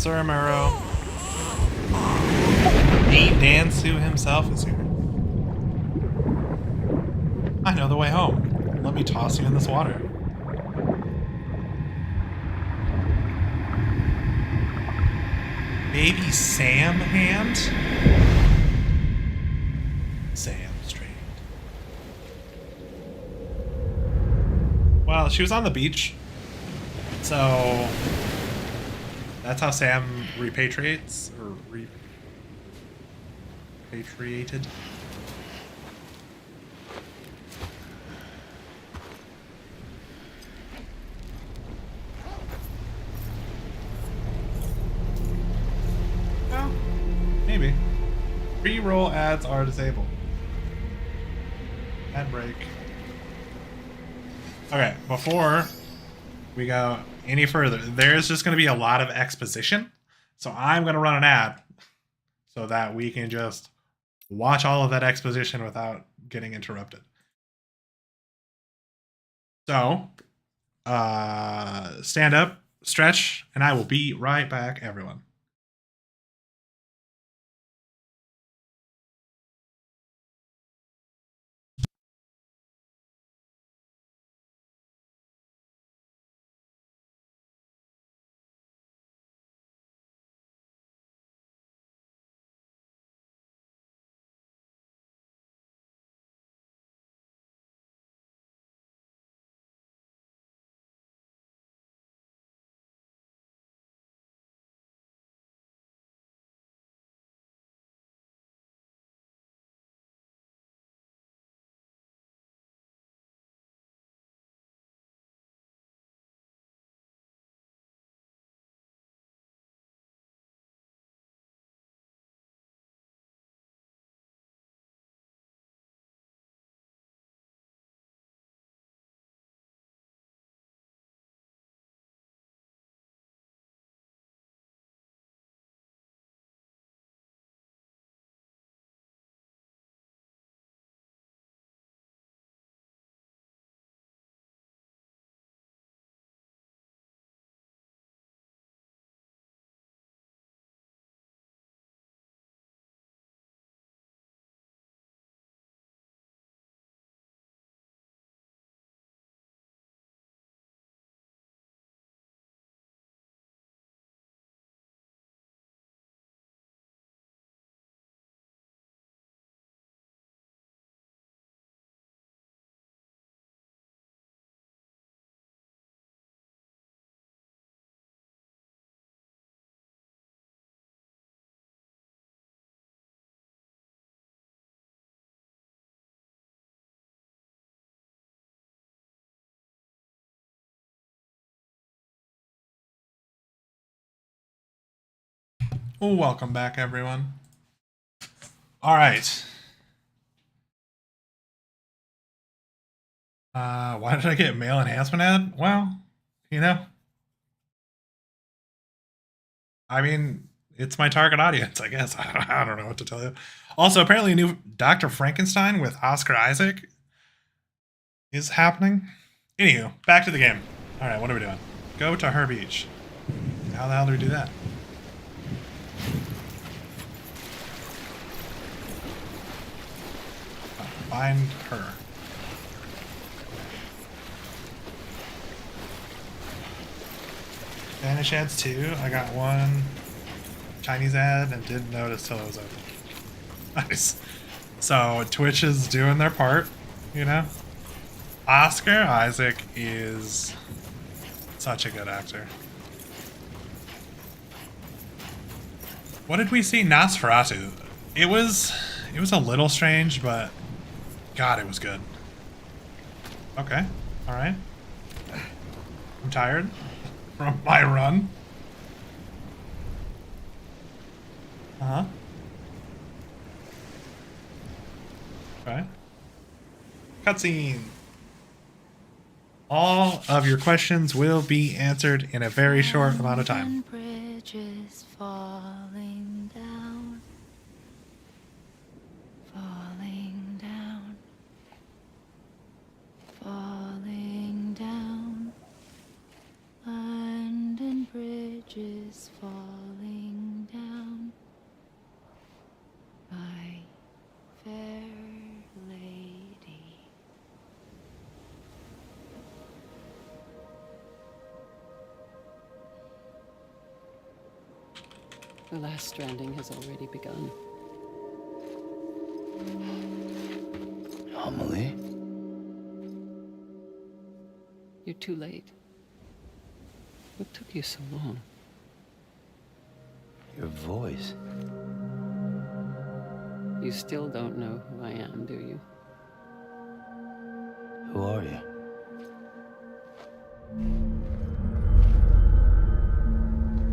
Sir Muro. Meet Dansu himself is here. I know the way home. Let me toss you in this water. Baby Sam hand? Sam straight. Well, she was on the beach. So that's how Sam repatriates or repatriated. Well, maybe. Pre-roll ads are disabled. Ad break. Okay, before we go any further, there's just going to be a lot of exposition. So I'm going to run an ad so that we can just watch all of that exposition without getting interrupted. So, stand up, stretch, and I will be right back, everyone. Welcome back, everyone. All right. Why did I get male enhancement ad? Well, I mean, it's my target audience, I guess. I don't know what to tell you. Also, apparently, a new Dr. Frankenstein with Oscar Isaac is happening. Anywho, back to the game. All right, what are we doing? Go to her beach. How the hell do we do that? Find her. Spanish ads too. I got one Chinese ad and didn't notice till it was open. Nice. So Twitch is doing their part, Oscar Isaac is such a good actor. What did we see? Nosferatu. It was a little strange, but God, it was good. Okay. All right. I'm tired from my run. Uh-huh. Okay. Cutscene. All of your questions will be answered in a very short amount of time. Bridges falling down, falling down, falling down, London bridges falling The last stranding has already begun. Amelie? You're too late. What took you so long? Your voice. You still don't know who I am, do you? Who are you?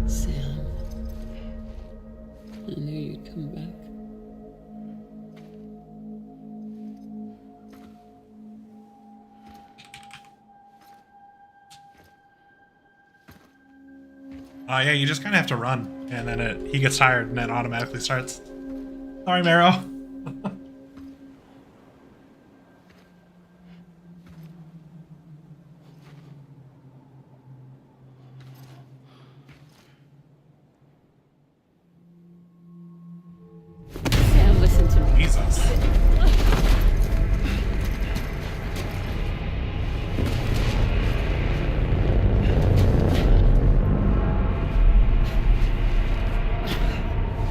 Sam. I knew you'd come back. Yeah, you just kind of have to run, and then he gets tired, and it automatically starts. Sorry, Marrow. Sam, listen to me. Jesus.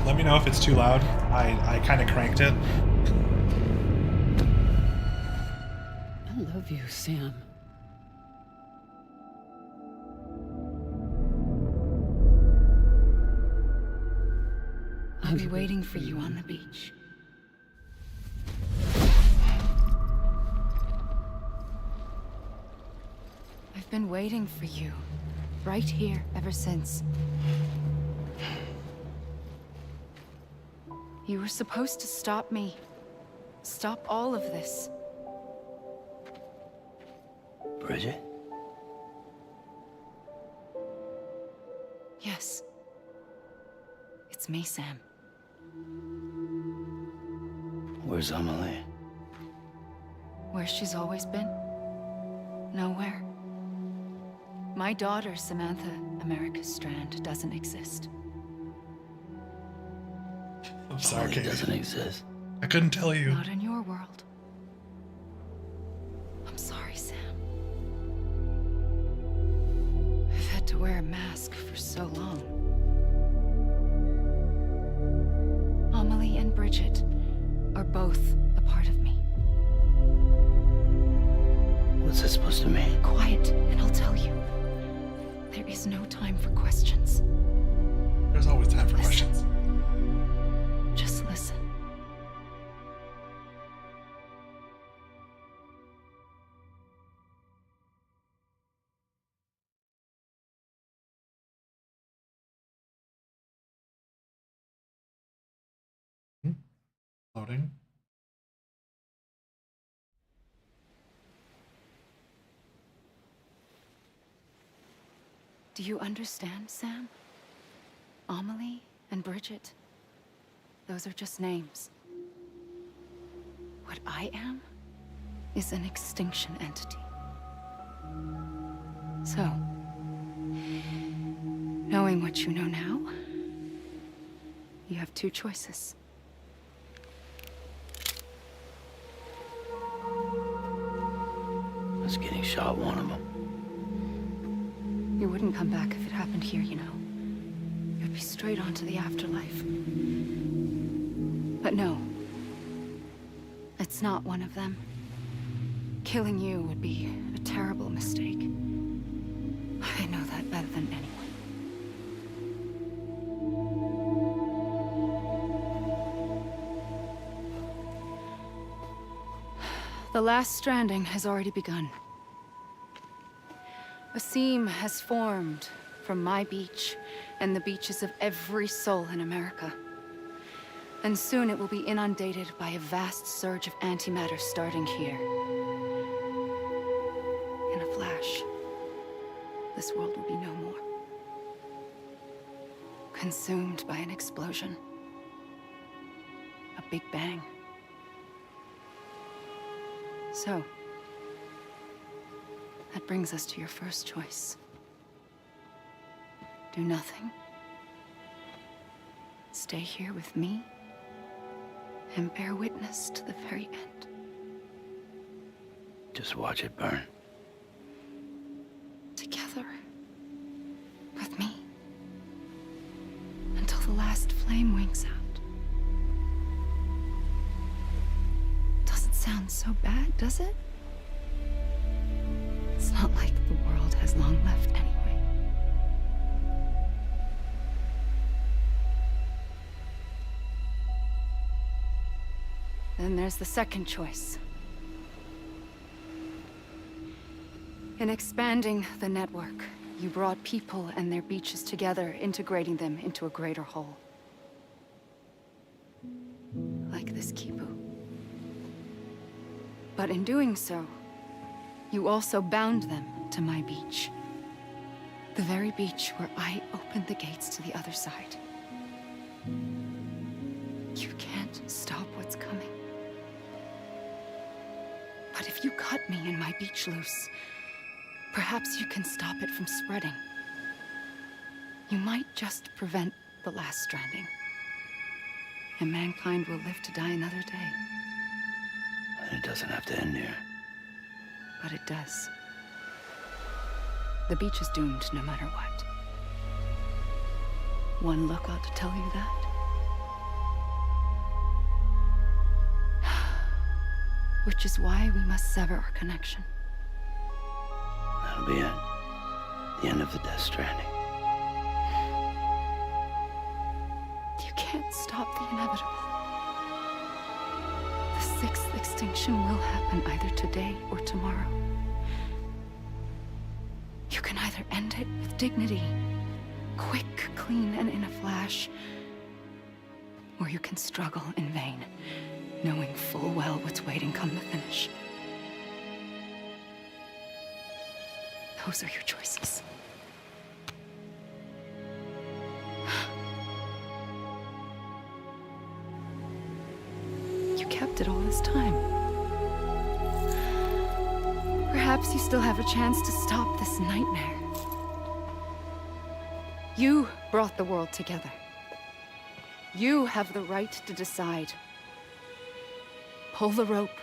Let me know if it's too loud. I kind of cranked it. I love you, Sam. I'll be waiting for you on the beach. I've been waiting for you, right here, ever since. You were supposed to stop me. Stop all of this. Bridget? Yes. It's me, Sam. Where's Amelie? Where she's always been? Nowhere. My daughter, Samantha America Strand, doesn't exist. I'm sorry, Amelie Katie. doesn't exist. I couldn't tell you. Not in your world. I'm sorry, Sam. I've had to wear a mask for so long. Amelie and Bridget are both a part of me. What's that supposed to mean? Quiet, and I'll tell you. There is no time for questions. There's always time for questions. Just listen. Loading. Do you understand, Sam? Amelie and Bridget. Those are just names. What I am is an extinction entity. So, knowing what you know now, you have two choices. Was getting shot one of them. You wouldn't come back if it happened here, you know. You'd be straight on to the afterlife. But no. It's not one of them. Killing you would be a terrible mistake. I know that better than anyone. The last stranding has already begun. A seam has formed from my beach and the beaches of every soul in America. And soon it will be inundated by a vast surge of antimatter starting here. In a flash, this world will be no more. Consumed by an explosion. A big bang. So, that brings us to your first choice. Do nothing. Stay here with me and bear witness to the very end. Just watch it burn. Together. With me. Until the last sound so bad, does it? It's not like the world has long left anyway. Then there's the second choice. In expanding the network, you brought people and their beaches together, integrating them into a greater whole. Like this Kipu. But in doing so, you also bound them to my beach. The very beach where I opened the gates to the other side. You can't stop what's coming. But if you cut me and my beach loose, perhaps you can stop it from spreading. You might just prevent the last stranding. And mankind will live to die another day. And it doesn't have to end here. But it does. The beach is doomed no matter what. One look ought to tell you that. Which is why we must sever our connection. That'll be it. The end of the Death Stranding. You can't stop the inevitable. The sixth extinction will happen either today or tomorrow. You can either end it with dignity, quick, clean, and in a flash, or you can struggle in vain, knowing full well what's waiting come the finish. Those are your choices. You kept it all this time. Perhaps you still have a chance to stop this nightmare. You brought the world together. You have the right to decide. Pull the rope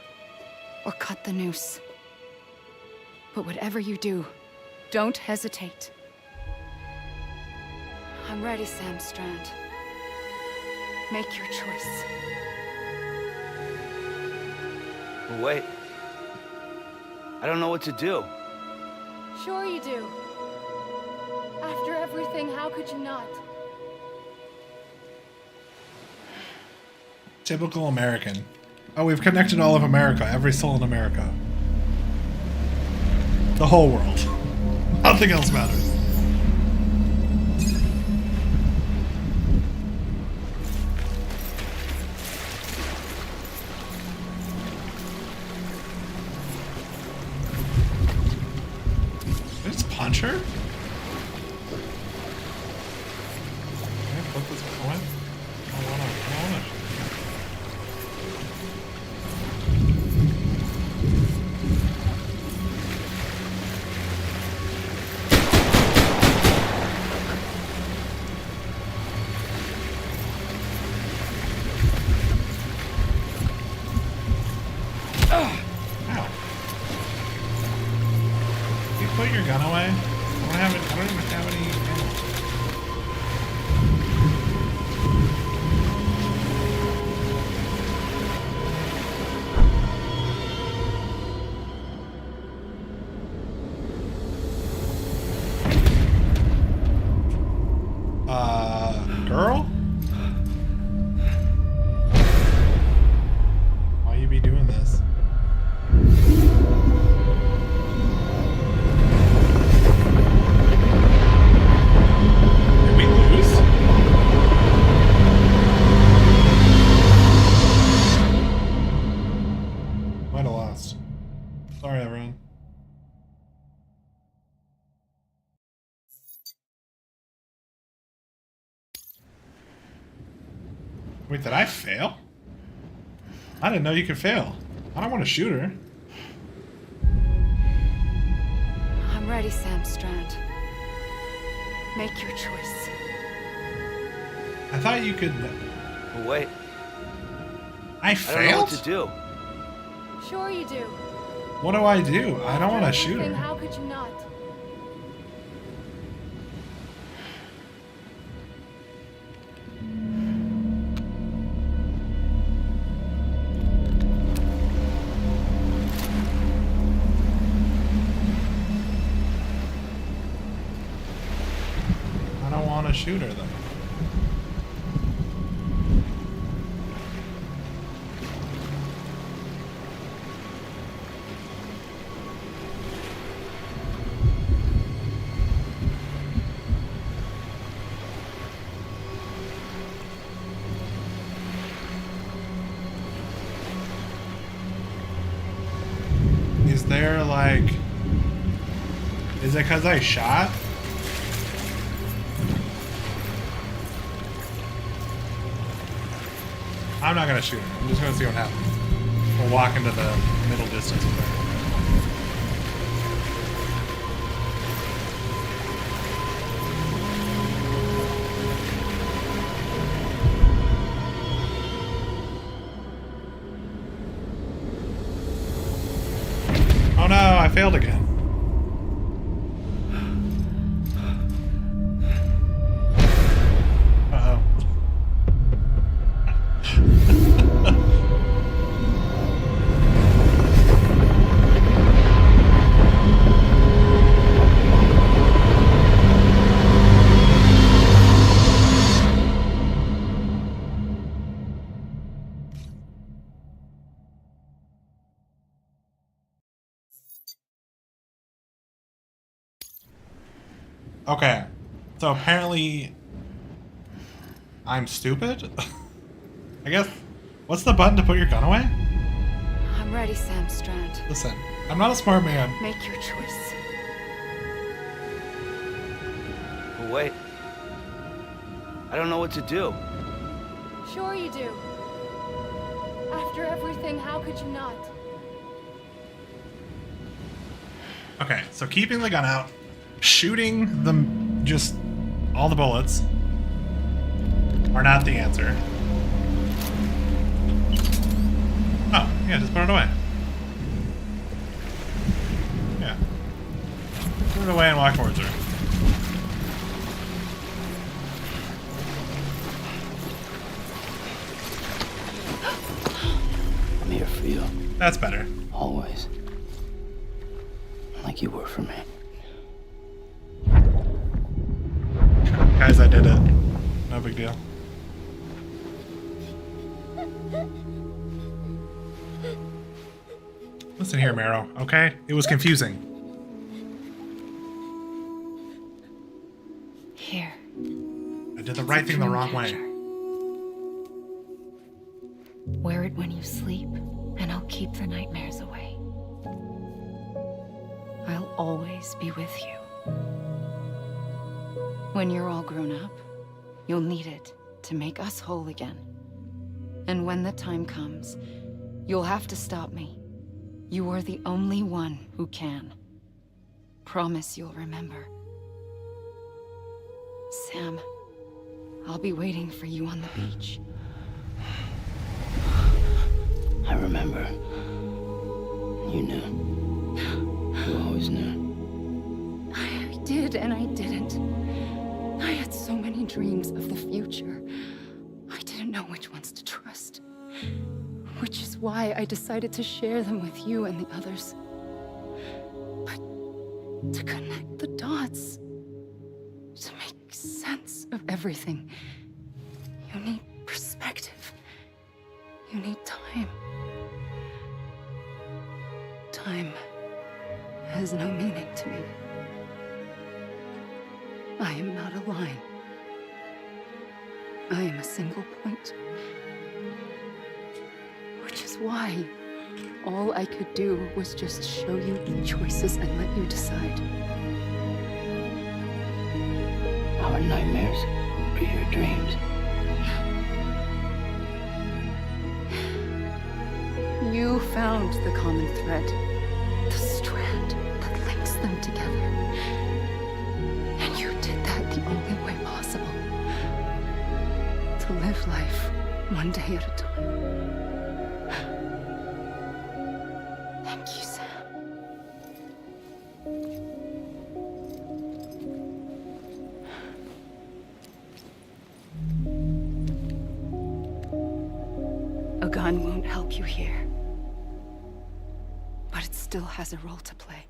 or cut the noose. But whatever you do, don't hesitate. I'm ready, Sam Strand. Make your choice. Wait. I don't know what to do. Sure you do. After everything, how could you not? Typical American. Oh, we've connected all of America, every soul in America. The whole world. Nothing else matters. Did I just punch her? Can I flip this coin? I don't wanna. Ow. You put your gun away? I don't even have any ammo. Girl? Why you be doing this? Did we lose? Might have lost. Sorry, everyone. Wait, did I fail? I didn't know you could fail. I don't want to shoot her. I'm ready, Sam Strand. Make your choice. I thought you could. Wait. I I don't know what failed? to do. Sure you do. What do? I don't want to shoot her. How could you not? shoot her though. Is there like... Is it because I shot? I'm not gonna shoot her. I'm just gonna see what happens. We'll walk into the middle distance with her. Oh no, I failed again. Uh-oh. Okay, so apparently I'm stupid? I guess, what's the button to put your gun away? I'm ready, Sam Strand. Listen, I'm not a smart man. Make your choice. But wait. I don't know what to do. Sure you do. After everything, how could you not? Okay, so keeping the gun out, shooting the, just all the bullets are not the answer. Oh, yeah, just put it away. Yeah. Put it away and walk towards her. I'm here for you. That's better. Always. Like you were for me. Guys, I did it. No big deal. Listen here, Marrow, okay? It was confusing. Here. I did the right thing the wrong way. Wear it when you sleep, and I'll keep the nightmares away. I'll always be with you. When you're all grown up, you'll need it to make us whole again. And when the time comes, you'll have to stop me. You are the only one who can. Promise you'll remember. Sam, I'll be waiting for you on the beach. I remember. You knew. You always knew. I did and I didn't. I had so many dreams of the future. I didn't know which ones to trust. Which is why I decided to share them with you and the others. But to connect the dots, to make sense of everything, you need perspective. You need time. Time has no meaning to me. I am not a line. I am a single point. Which is why all I could do was just show you the choices and let you decide. Our nightmares are your dreams. You found the common thread, the strand that links them together. And you did that the only way possible. To live life one day at a time. Thank you, Sam. A gun won't help you here. But it still has a role to play.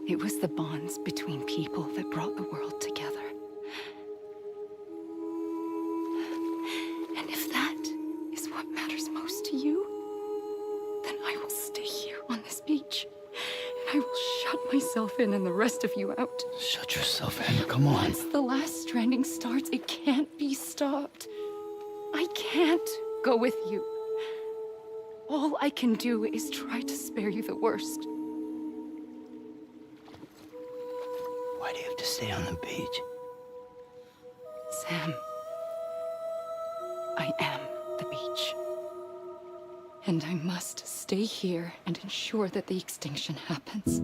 It was the bonds between people that brought the world together. And if that is what matters most to you, then I will stay here on this beach. And I will shut myself in and the rest of you out. Shut yourself in. Come on. Once the last stranding starts, it can't be stopped. I can't go with you. All I can do is try to spare you the worst. Why do you have to stay on the beach? Sam, I am the beach. And I must stay here and ensure that the extinction happens.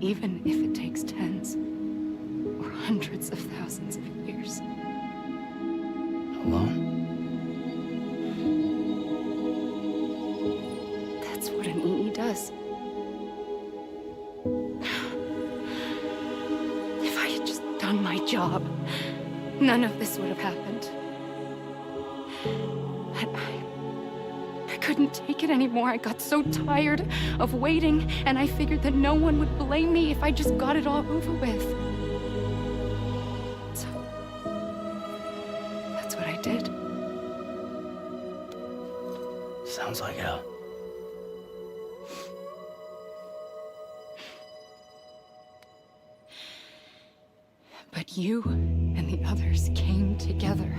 Even if it takes tens or hundreds of thousands of years. Alone? That's what an EE does. If I had just done my job, none of this would have happened. But I couldn't take it anymore. I got so tired of waiting, and I figured that no one would blame me if I just got it all over with. So, that's what I did. Sounds like hell. But you and the others came together,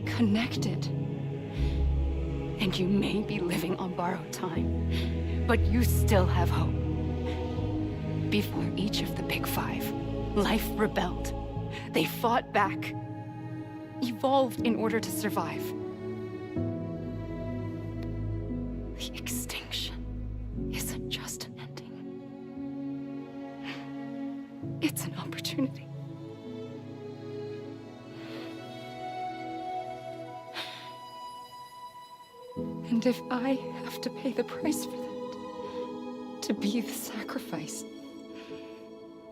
connected. And you may be living on borrowed time, but you still have hope. Before each of the Big Five, life rebelled. They fought back, evolved in order to survive. The extinction isn't just an ending. It's an opportunity. And if I have to pay the price for that, to be the sacrifice,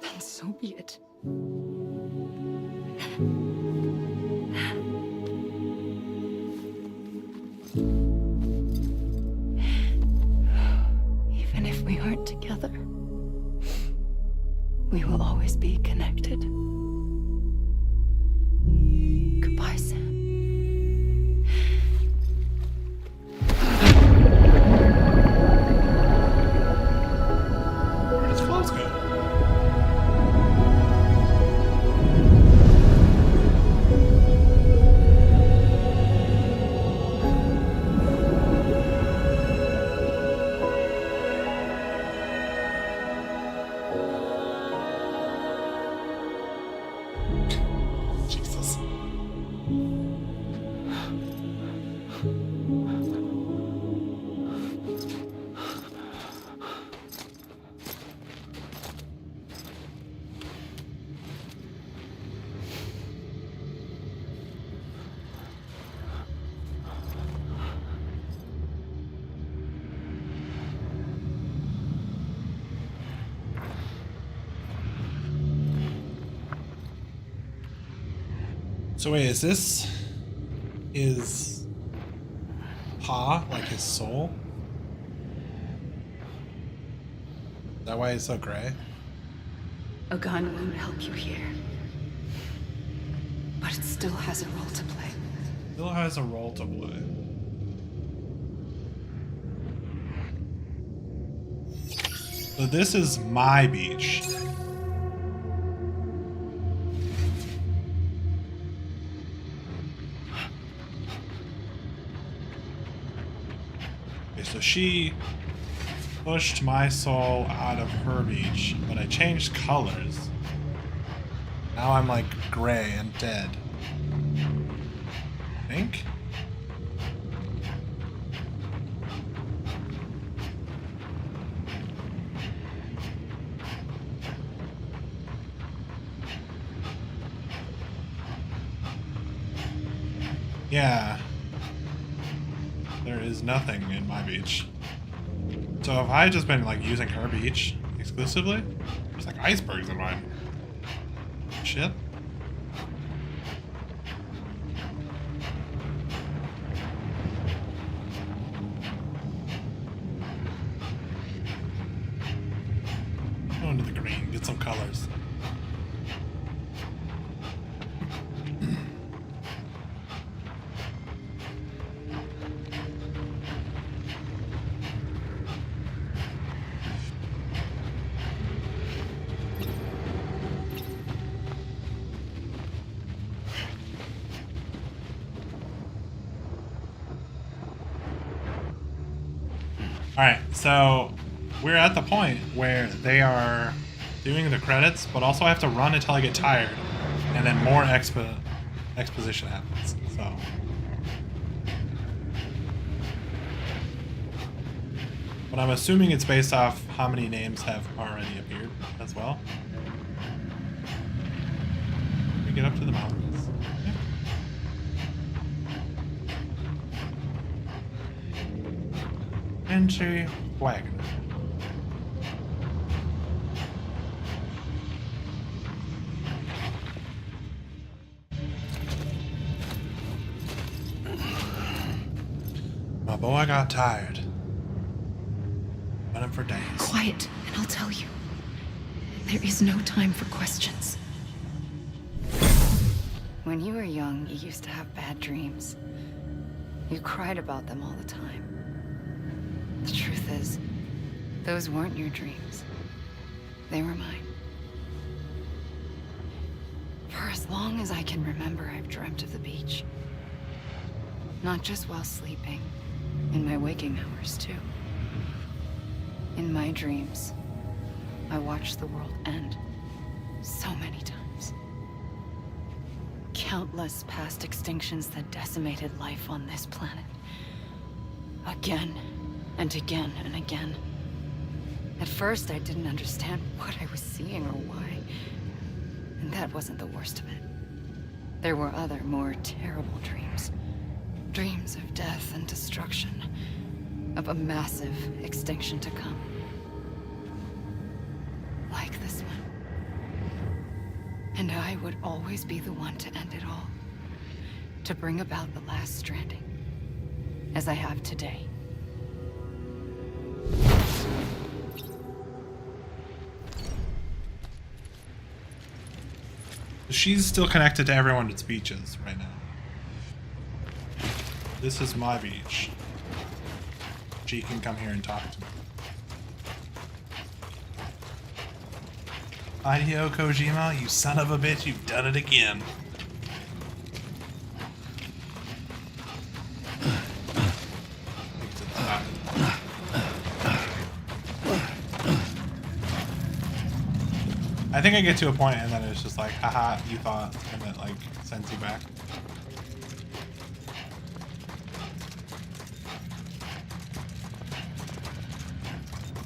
then so be it. Even if we aren't together, we will always be connected. Goodbye, Sam. Where does Flows go? Jesus. So wait, is this his paw, like his soul? Is that why it's so gray? A gun won't help you here. But it still has a role to play. Still has a role to play. So this is my beach. Okay, so she pushed my soul out of her beach, but I changed colors. Now I'm like gray and dead. I think? Yeah. There is nothing in my beach. So if I had just been like using her beach exclusively, there's like icebergs in mine. Shit. Alright, so we're at the point where they are doing the credits, but also I have to run until I get tired, and then more exposition happens. So, but I'm assuming it's based off how many names have already appeared as well. We get up to the mountains. Yeah. Entry wagon. My boy got tired. Running for days. Quiet, and I'll tell you. There is no time for questions. When you were young, you used to have bad dreams. You cried about them all the time. The truth is, those weren't your dreams. They were mine. For as long as I can remember, I've dreamt of the beach. Not just while sleeping, in my waking hours too. In my dreams, I watched the world end so many times. Countless past extinctions that decimated life on this planet. Again and again and again. At first, I didn't understand what I was seeing or why. And that wasn't the worst of it. There were other, more terrible dreams. Dreams of death and destruction. Of a massive extinction to come. Like this one. And I would always be the one to end it all. To bring about the last stranding. As I have today. She's still connected to everyone at beaches right now. This is my beach. She can come here and talk to me. Hideo Kojima, you son of a bitch, you've done it again. I think I get to a point and then it's just like, haha, you thought, and it like sends you back.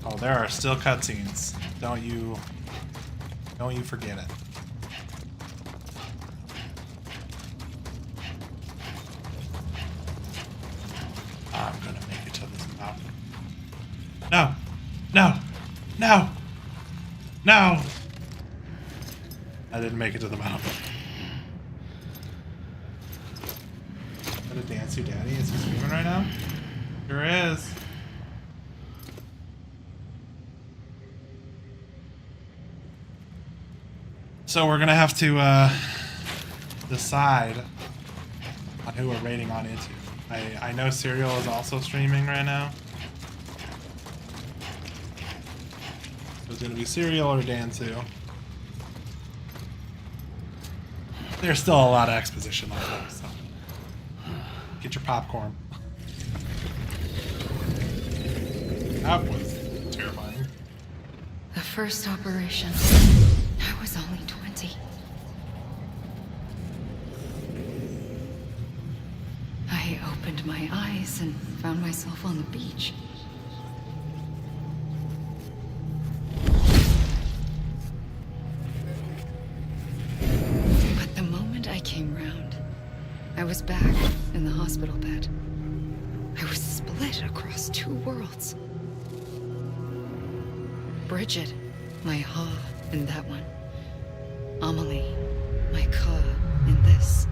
Oh, there are still cutscenes. Don't you forget it. I'm gonna make it to this mountain. No! No! No! No! I didn't make it to the mountain. Is that a Dance Your Daddy? Is he screaming right now? Sure is. So we're gonna have to decide on who we're rating on into. I know Serial is also streaming right now. So it's gonna be Serial or Dansu. There's still a lot of exposition left, so get your popcorn. That was terrifying. The first operation, I was only 20. I opened my eyes and found myself on the beach. But the moment I came round, I was back in the hospital bed. I was split across two worlds. Bridget, my Ha in that one. Amelie, my Ka in this.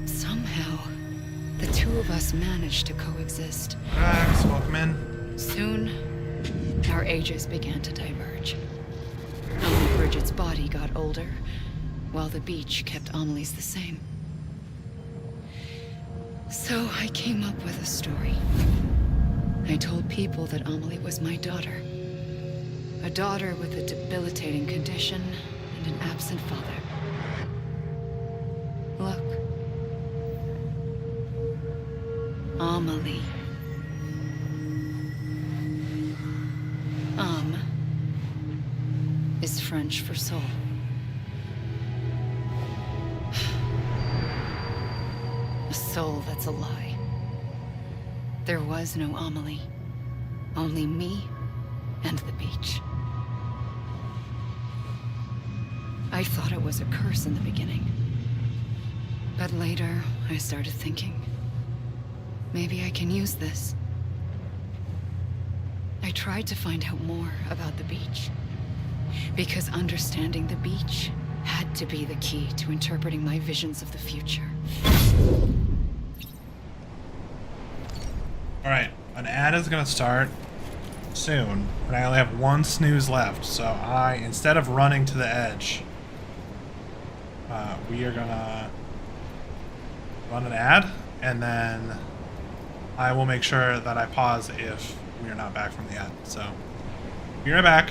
Somehow, the two of us managed to coexist. Relax, welcome in. Soon, our ages began to diverge. Only Bridget's body got older, while the beach kept Amelie's the same. So I came up with a story. I told people that Amelie was my daughter. A daughter with a debilitating condition and an absent father. Look. Amelie is French for soul. A soul that's a lie. There was no Amelie. Only me and the beach. I thought it was a curse in the beginning. But later, I started thinking, maybe I can use this. I tried to find out more about the beach. Because understanding the beach had to be the key to interpreting my visions of the future. Alright, an ad is going to start soon, but I only have one snooze left, so instead of running to the edge, we are going to run an ad, and then I will make sure that I pause if we are not back from the ad. So, be right back.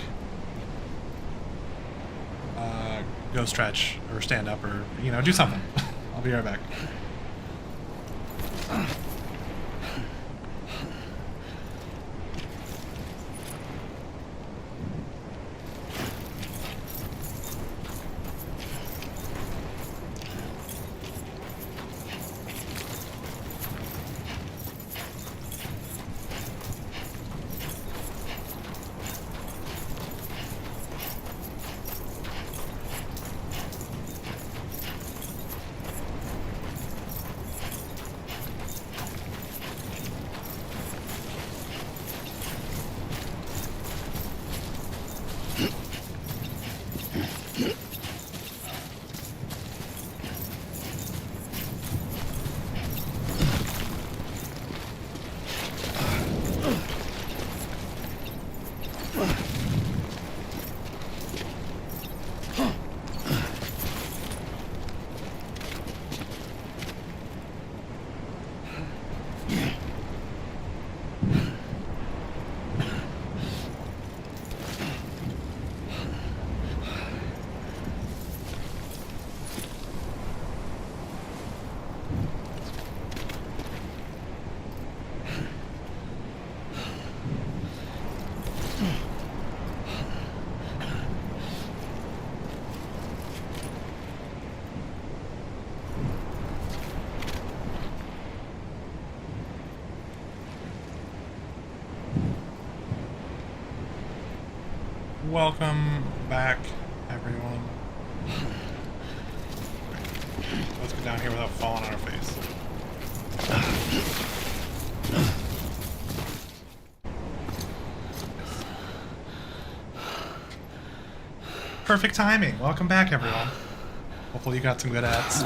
Go stretch, or stand up, or, do something. I'll be right back. Welcome back, everyone. Let's get down here without falling on our face. Perfect timing. Welcome back, everyone. Hopefully you got some good ads.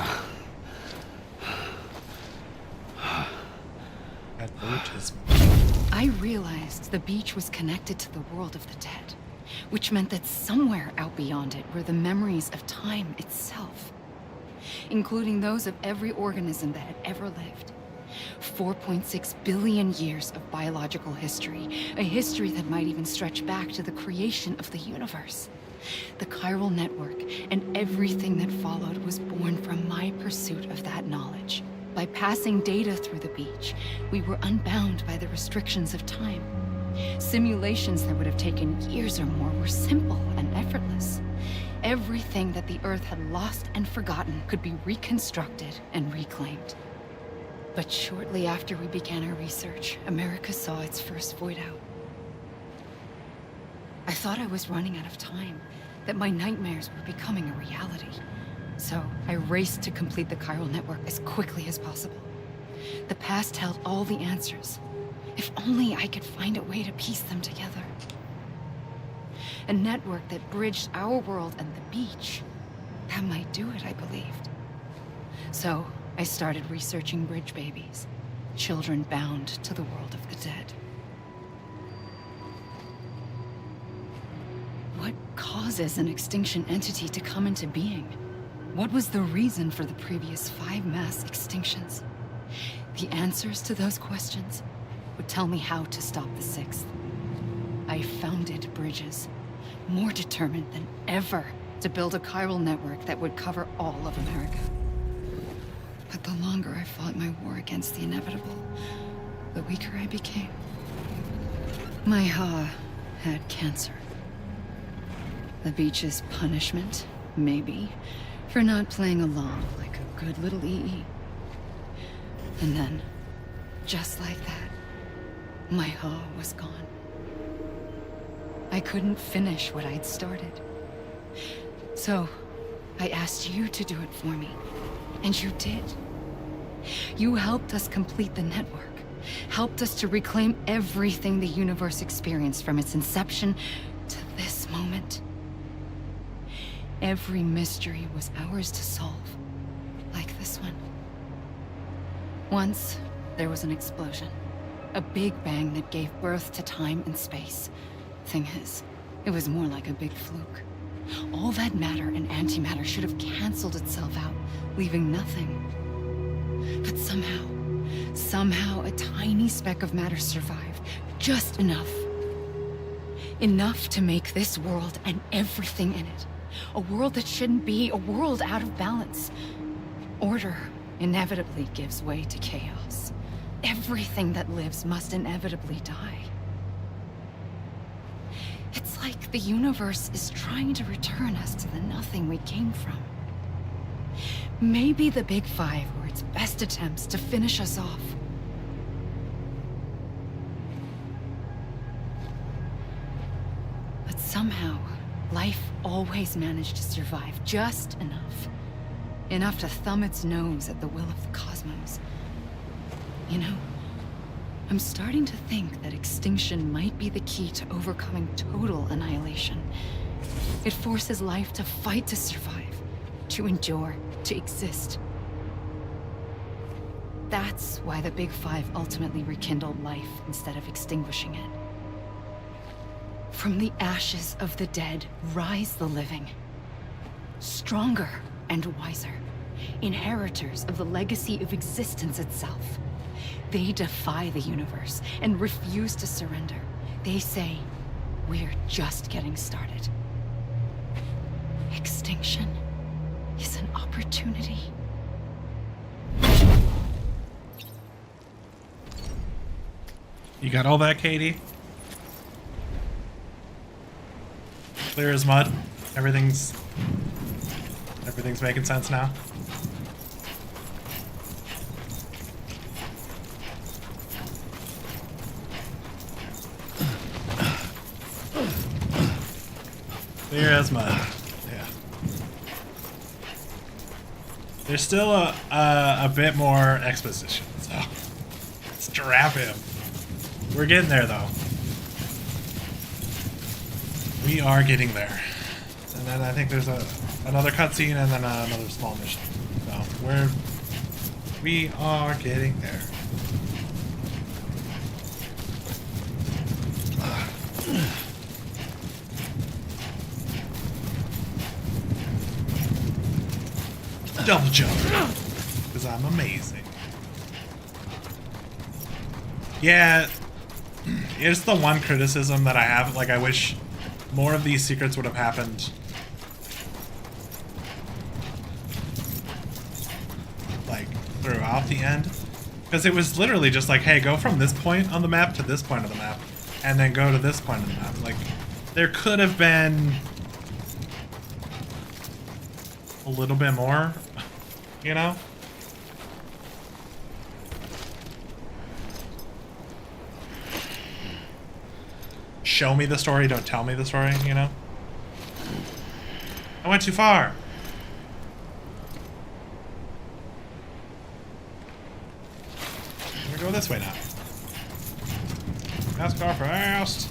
Advertisement. I realized the beach was connected to the world of the dead, which meant that somewhere out beyond it were the memories of time itself, including those of every organism that had ever lived. 4.6 billion years of biological history, a history that might even stretch back to the creation of the universe. The chiral network and everything that followed was born from my pursuit of that knowledge. By passing data through the beach, we were unbound by the restrictions of time. Simulations that would have taken years or more were simple and effortless. Everything that the Earth had lost and forgotten could be reconstructed and reclaimed. But shortly after we began our research, America saw its first void out. I thought I was running out of time, that my nightmares were becoming a reality. So I raced to complete the chiral network as quickly as possible. The past held all the answers. If only I could find a way to piece them together. A network that bridged our world and the beach. That might do it, I believed. So I started researching bridge babies, children bound to the world of the dead. What causes an extinction entity to come into being? What was the reason for the previous 5 mass extinctions? The answers to those questions would tell me how to stop the 6th. I founded bridges, more determined than ever to build a chiral network that would cover all of America. But the longer I fought my war against the inevitable, the weaker I became. My Ha had cancer. The beach's punishment, maybe, for not playing along like a good little EE. And then, just like that, my hoe was gone. I couldn't finish what I'd started. So, I asked you to do it for me, and you did. You helped us complete the network, helped us to reclaim everything the universe experienced from its inception to this moment. Every mystery was ours to solve, like this one. Once, there was an explosion. A big bang that gave birth to time and space. Thing is, it was more like a big fluke. All that matter and antimatter should have canceled itself out, leaving nothing. But somehow a tiny speck of matter survived. Just enough. Enough to make this world and everything in it. A world that shouldn't be, a world out of balance. Order inevitably gives way to chaos. Everything that lives must inevitably die. It's like the universe is trying to return us to the nothing we came from. Maybe the Big Five were its best attempts to finish us off. But somehow, life always managed to survive just enough. Enough to thumb its nose at the will of the cosmos. You know, I'm starting to think that extinction might be the key to overcoming total annihilation. It forces life to fight to survive, to endure, to exist. That's why the Big Five ultimately rekindled life instead of extinguishing it. From the ashes of the dead rise the living. Stronger and wiser. Inheritors of the legacy of existence itself. They defy the universe and refuse to surrender. They say, we're just getting started. Extinction is an opportunity. You got all that, Katie? Clear as mud. Everything's making sense now. Clear as mud. Yeah. There's still a bit more exposition, so strap him. We're getting there, though. We are getting there. And then I think there's another cutscene and then another small mission. So we are getting there. Double jump, because I'm amazing. Yeah, it's the one criticism that I have. Like, I wish more of these secrets would have happened like throughout the end, because it was literally just like, hey, go from this point on the map to this point of the map, and then go to this point of the map. Like, there could have been a little bit more, you know? Show me the story, don't tell me the story, you know? I went too far. I'm gonna go this way now. Fast car first.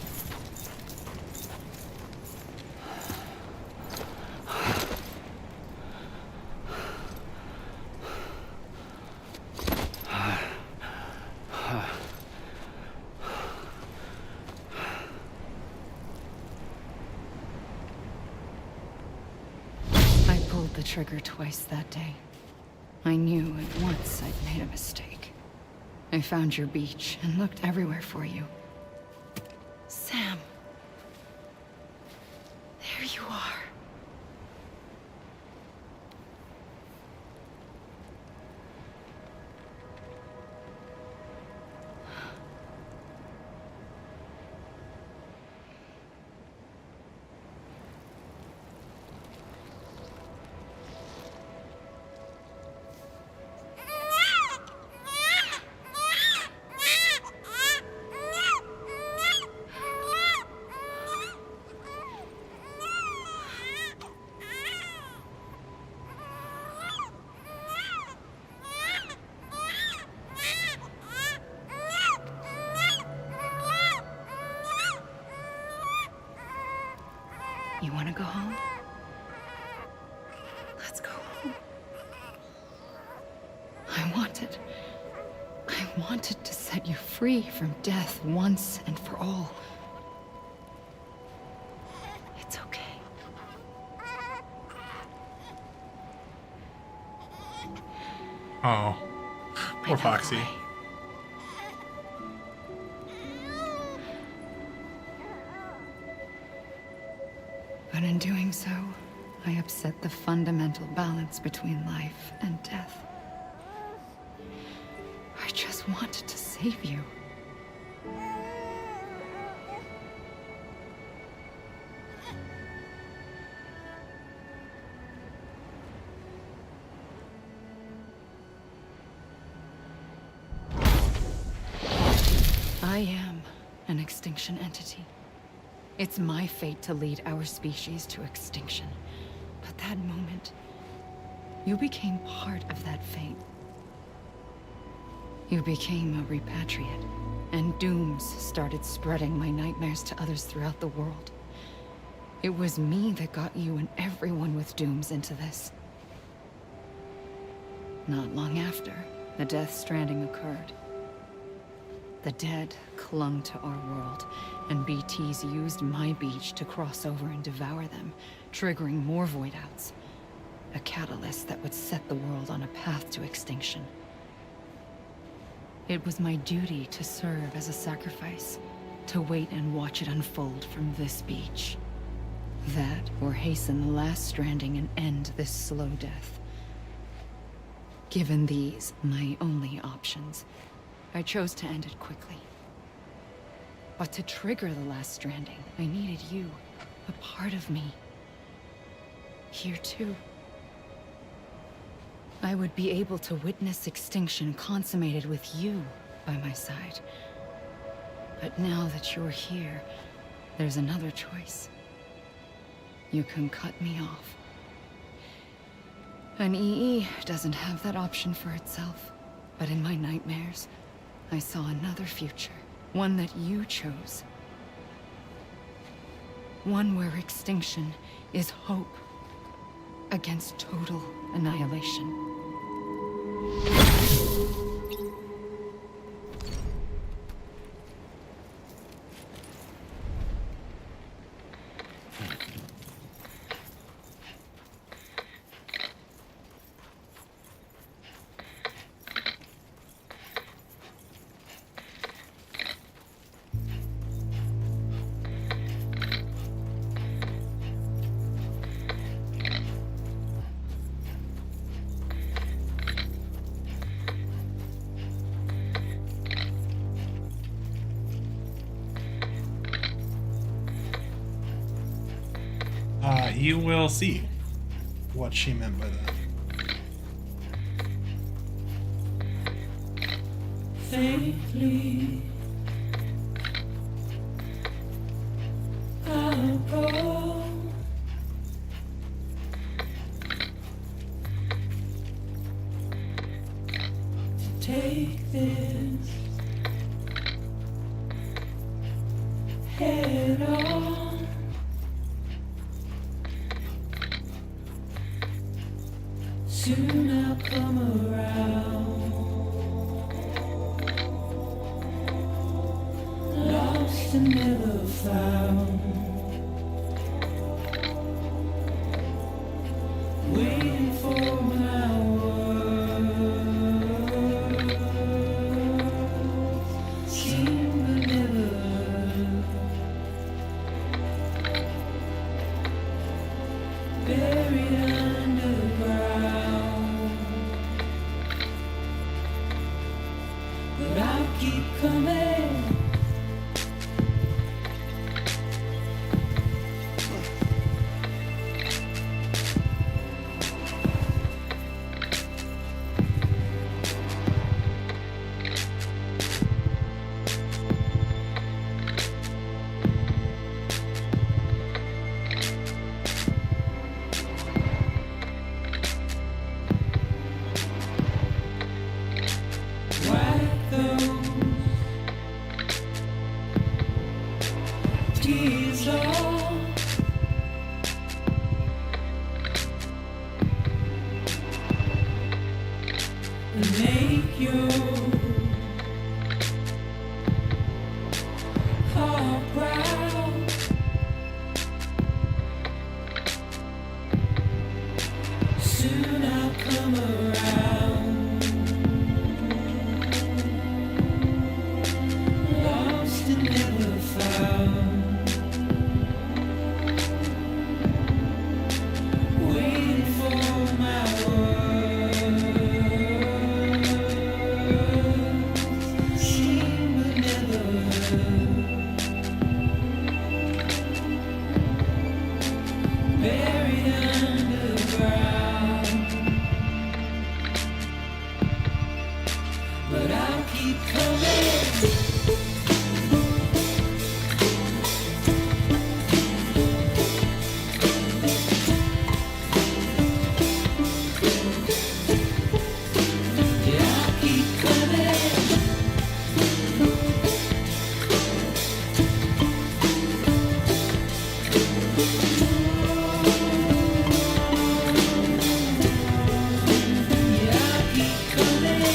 The trigger twice that day. I knew at once I'd made a mistake. I found your beach and looked everywhere for you. Sam. There you are. home. Let's go home. I wanted to set you free from death once and for all. It's okay. Oh, poor Foxy. But in doing so, I upset the fundamental balance between life and death. I just wanted to save you. I am an extinction entity. It's my fate to lead our species to extinction. But that moment, you became part of that fate. You became a repatriate, and dooms started spreading my nightmares to others throughout the world. It was me that got you and everyone with dooms into this. Not long after, the Death Stranding occurred. The dead clung to our world, and BTs used my beach to cross over and devour them, triggering more void outs. A catalyst that would set the world on a path to extinction. It was my duty to serve as a sacrifice, to wait and watch it unfold from this beach. That, or hasten the last stranding and end this slow death. Given these, my only options, I chose to end it quickly. But to trigger the last stranding, I needed you, a part of me. Here too. I would be able to witness extinction consummated with you by my side. But now that you're here, there's another choice. You can cut me off. An EE doesn't have that option for itself, but in my nightmares, I saw another future, one that you chose. One where extinction is hope against total annihilation. You will see what she meant by that. Faintly, I'll go. To take this head on. Soon I'll come around. Lost and never found. Waiting for my words. Seem but never heard. Buried underground. But I'll keep coming. Heart proud. Soon I'll come around. Lost and never found. Waiting for my words. Seen but never heard. Buried underground. But I'll keep coming. Yeah, I'll keep coming. Yeah, I'll keep coming. Yeah, I'll keep coming. Yeah, I'll keep coming.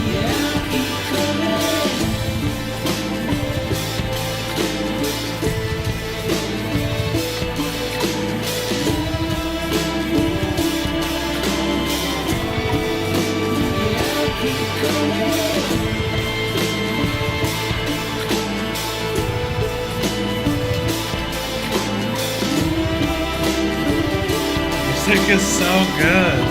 Yeah, I'll keep coming. Yeah, I'll keep coming. Music is so good.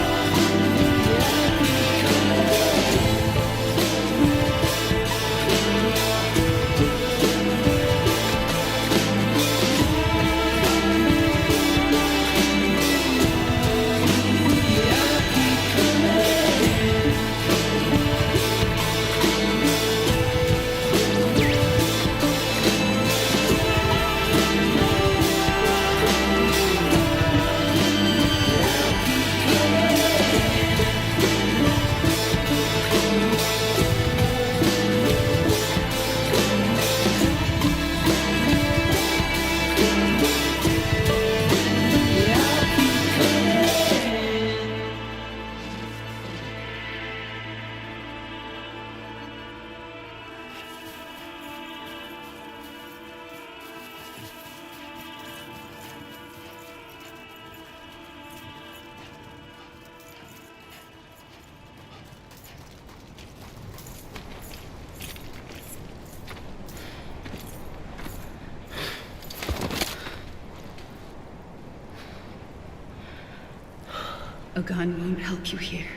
A gun won't help you here.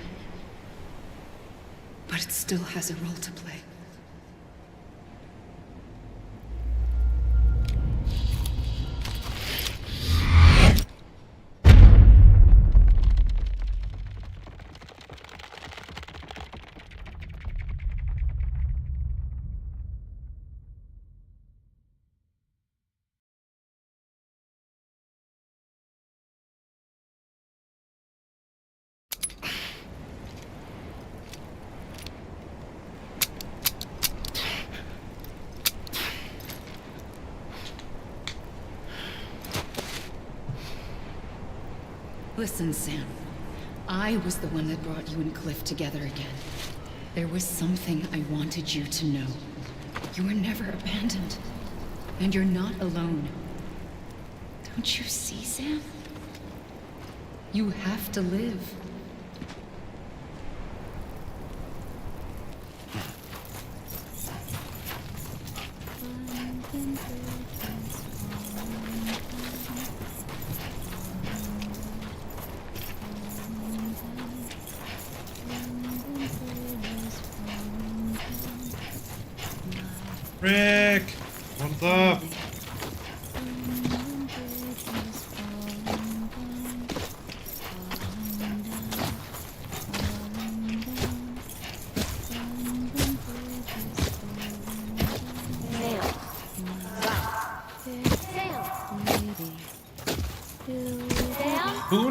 But it still has a role to play. Listen, Sam. I was the one that brought you and Cliff together again. There was something I wanted you to know. You were never abandoned. And you're not alone. Don't you see, Sam? You have to live. Rick, what's up?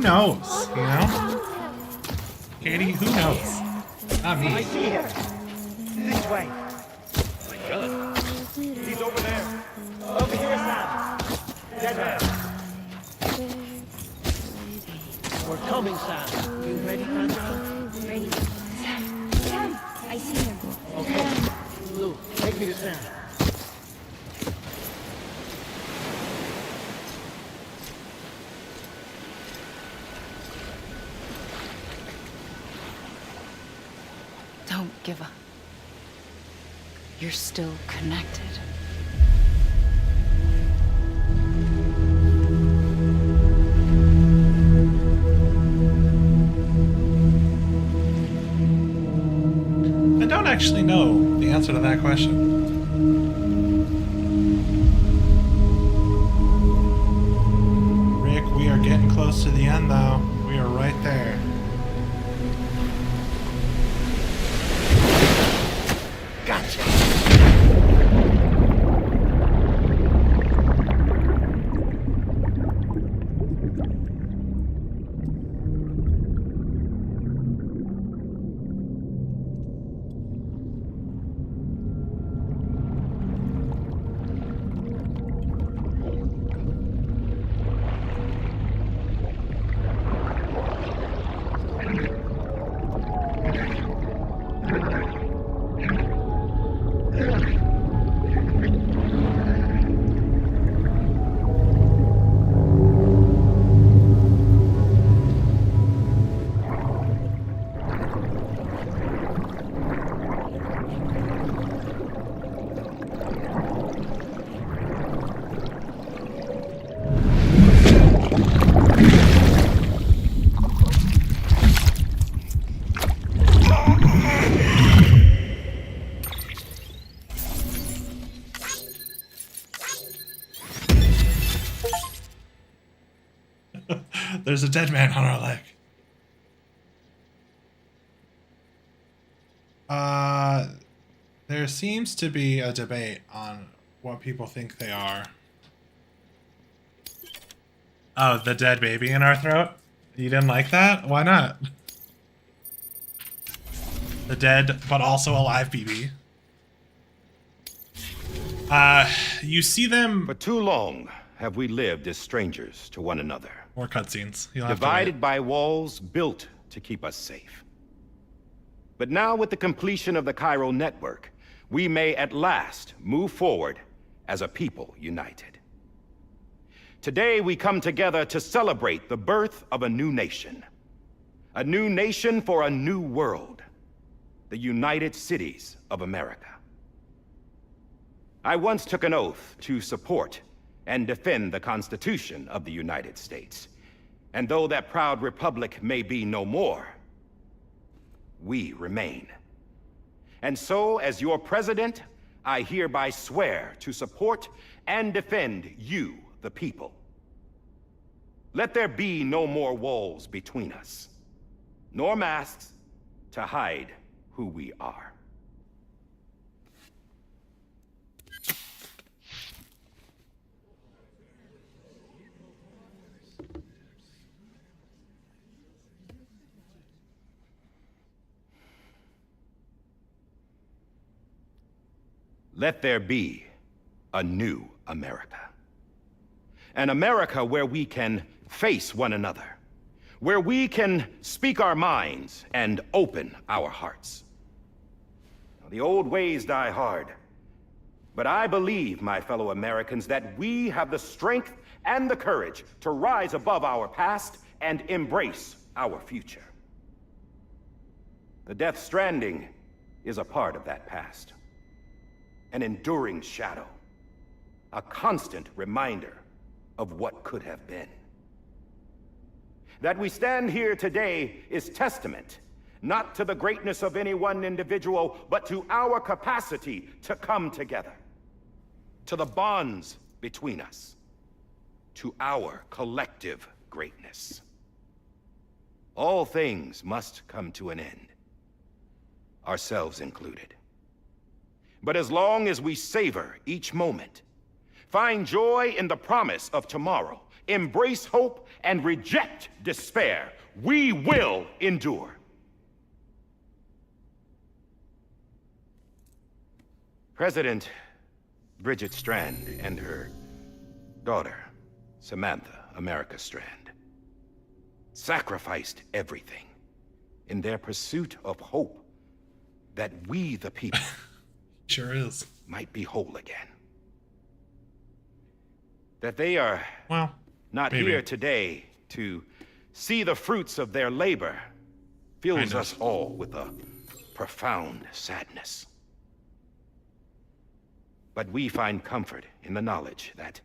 knows? You know? Katie, who knows? Not me. I see him. This way. My gun. He's over there. Over here, Sam. Dead man. We're coming, Sam. You ready, Sandra? Ready. Sam, I see him. Okay. Lou, take me to Sam. Don't give up. You're still connected. I don't actually know the answer to that question. Rick, we are getting close to the end though. We are right there. Gotcha. There's a dead man on our leg. There seems to be a debate on what people think they are. Oh, the dead baby in our throat? You didn't like that? Why not? The dead, but also alive BB. You see them... For too long have we lived as strangers to one another. More cutscenes. You'll have to Divided wait. by walls built to keep us safe. But now with the completion of the Cairo network, we may at last move forward as a people united. Today we come together to celebrate the birth of a new nation. A new nation for a new world. The United Cities of America. I once took an oath to support and defend the Constitution of the United States. And though that proud republic may be no more, we remain. And so, as your president, I hereby swear to support and defend you, the people. Let there be no more walls between us, nor masks to hide who we are. Let there be a new America. An America where we can face one another, where we can speak our minds and open our hearts. The old ways die hard, but I believe, my fellow Americans, that we have the strength and the courage to rise above our past and embrace our future. The Death Stranding is a part of that past. An enduring shadow, a constant reminder of what could have been. That we stand here today is testament, not to the greatness of any one individual, but to our capacity to come together, to the bonds between us, to our collective greatness. All things must come to an end, ourselves included. But as long as we savor each moment, find joy in the promise of tomorrow, embrace hope, and reject despair, we will endure. President Bridget Strand and her daughter, Samantha America Strand, sacrificed everything in their pursuit of hope that we, the people, Sure is. might be whole again. That they are not maybe. here today to see the fruits of their labor fills Kind of. us all with a profound sadness. But we find comfort in the knowledge that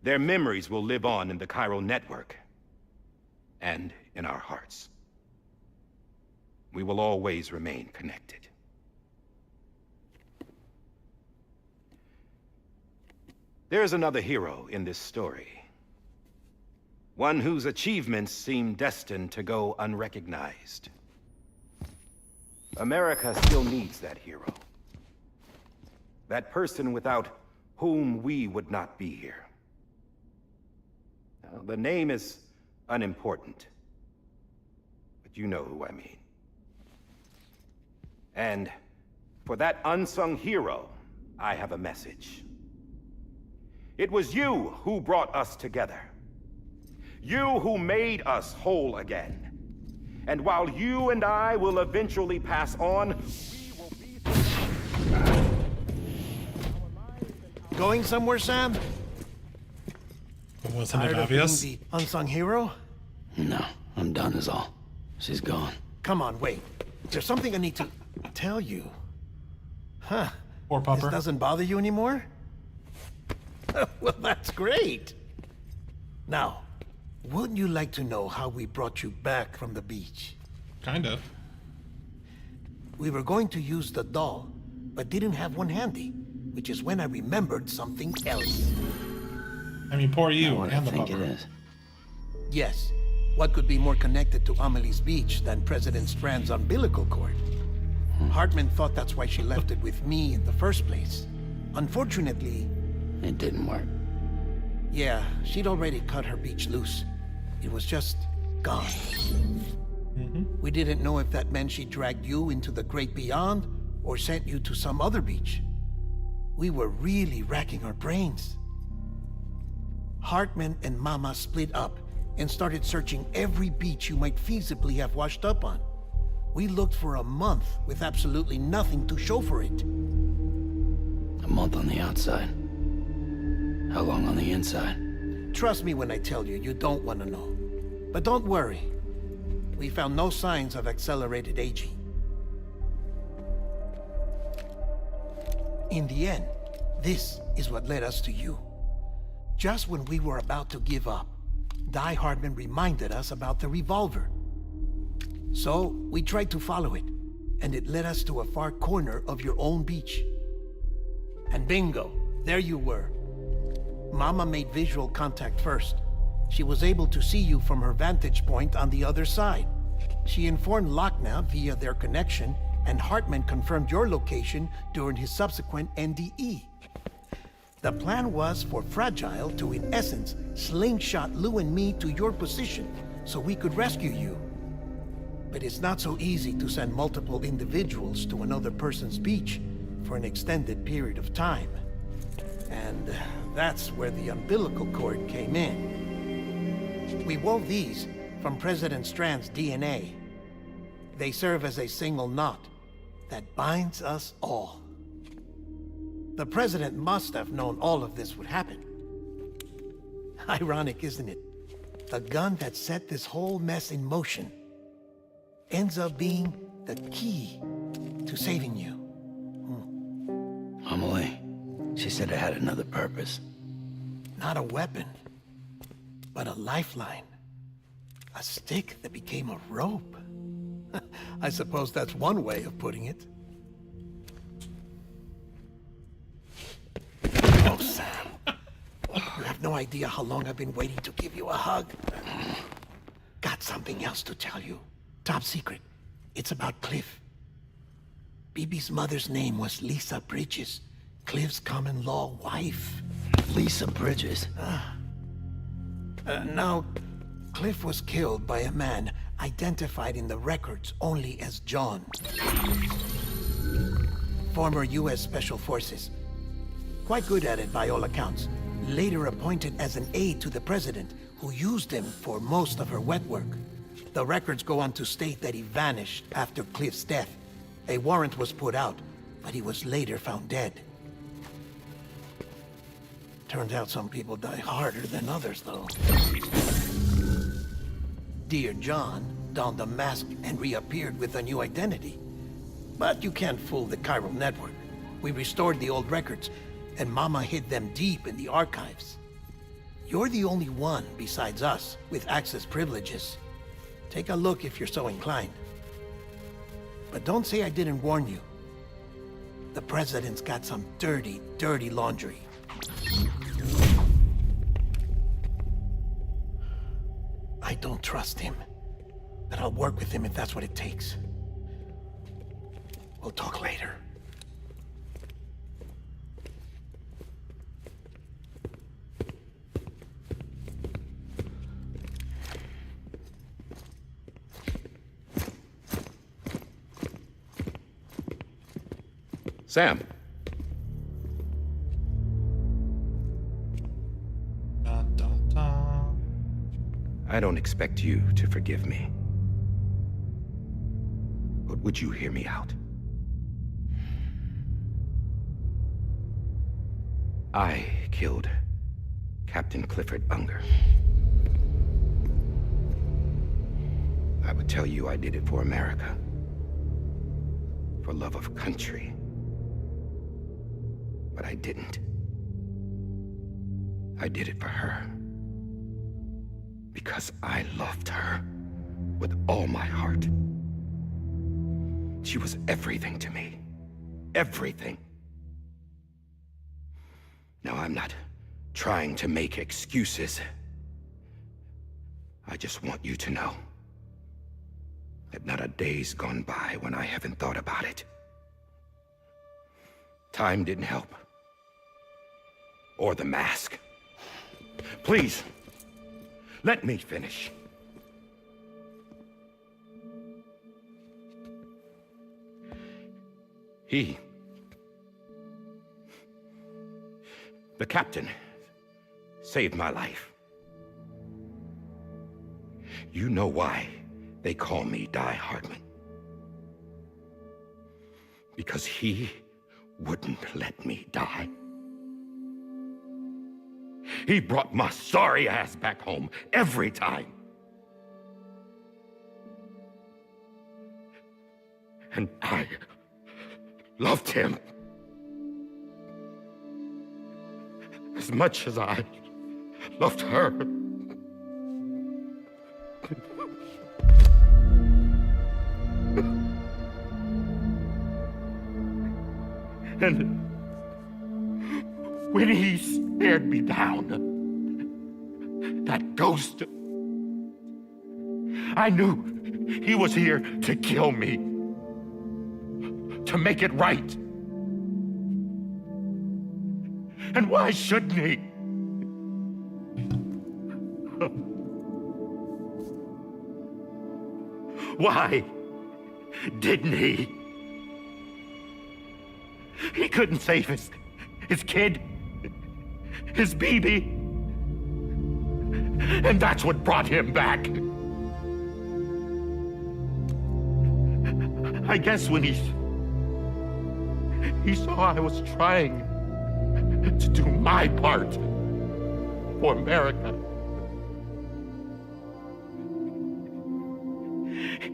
their memories will live on in the chiral network and in our hearts. We will always remain connected. There's another hero in this story. One whose achievements seem destined to go unrecognized. America still needs that hero. That person without whom we would not be here. Now, the name is unimportant, but you know who I mean. And for that unsung hero, I have a message. It was you who brought us together. You who made us whole again. And while you and I will eventually pass on, Going somewhere, Sam? Wasn't it Tired of obvious? being the unsung hero? No, I'm done is all. She's gone. Come on, wait. There's something I need to tell you. Huh. Poor This pupper. doesn't bother you anymore? Well, that's great. Now, wouldn't you like to know how we brought you back from the beach? Kind of. We were going to use the doll, but didn't have one handy, which is when I remembered something else. I mean, poor you What I and the think it pupper. is. Yes. What could be more connected to Amelie's beach than President Strand's umbilical cord? Hartman thought that's why she left it with me in the first place. Unfortunately, It didn't work. yeah, she'd already cut her beach loose. It was just gone. We didn't know if that meant she dragged you into the great beyond or sent you to some other beach. We were really racking our brains. Hartman and Mama split up and started searching every beach you might feasibly have washed up on. We looked for a month with absolutely nothing to show for it. A month on the outside. How long on the inside? Trust me when I tell you, you don't want to know. But don't worry. We found no signs of accelerated aging. In the end, this is what led us to you. Just when we were about to give up, Die Hardman reminded us about the revolver. So, we tried to follow it, and it led us to a far corner of your own beach. And bingo, there you were. Mama made visual contact first. She was able to see you from her vantage point on the other side. She informed Lockna via their connection, and Hartman confirmed your location during his subsequent NDE. The plan was for Fragile to, in essence, slingshot Lou and me to your position so we could rescue you. But it's not so easy to send multiple individuals to another person's beach for an extended period of time. And that's where the umbilical cord came in. We wove these from President Strand's DNA. They serve as a single knot that binds us all. The President must have known all of this would happen. Ironic, isn't it? The gun that set this whole mess in motion ends up being the key to saving you. Amelie. She said it had another purpose. Not a weapon, but a lifeline. A stick that became a rope. I suppose that's one way of putting it. Oh, Sam. You have no idea how long I've been waiting to give you a hug. Got something else to tell you. Top secret. It's about Cliff. BB's mother's name was Lisa Bridges, Cliff's common-law wife. Lisa Bridges. Now, Cliff was killed by a man identified in the records only as John. Former U.S. Special Forces. Quite good at it by all accounts. Later appointed as an aide to the president, who used him for most of her wet work. The records go on to state that he vanished after Cliff's death. A warrant was put out, but he was later found dead. Turns out some people die harder than others, though. Dear John donned a mask and reappeared with a new identity. But you can't fool the chiral network. We restored the old records, and Mama hid them deep in the archives. You're the only one, besides us, with access privileges. Take a look if you're so inclined. But don't say I didn't warn you. The president's got some dirty, dirty laundry. I don't trust him, but I'll work with him if that's what it takes. We'll talk later. Sam. Dun, dun, dun. I don't expect you to forgive me. But would you hear me out? I killed Captain Clifford Unger. I would tell you I did it for America. For love of country. But I didn't. I did it for her. Because I loved her with all my heart. She was everything to me. Everything. Now, I'm not trying to make excuses. I just want you to know that not a day's gone by when I haven't thought about it. Time didn't help. Or the mask. Please, let me finish. The captain, saved my life. You know why they call me Die Hardman. Because he wouldn't let me die. He brought my sorry ass back home every time. And I loved him as much as I loved her. And when he stared me down, that ghost, I knew he was here to kill me, to make it right. And why shouldn't he? Why didn't he? He couldn't save his kid, his baby. And that's what brought him back. I guess when he saw I was trying to do my part for America,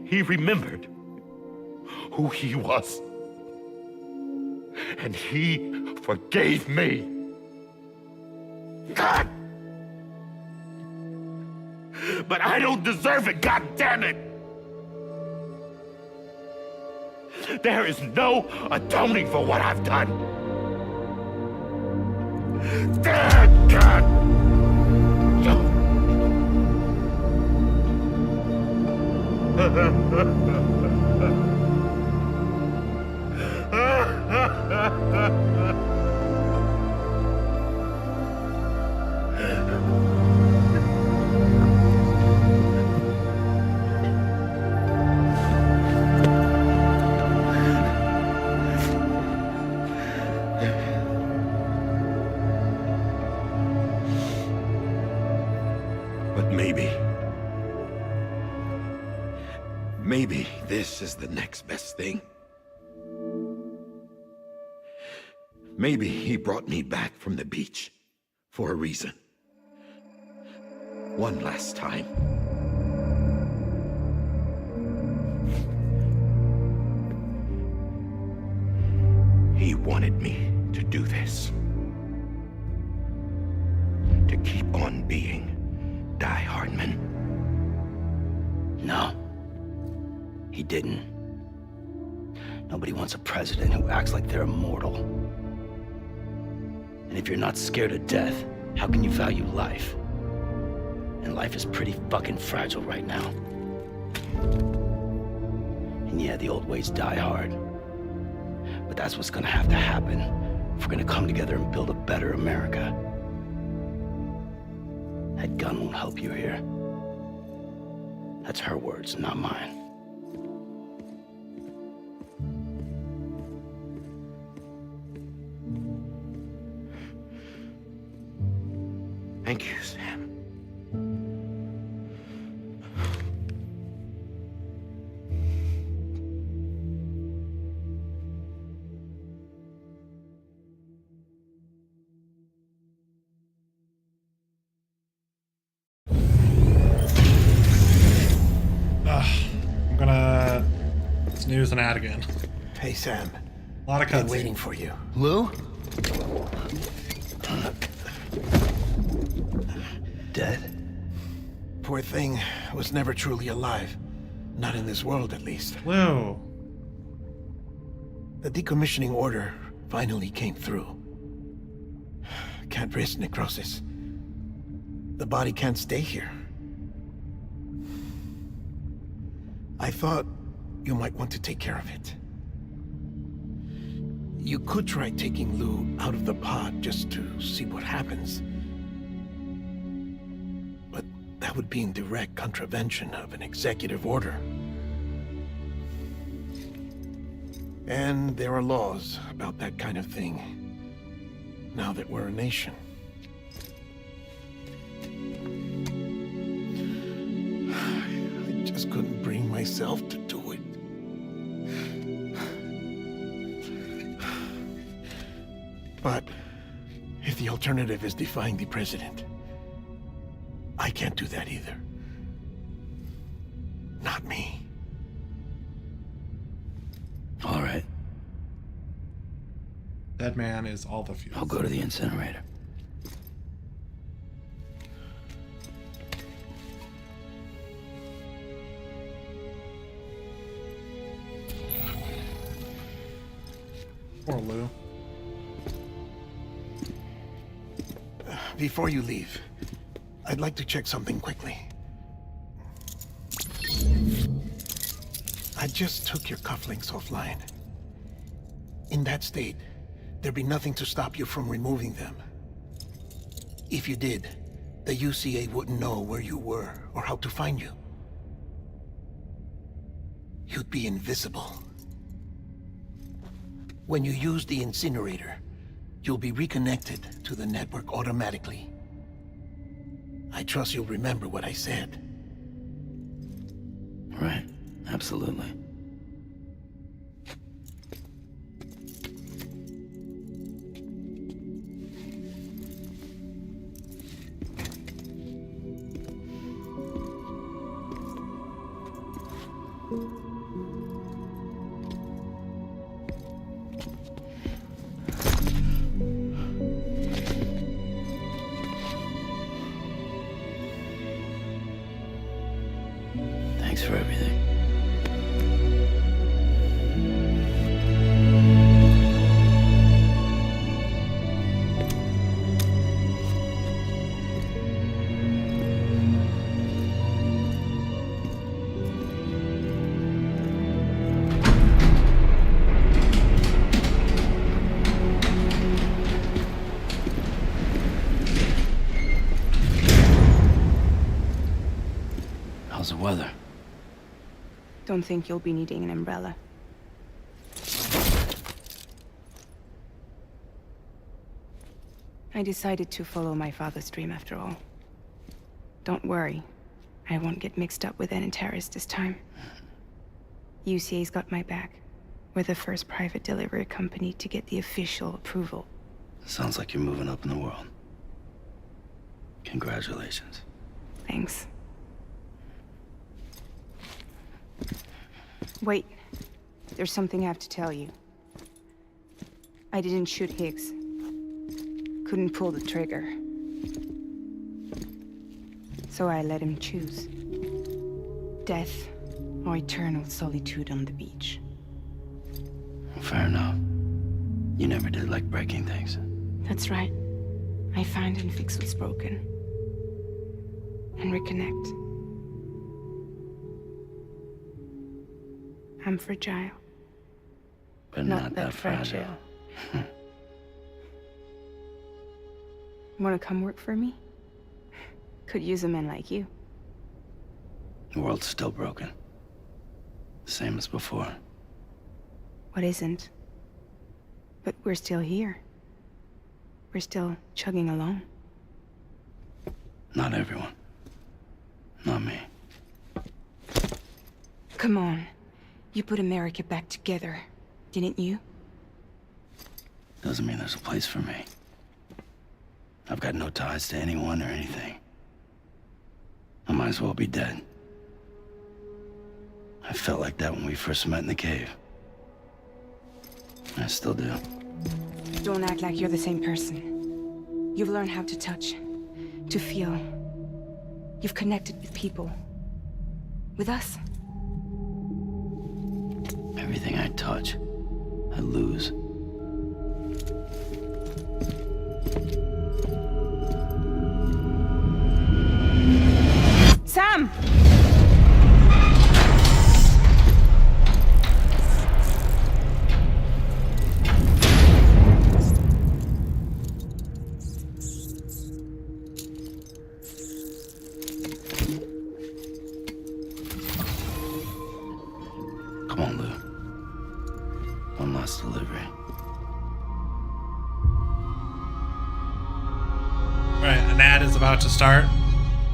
he remembered who he was. And he forgave me. God! But I don't deserve it, God damn it! There is no atoning for what I've done. Damn God! this is the next best thing. Maybe he brought me back from the beach for a reason. One last time. He wanted me to do this. To keep on being Die Hardman. No. He didn't. Nobody wants a president who acts like they're immortal. And if you're not scared of death, how can you value life? And life is pretty fucking fragile right now. And yeah, the old ways die hard. But that's what's gonna have to happen if we're gonna come together and build a better America. That gun won't help you here. That's her words, not mine. Thank you, Sam. I'm gonna snooze and add again. Hey, Sam. A lot of Been cutscenes. waiting for you. Lou? Dead? Poor thing was never truly alive. Not in this world, at least. Lou. The decommissioning order finally came through. Can't risk necrosis. The body can't stay here. I thought you might want to take care of it. You could try taking Lou out of the pod just to see what happens. But that would be in direct contravention of an executive order. And there are laws about that kind of thing, now that we're a nation. I just couldn't bring myself to do it. But if the alternative is defying the president, I can't do that either. Not me. All right. Dead man is all the fuel. I'll go to the incinerator. Poor Lou. Before you leave, I'd like to check something quickly. I just took your cufflinks offline. In that state, there'd be nothing to stop you from removing them. If you did, the UCA wouldn't know where you were or how to find you. You'd be invisible. When you use the incinerator, you'll be reconnected to the network automatically. I trust you'll remember what I said. Right. Absolutely. Thanks for everything. How's the weather? Don't think you'll be needing an umbrella. I decided to follow my father's dream after all. Don't worry. I won't get mixed up with any terrorists this time. UCA's got my back. We're the first private delivery company to get the official approval. Sounds like you're moving up in the world. Congratulations. Thanks. Wait. There's something I have to tell you. I didn't shoot Higgs. Couldn't pull the trigger. So I let him choose. Death or eternal solitude on the beach. Fair enough. You never did like breaking things. That's right. I find and fix what's broken. And reconnect. I'm fragile. But not that fragile. Wanna come work for me? Could use a man like you. The world's still broken. Same as before. What isn't? But we're still here. We're still chugging along. Not everyone. Not me. Come on. You put America back together, didn't you? Doesn't mean there's a place for me. I've got no ties to anyone or anything. I might as well be dead. I felt like that when we first met in the cave. I still do. Don't act like you're the same person. You've learned how to touch, to feel. You've connected with people. With us. Everything I touch, I lose. Sam! Come on, Lou. One last delivery. Right, an ad is about to start,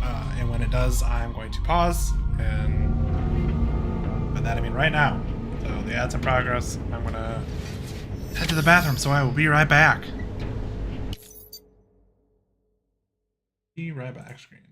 and when it does, I'm going to pause, and by that I mean right now. So the ad's in progress. I'm gonna head to the bathroom, so I will be right back. Be right back, screen.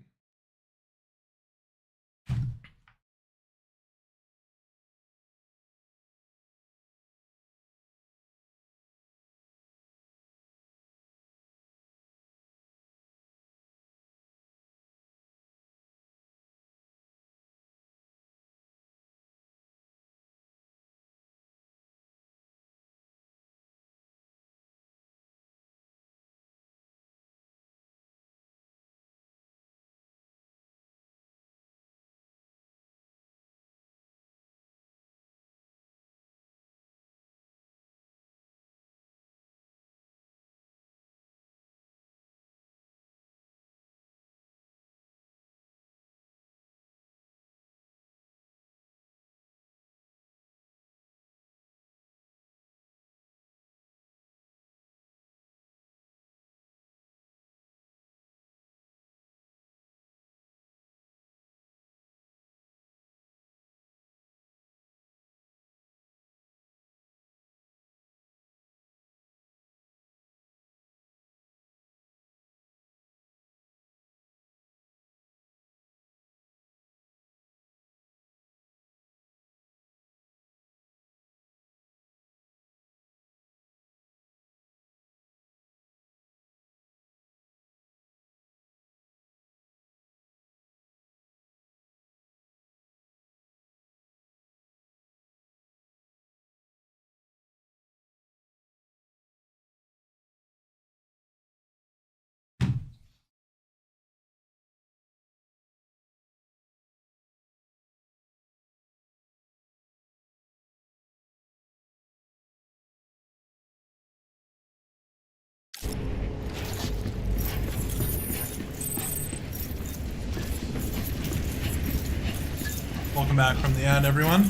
Welcome back from the end, everyone.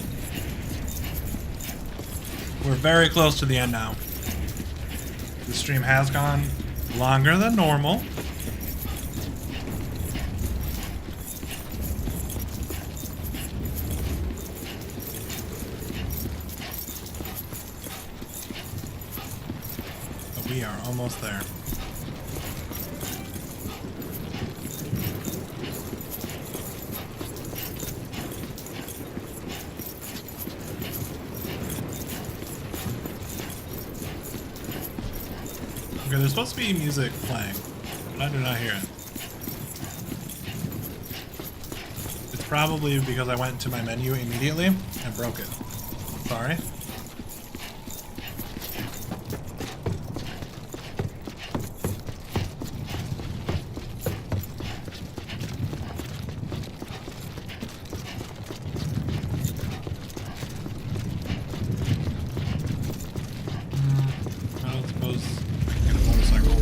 We're very close to the end now. The stream has gone longer than normal. We are almost there. Okay, there's supposed to be music playing, but I do not hear it. It's probably because I went to my menu immediately and broke it. Sorry. I don't suppose I can get a motorcycle.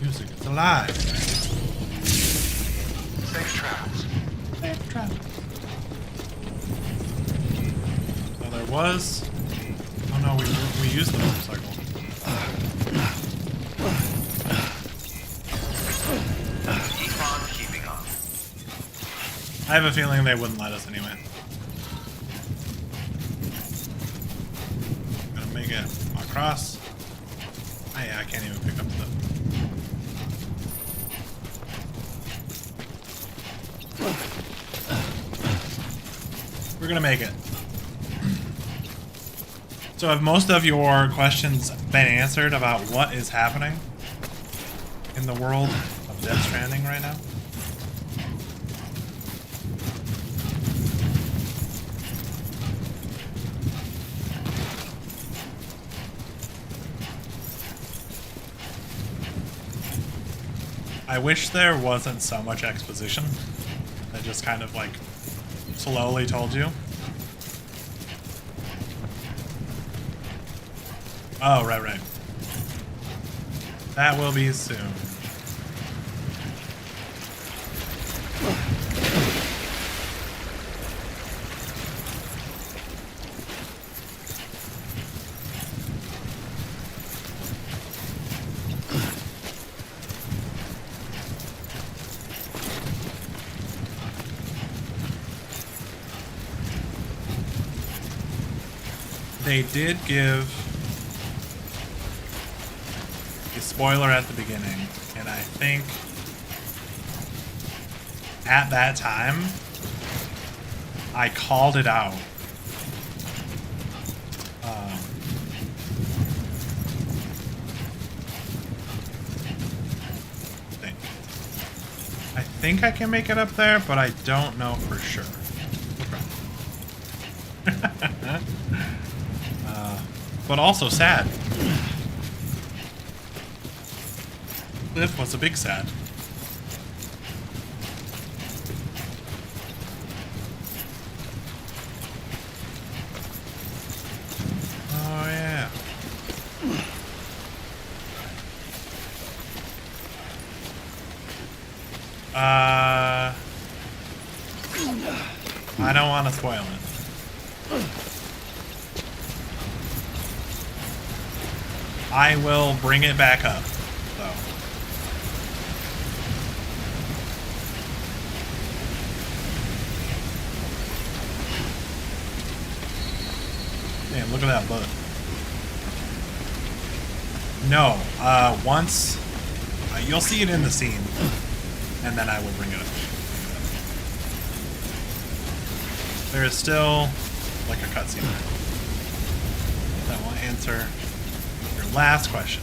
Music is alive. Safe travels. Safe travels. Well, there was. Oh no, we used the motorcycle. Keep on keeping on. I have a feeling they wouldn't let us anyway. Gonna make it across. Oh yeah, I can't even pick up stuff. We're gonna make it. So have most of your questions been answered about what is happening in the world of Death Stranding right now? I wish there wasn't so much exposition. I just kind of like slowly told you. Oh, right. That will be soon. They did give a spoiler at the beginning, and I think at that time I called it out. I think I can make it up there, but I don't know for sure. But also sad. Cliff was a big sad. Oh yeah. I don't want to spoil it. I will bring it back up, though. Man, look at that bug. No, once... you'll see it in the scene, and then I will bring it up. There is still, like, a cutscene there. That will answer your last question.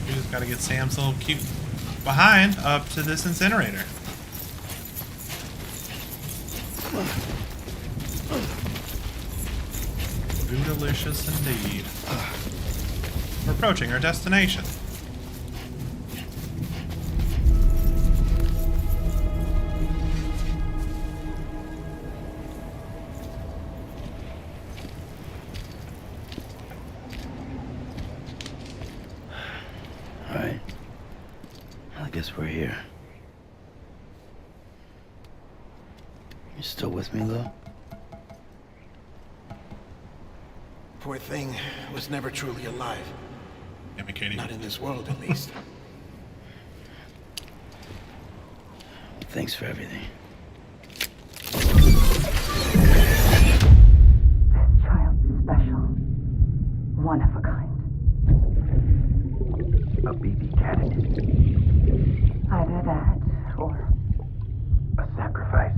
We just gotta get Sam's little cute behind up to this incinerator. Delicious indeed. We're approaching our destination. Alright. I guess we're here. You still with me, though? Poor thing was never truly alive. Damn it, Katie. Not in this world, at least. Thanks for everything. Child special. One of a kind. A BB candidate. Either that, or A sacrifice.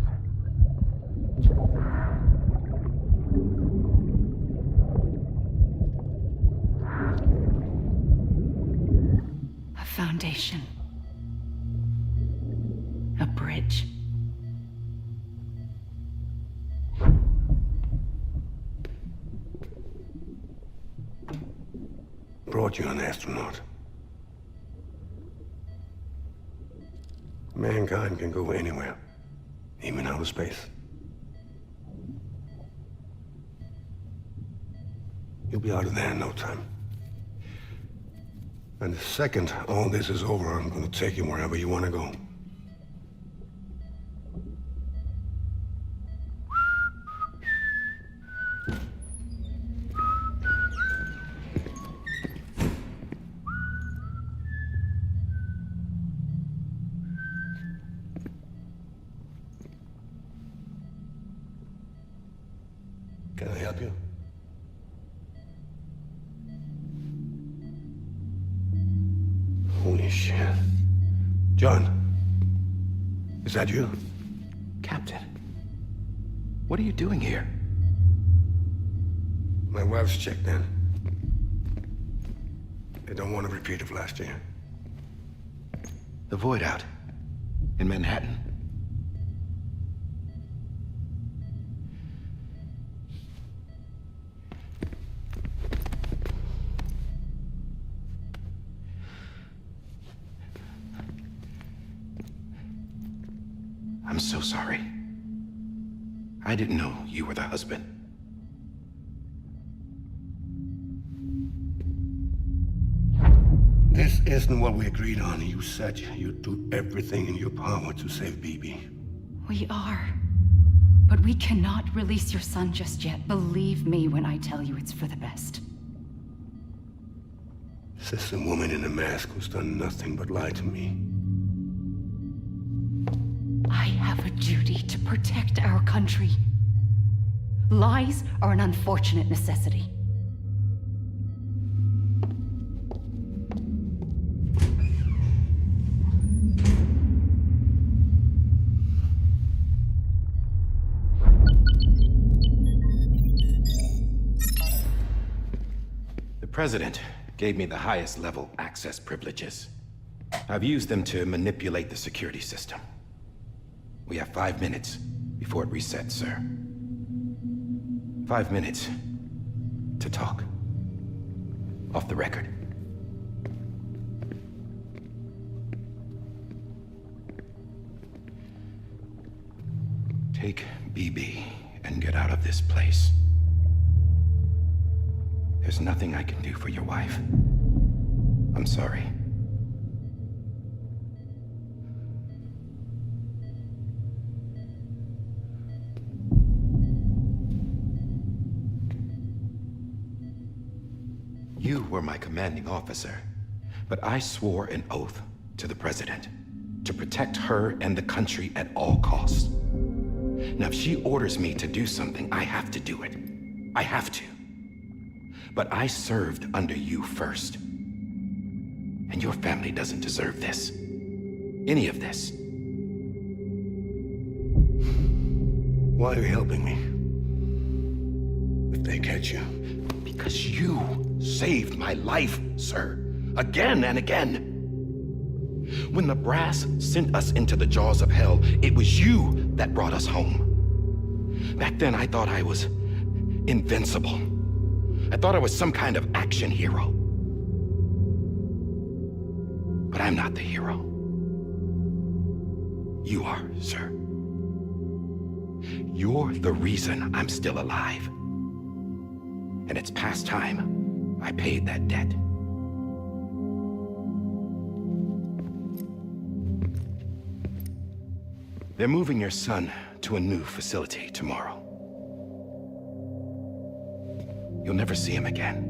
a foundation. A bridge. Brought you an astronaut. Mankind can go anywhere, even outer space. You'll be out of there in no time. And the second all this is over, I'm gonna take you wherever you wanna go. Can I help you? Holy shit. John, is that you? Captain, what are you doing here? My wife's checked in. They don't want a repeat of last year. The Void Out. In Manhattan. I'm so sorry. I didn't know you were the husband. This isn't what we agreed on. You said you'd do everything in your power to save BB. We are. But we cannot release your son just yet. Believe me when I tell you it's for the best. This is a woman in a mask who's done nothing but lie to me. I have a duty to protect our country. Lies are an unfortunate necessity. The President gave me the highest level access privileges. I've used them to manipulate the security system. We have 5 minutes before it resets, sir. 5 minutes to talk. Off the record. Take BB and get out of this place. There's nothing I can do for your wife. I'm sorry. You were my commanding officer, but I swore an oath to the President to protect her and the country at all costs. Now, if she orders me to do something, I have to do it. I have to. But I served under you first. And your family doesn't deserve this. Any of this. Why are you helping me? If they catch you. Because you saved my life, sir. Again and again. When the brass sent us into the jaws of hell, it was you that brought us home. Back then, I thought I was invincible. I thought I was some kind of action hero. But I'm not the hero. You are, sir. You're the reason I'm still alive. And it's past time I paid that debt. They're moving your son to a new facility tomorrow. You'll never see him again.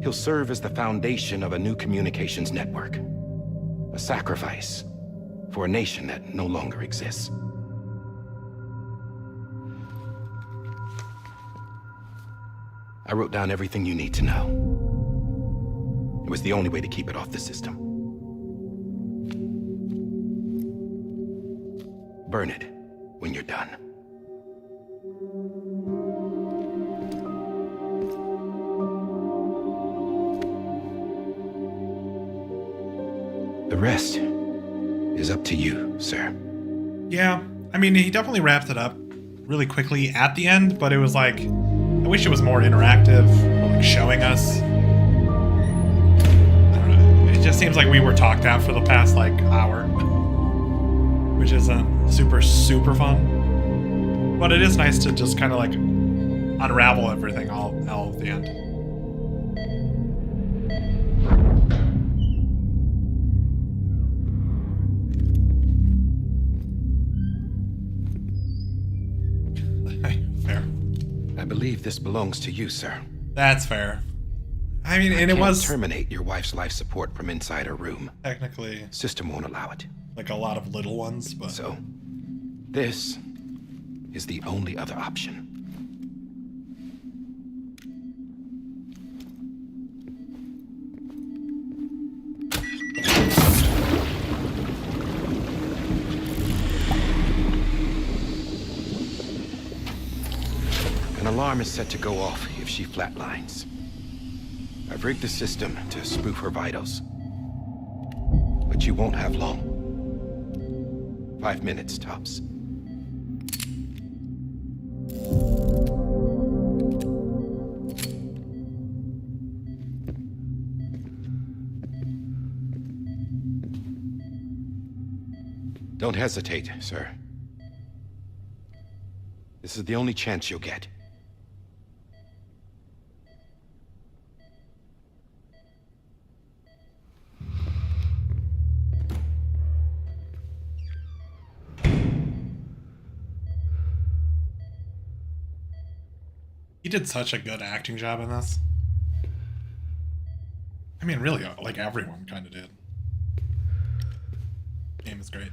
He'll serve as the foundation of a new communications network. A sacrifice for a nation that no longer exists. I wrote down everything you need to know. It was the only way to keep it off the system. Burn it when you're done. The rest is up to you, sir. Yeah, I mean, he definitely wrapped it up really quickly at the end, but it was like, I wish it was more interactive, like showing us. I don't know, it just seems like we were talked at for the past like hour, which isn't super fun. But it is nice to just kind of like unravel everything all at the end. Fair. I believe this belongs to you, sir. That's fair. I mean, and I it was terminate your wife's life support from inside her room. technically System won't allow it. like a lot of little ones, but So, this is the only other option. An alarm is set to go off if she flatlines. I've rigged the system to spoof her vitals. But you won't have long. 5 minutes, tops. Don't hesitate, sir. This is the only chance you'll get. he did such a good acting job in this. I mean, really, like everyone kind of did. Game is great.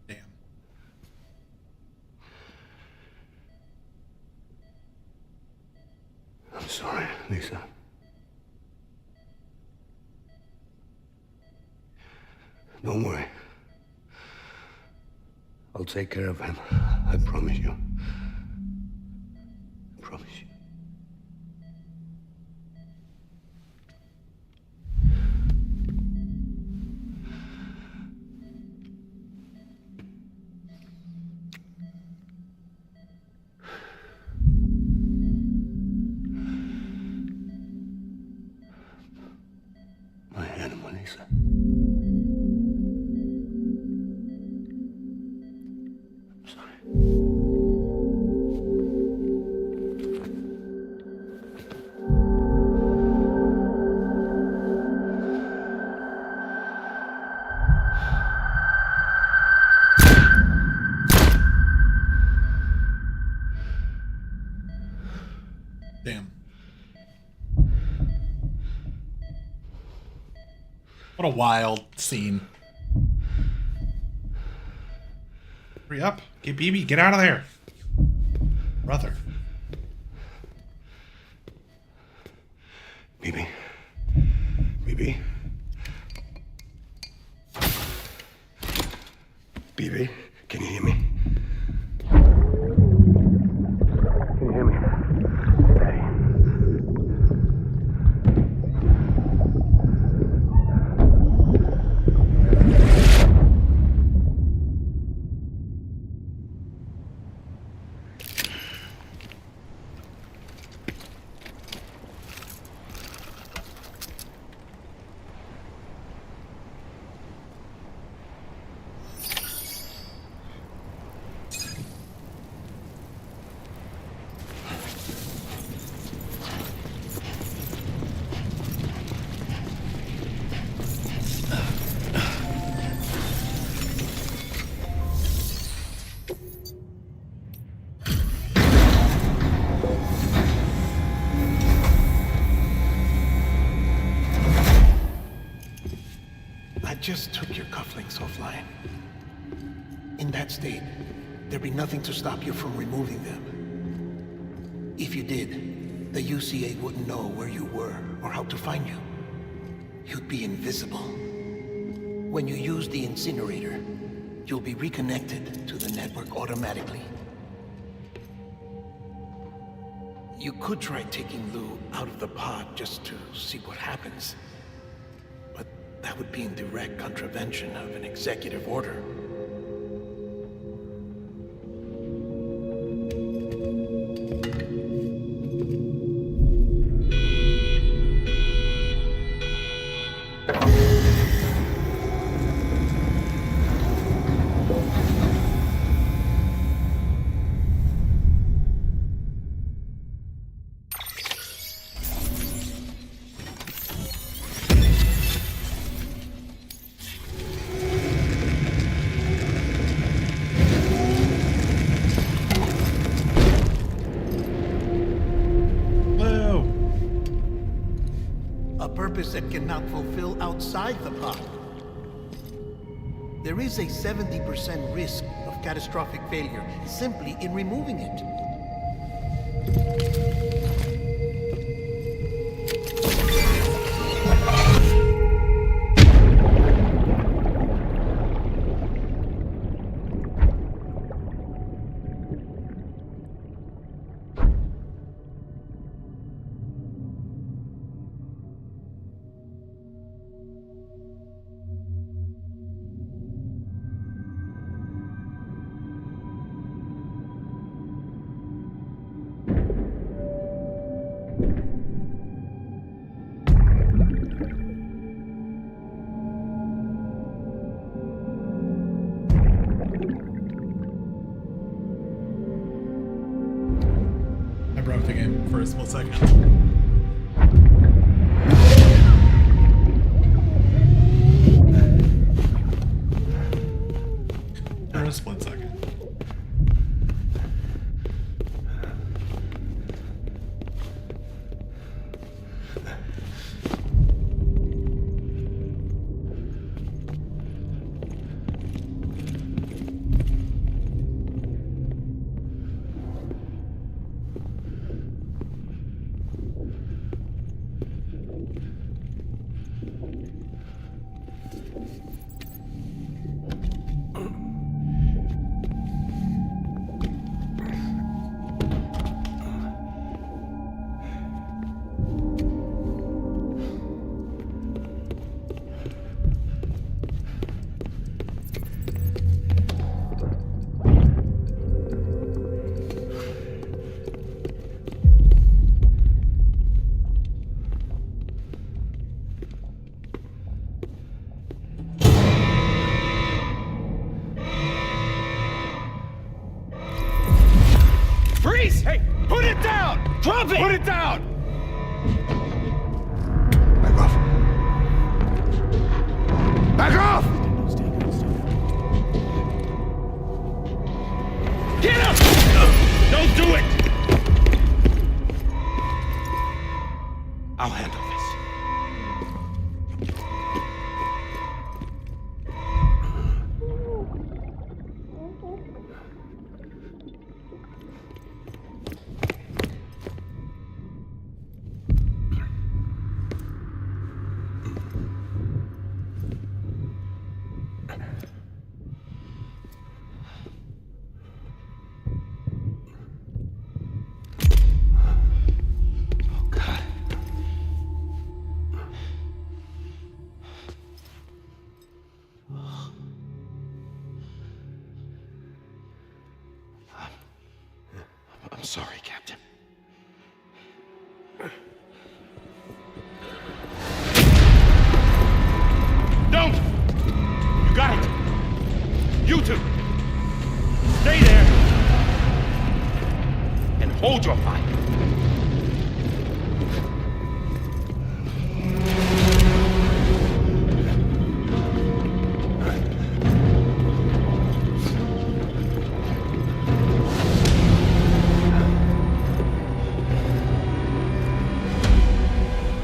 Damn. I'm sorry, Lisa. Don't worry. I'll take care of him. I promise you. I promise you. My animal, Lisa. I'm sorry. Damn. What a wild scene. Hurry up. Get BB, get out of there. Brother. BB. BB. BB, can you hear me? Can you hear me? Daddy. just took your cufflinks offline. In that state, there'd be nothing to stop you from removing them. If you did, the UCA wouldn't know where you were or how to find you. You'd be invisible. When you use the incinerator, you'll be reconnected to the network automatically. You could try taking Lou out of the pod just to see what happens. But that would be in direct contravention of an executive order. That cannot fulfill outside the pod. There is a 70% risk of catastrophic failure simply in removing it. The game for a small second. For a split second. Freeze! Hey, put it down! Drop it! Put it down! Back off. Back off! Get up! Don't do it! I'll handle this. I'm sorry, Captain. Don't! You got it! You two! Stay there! And hold your fire!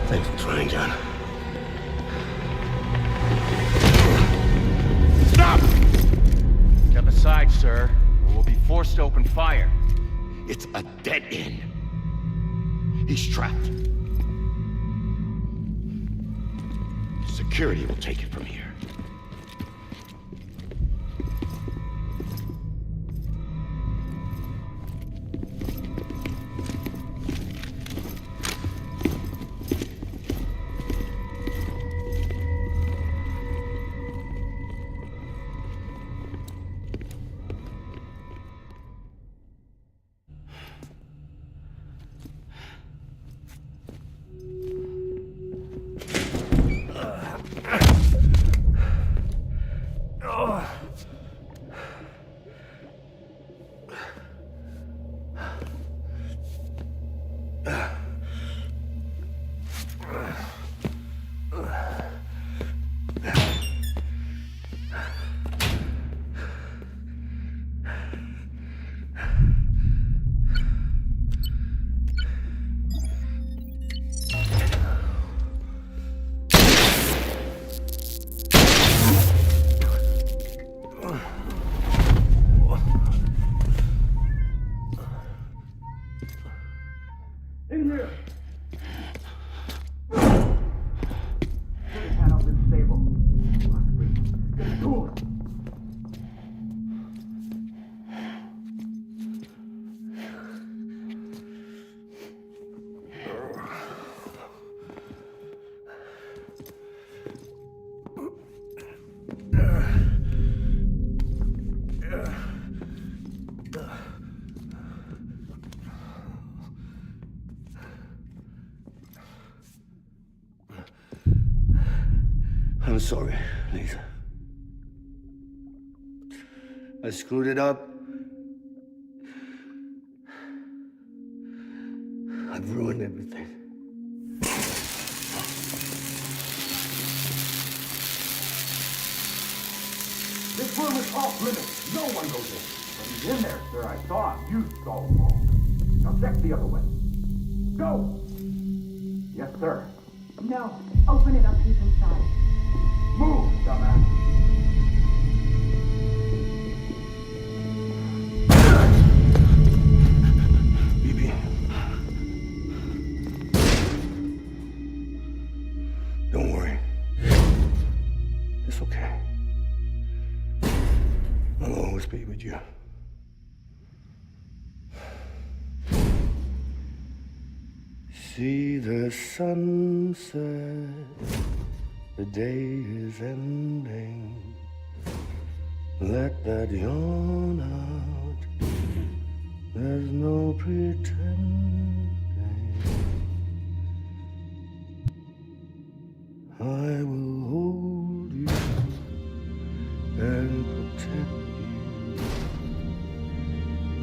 Thanks for trying, John. It's a dead end. He's trapped. Security will take it from here. In here! Put your hand up in the stable. Get the tools. I'm sorry, Lisa. I screwed it up. I've ruined everything. This room is off limits. No one goes in. But he's in there, sir. I saw him. You saw him wrong. Now check the other way. Go! Yes, sir. No. Open it up deep inside. Move, dumbass. BB. Don't worry. It's okay. I'll always be with you. See the sunset, the day is ending. Let that yawn out, there's no pretending. I will hold you and protect you.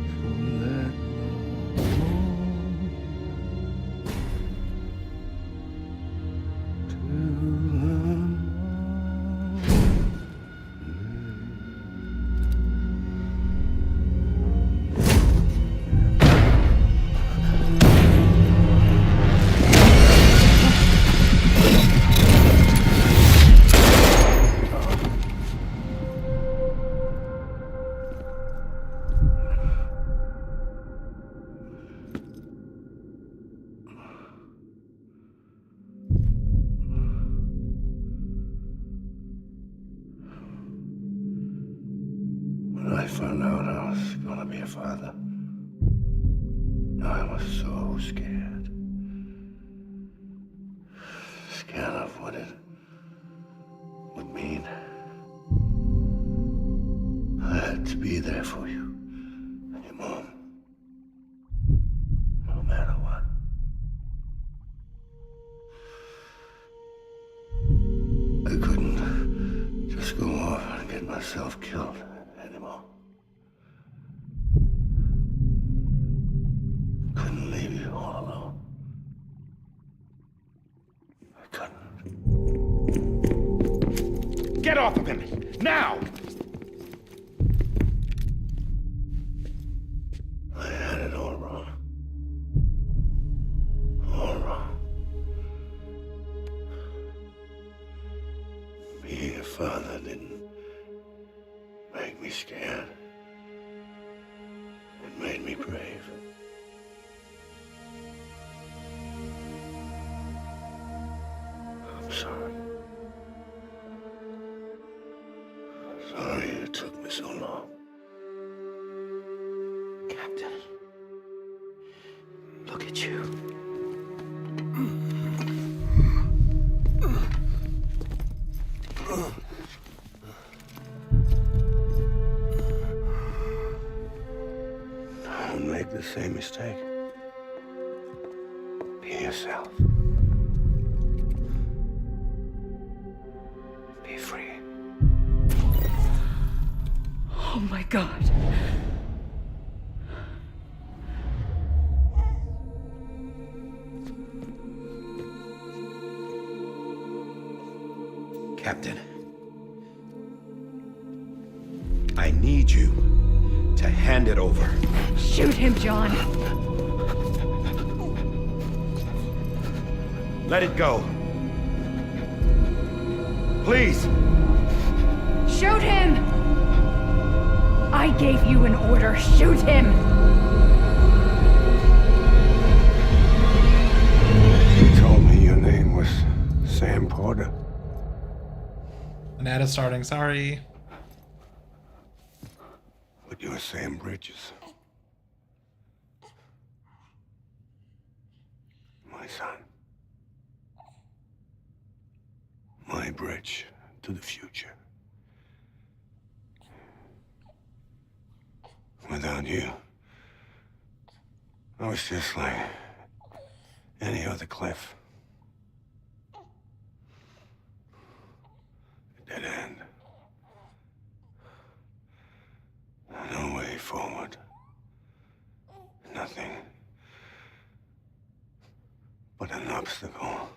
So let no one When I found out I was gonna be a father, I was so scared. Scared of what it would mean. I had to be there for you and your mom, no matter what. I couldn't just go off and get myself killed anymore. Couldn't leave you all alone. I couldn't. Get off of him! Now! I had it all wrong. All wrong. Being a father didn't make me scared. It made me brave. for so long. Captain, look at you. Don't make the same mistake. Be yourself. Be free. Oh my God. Captain, I need you to hand it over. Shoot him, John. Let it go. Please. Shoot him! I gave you an order. Shoot him! You told me your name was Sam Porter. An ad is starting. Sorry. But you're Sam Bridges. My son. My bridge to the future. Without you, I was just like any other Cliff. A dead end. No way forward. Nothing but an obstacle.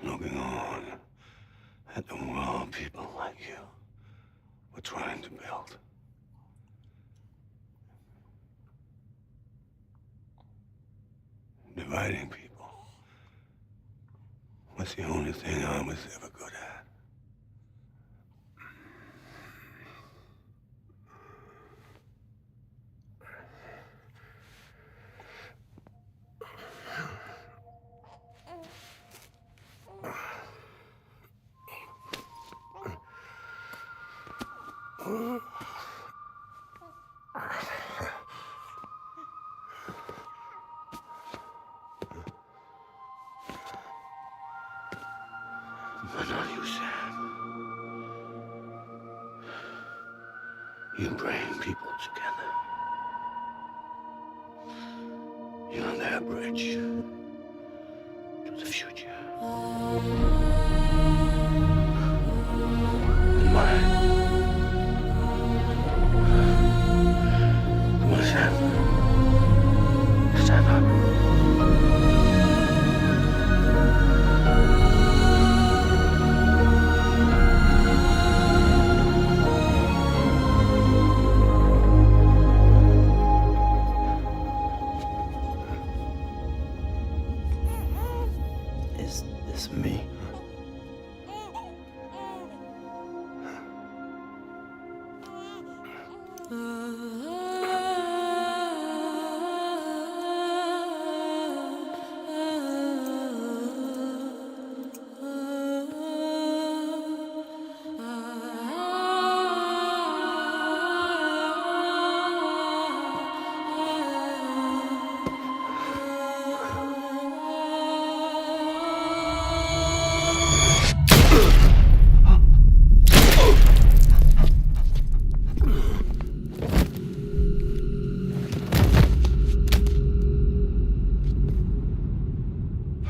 Looking on at the world people like you were trying to build. Dividing people was the only thing I was ever good at. But not you, Sam. You bring people together. You're their bridge to the future. And mine. Come on, Sam. Stand up. Is this me?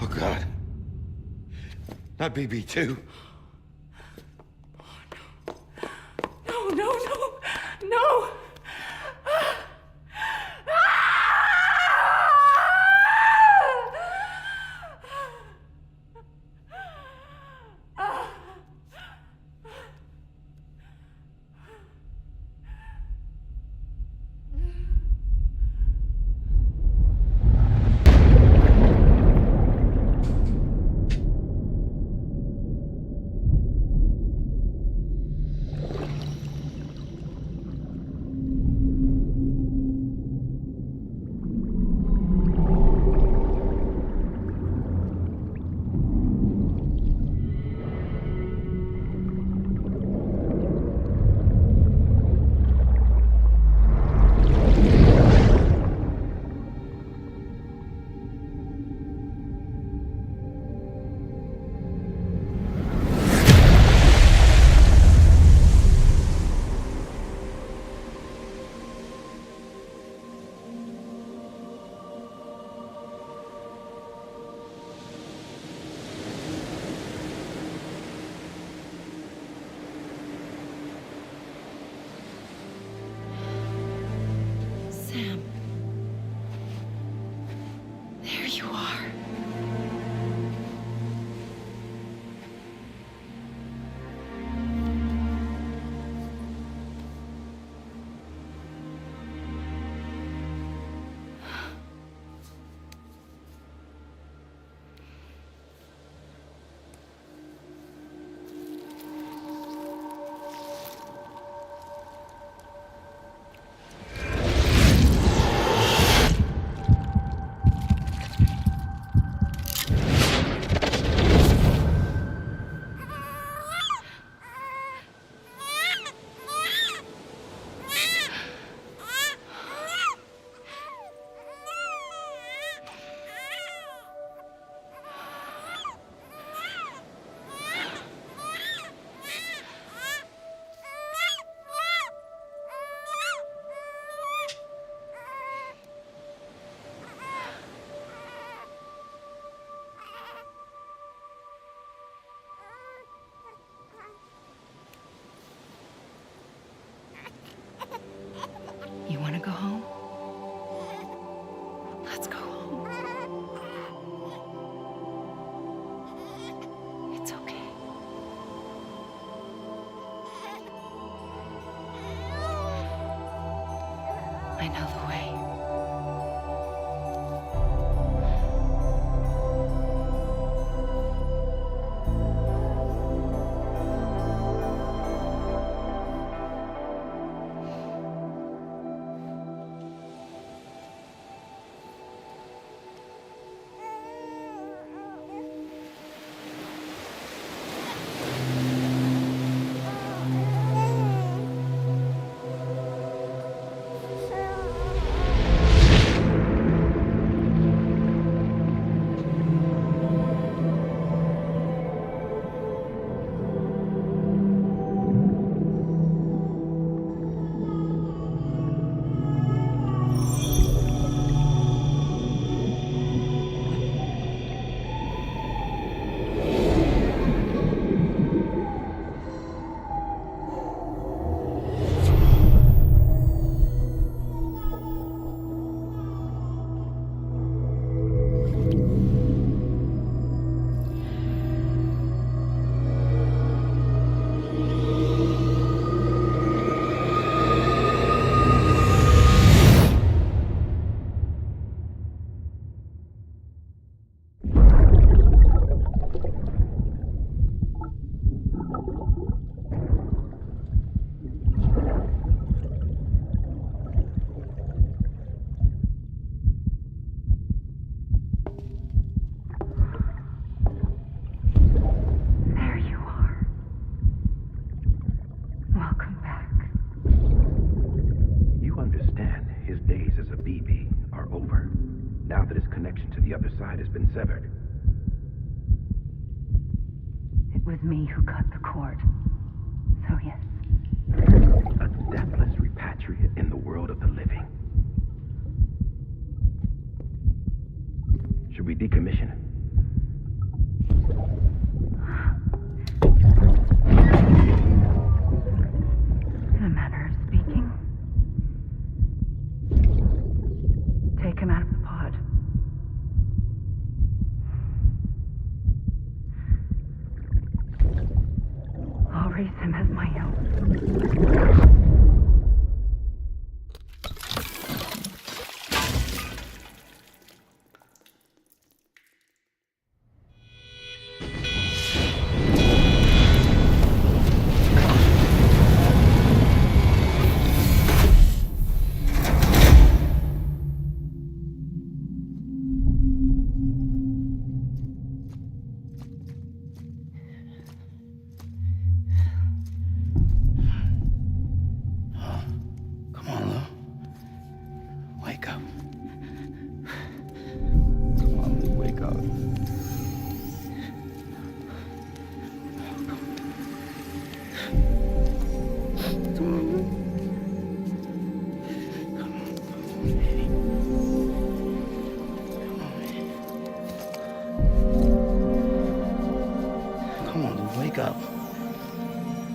Oh, God. Not BB2. No, no, no, no! years of BB are over, now that his connection to the other side has been severed. It was me who cut the cord. So yes. A deathless repatriate in the world of the living. Should we decommission it? In a manner of speaking. Take him out of the pod. I'll raise him as my own. Come on, Lou. Wake up. Come on, Lou, wake up. Come on, Lou. Come on, baby. Come on, Lou, wake up.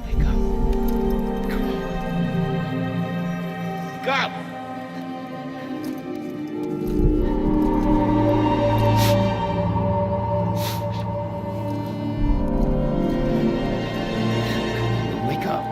Wake up. Come on. Wake up! Wake up.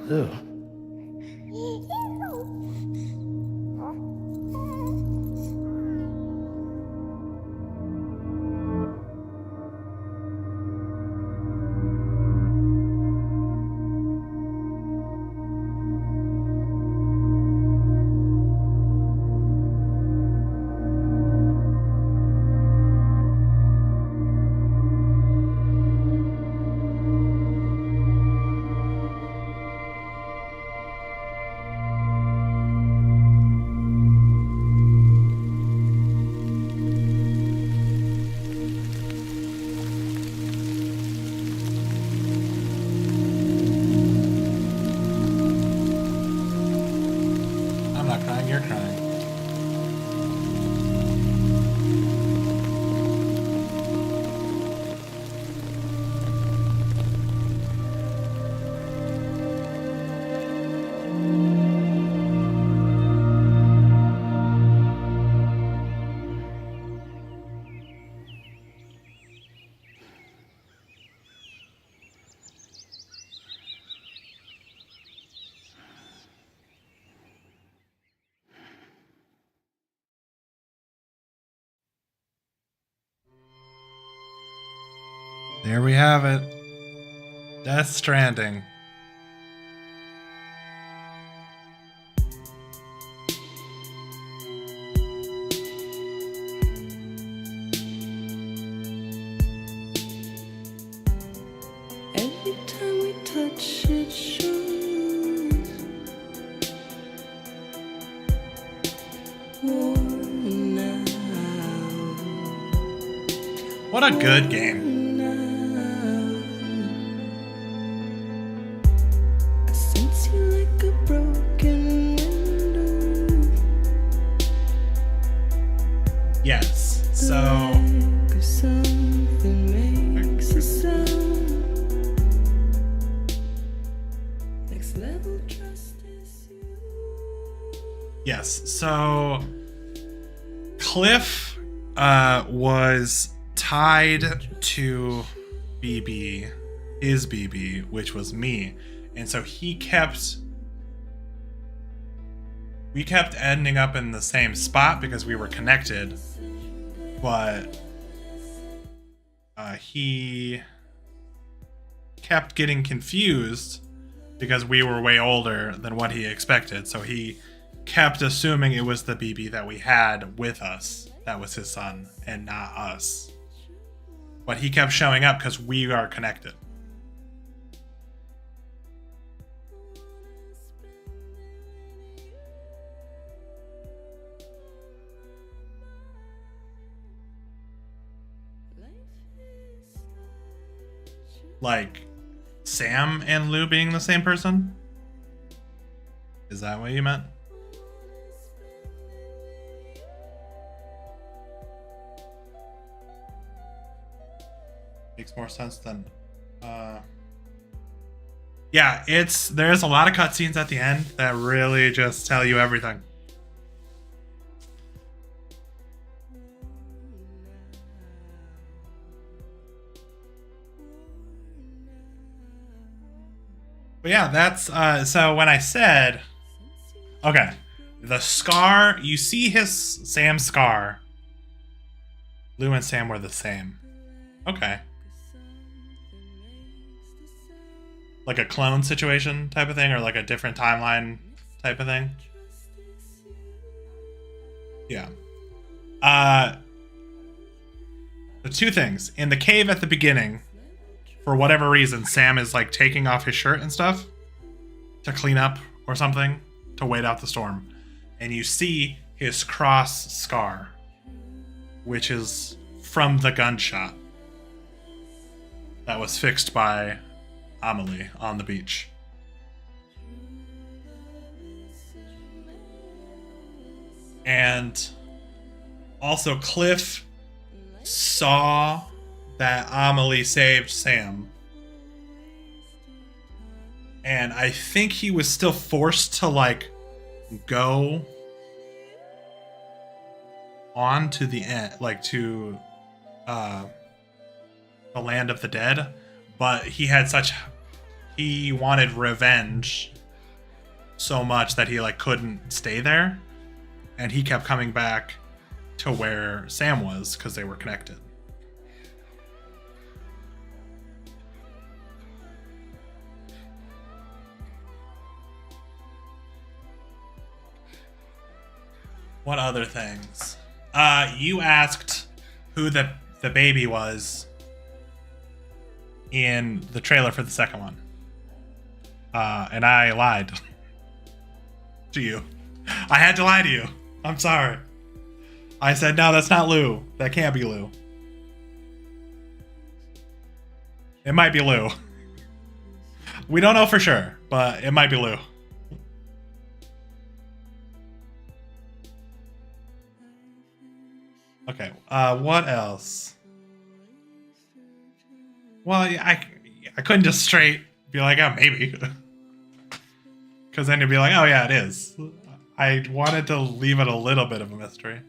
Lou. I'm not crying, you're crying. There we have it. Death Stranding. Every time we touch it shows worn out. What a good game. I sense you like a broken window. Yes. So Like if something makes a sound. Next level trust is you. yes. So Cliff was tied to BB, his BB, which was me. And so we kept ending up in the same spot because we were connected. But he kept getting confused because we were way older than what he expected. So he kept assuming it was the BB that we had with us that was his son and not us. But he kept showing up because we are connected. Like Sam and Lou being the same person? Is that what you meant? Makes more sense than yeah, there's a lot of cutscenes at the end that really just tell you everything. But yeah, that's so when I said, okay, the scar, you see Sam's scar. Lou and Sam were the same. Okay. Like a clone situation type of thing, or like a different timeline type of thing. Yeah. The two things. In the cave at the beginning, for whatever reason, Sam is like taking off his shirt and stuff to clean up or something to wait out the storm. And you see his cross scar, which is from the gunshot that was fixed by Amelie on the beach. And also Cliff saw that Amelie saved Sam. And I think he was still forced to like go on to the end, like to the land of the dead, but he wanted revenge so much that he like couldn't stay there, and he kept coming back to where Sam was because they were connected. What other things? You asked who the baby was in the trailer for the second one. And I lied to you. I had to lie to you. I'm sorry. I said, no, that's not Lou. That can't be Lou. It might be Lou. We don't know for sure, but it might be Lou. Okay, what else? Well, I couldn't just straight be like, oh, maybe. Because then you'd be like, oh, yeah, it is. I wanted to leave it a little bit of a mystery.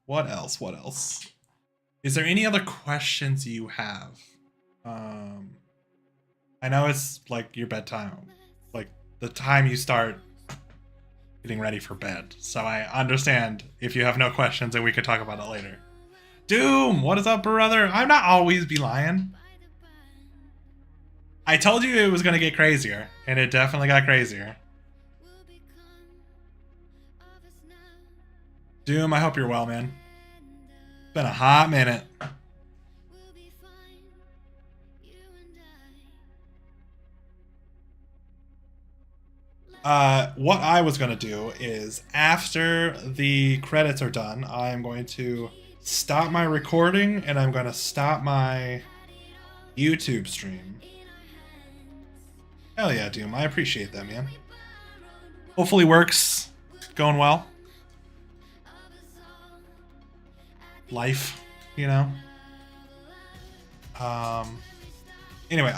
What else? What else? Is there any other questions you have? I know it's like your bedtime, like the time you start getting ready for bed. So I understand if you have no questions and we could talk about it later. Doom, what is up, brother? I'm not always be lying. I told you it was going to get crazier, and it definitely got crazier. Doom, I hope you're well, man. It's been a hot minute. What I was going to do is, after the credits are done, I am going to stop my recording, and I'm going to stop my YouTube stream. Hell yeah, Doom. I appreciate that, man. Hopefully works. Going well. Life, you know? Anyway,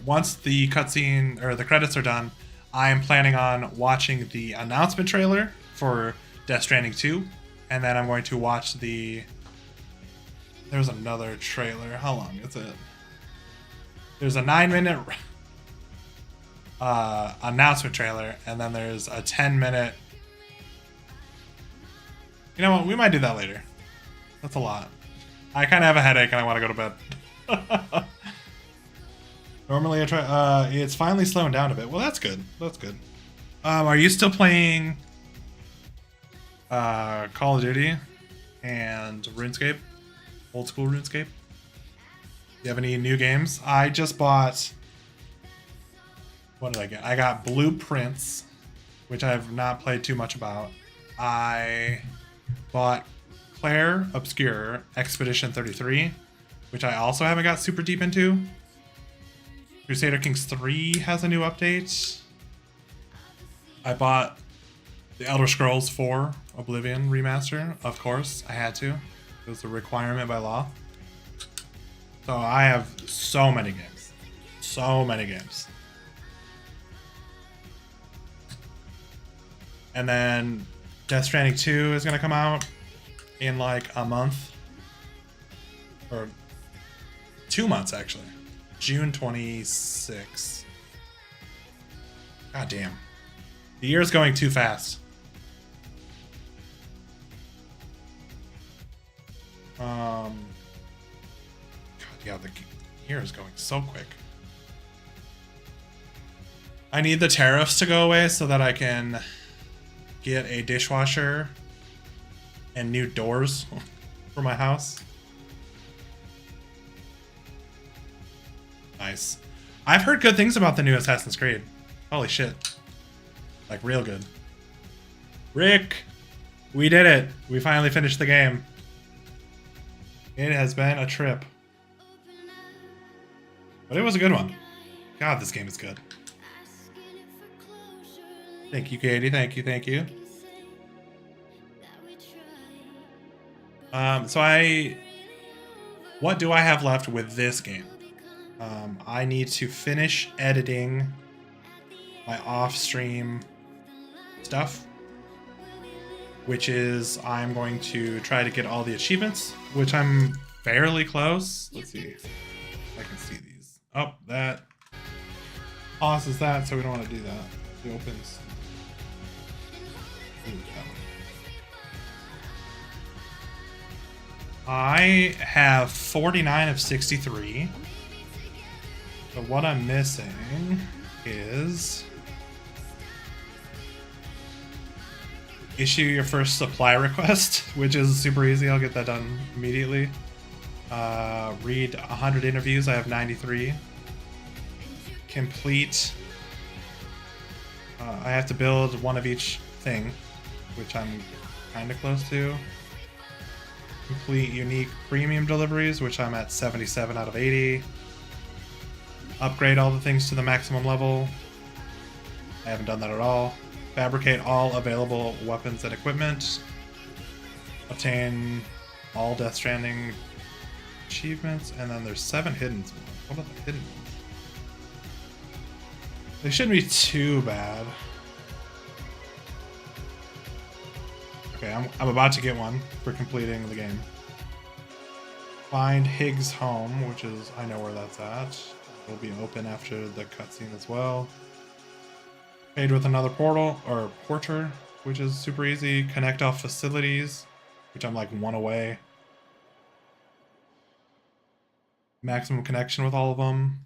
once the cutscene or the credits are done, I am planning on watching the announcement trailer for Death Stranding 2, and then I'm going to watch the... There's another trailer. How long is it? There's a 9-minute announcement trailer, and then there's a 10-minute... You know what? We might do that later. That's a lot. I kind of have a headache and I want to go to bed. Normally I try... it's finally slowing down a bit. Well, that's good. That's good. Are you still playing Call of Duty and RuneScape? Old school RuneScape? Do you have any new games? I just bought... What did I get? I got Blueprints, which I've not played too much about. I bought Claire Obscure Expedition 33, which I also haven't got super deep into. Crusader Kings 3 has a new update. I bought the Elder Scrolls 4 Oblivion remaster. Of course, I had to. It was a requirement by law. So I have so many games. So many games. And then Death Stranding 2 is going to come out in like a month. Or 2 months, actually. June 26. God damn. The year's going too fast. God, yeah, the year is going so quick. I need the tariffs to go away so that I can get a dishwasher and new doors for my house. Nice. I've heard good things about the new Assassin's Creed. Holy shit. Like, real good. Rick! We did it! We finally finished the game. It has been a trip. But it was a good one. God, this game is good. Thank you, Katie. Thank you, thank you. What do I have left with this game? I need to finish editing my off-stream stuff, which is I'm going to try to get all the achievements, which I'm fairly close. Let's see if I can see these. Oh, that pauses that, so we don't want to do that. It opens. Ooh, that one. I have 49 of 63. So what I'm missing is issue your first supply request, which is super easy. I'll get that done immediately. Read 100 interviews. I have 93. Complete. I have to build one of each thing, which I'm kind of close to. Complete unique premium deliveries, which I'm at 77 out of 80. Upgrade all the things to the maximum level. I haven't done that at all. Fabricate all available weapons and equipment. Obtain all Death Stranding achievements. And then there's 7 hidden ones. What are the hidden ones? They shouldn't be too bad. Okay, I'm about to get one for completing the game. Find Higgs' home, which is, I know where that's at. Will be open after the cutscene as well. Paid with another portal, or porter, which is super easy. Connect off facilities, which I'm like 1 away. Maximum connection with all of them.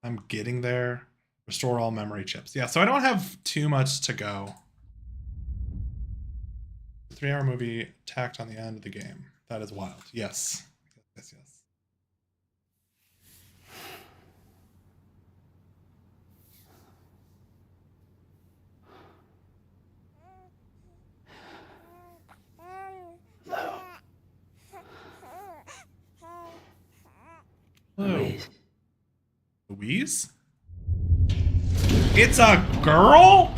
I'm getting there. Restore all memory chips. Yeah, so I don't have too much to go. 3-hour movie tacked on the end of the game. That is wild. Yes. Yes, yes. Louise. Louise? It's a girl?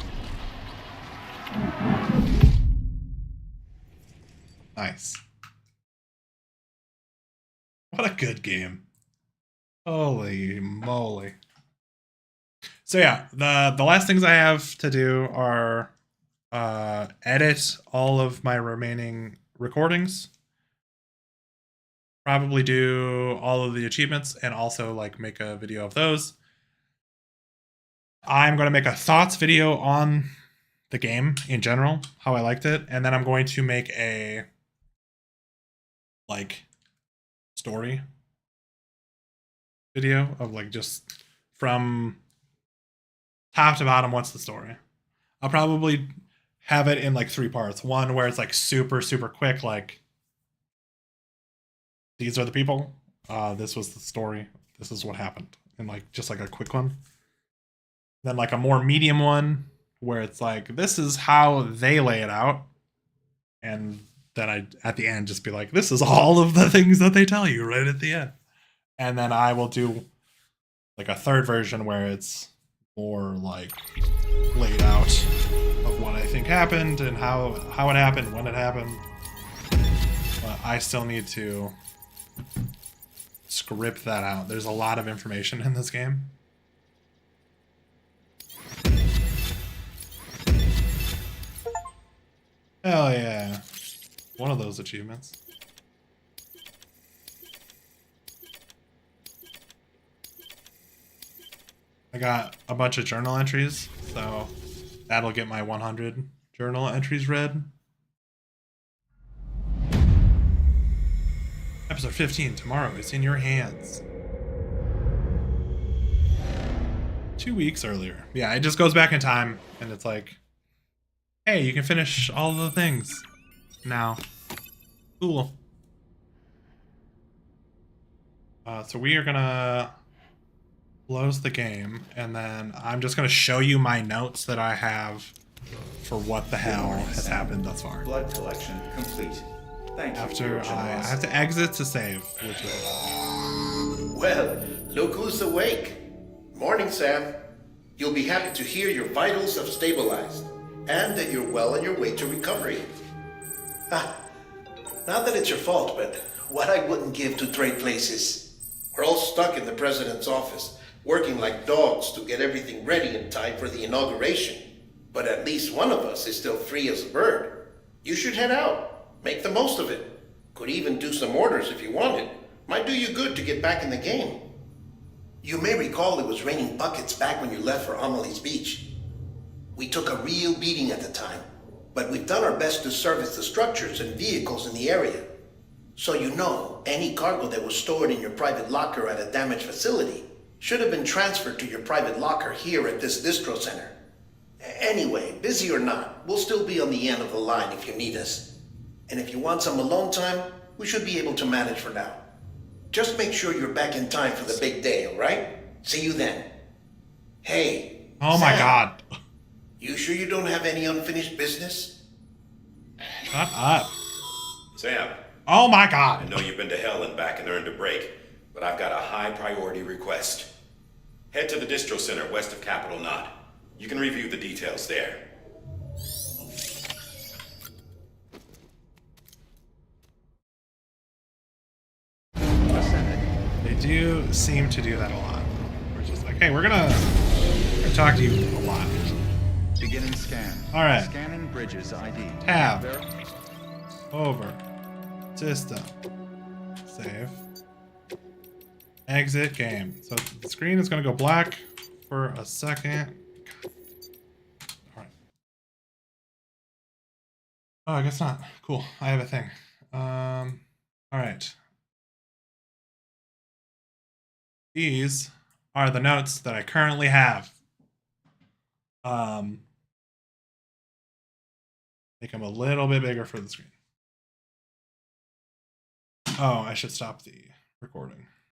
Nice. What a good game. Holy moly. So yeah, the last things I have to do are edit all of my remaining recordings. Probably do all of the achievements and also like make a video of those. I'm going to make a thoughts video on the game in general, how I liked it, and then I'm going to make a like story video of like just from top to bottom what's the story. I'll probably have it in like 3 parts. One where it's like super quick, like these are the people, this was the story, this is what happened, and like just like a quick one. Then like a more medium one where it's like this is how they lay it out, and then I at the end just be like this is all of the things that they tell you right at the end. And then I will do like a third version where it's more like laid out of what I think happened and how it happened, when it happened. But I still need to script that out. There's a lot of information in this game. Hell yeah. One of those achievements. I got a bunch of journal entries, so that'll get my 100 journal entries read. Episode 15 tomorrow is in your hands. 2 weeks earlier. Yeah, it just goes back in time, and it's like, hey, you can finish all the things now. Cool. So we are gonna close the game, and then I'm just gonna show you my notes that I have for what the hell has happened thus far. Blood collection complete. Thank you. After I have to exit to save, which is... Well, look who's awake. Morning, Sam. You'll be happy to hear your vitals have stabilized, and that you're well on your way to recovery. Not that it's your fault, but what I wouldn't give to trade places. We're all stuck in the president's office, working like dogs to get everything ready in time for the inauguration. But at least one of us is still free as a bird. You should head out. Make the most of it. Could even do some orders if you wanted. Might do you good to get back in the game. You may recall it was raining buckets back when you left for Amelie's Beach. We took a real beating at the time, but we've done our best to service the structures and vehicles in the area. So you know, any cargo that was stored in your private locker at a damaged facility should have been transferred to your private locker here at this distro center. Anyway, busy or not, we'll still be on the end of the line if you need us. And if you want some alone time, we should be able to manage for now. Just make sure you're back in time for the big day, all right? See you then. Hey. Oh my God. You sure you don't have any unfinished business? Shut up. Sam. Oh my God. I know you've been to hell and back and earned a break, but I've got a high priority request. Head to the distro center west of Capital Knot. You can review the details there. They do seem to do that a lot. We're just like, hey, we're gonna talk to you a lot. Beginning scan. All right. Scanning bridges ID. Tab. Over. System. Save. Exit game. So the screen is going to go black for a second. All right. Oh, I guess not. Cool. I have a thing. All right. These are the notes that I currently have. Make them a little bit bigger for the screen. Oh, I should stop the recording.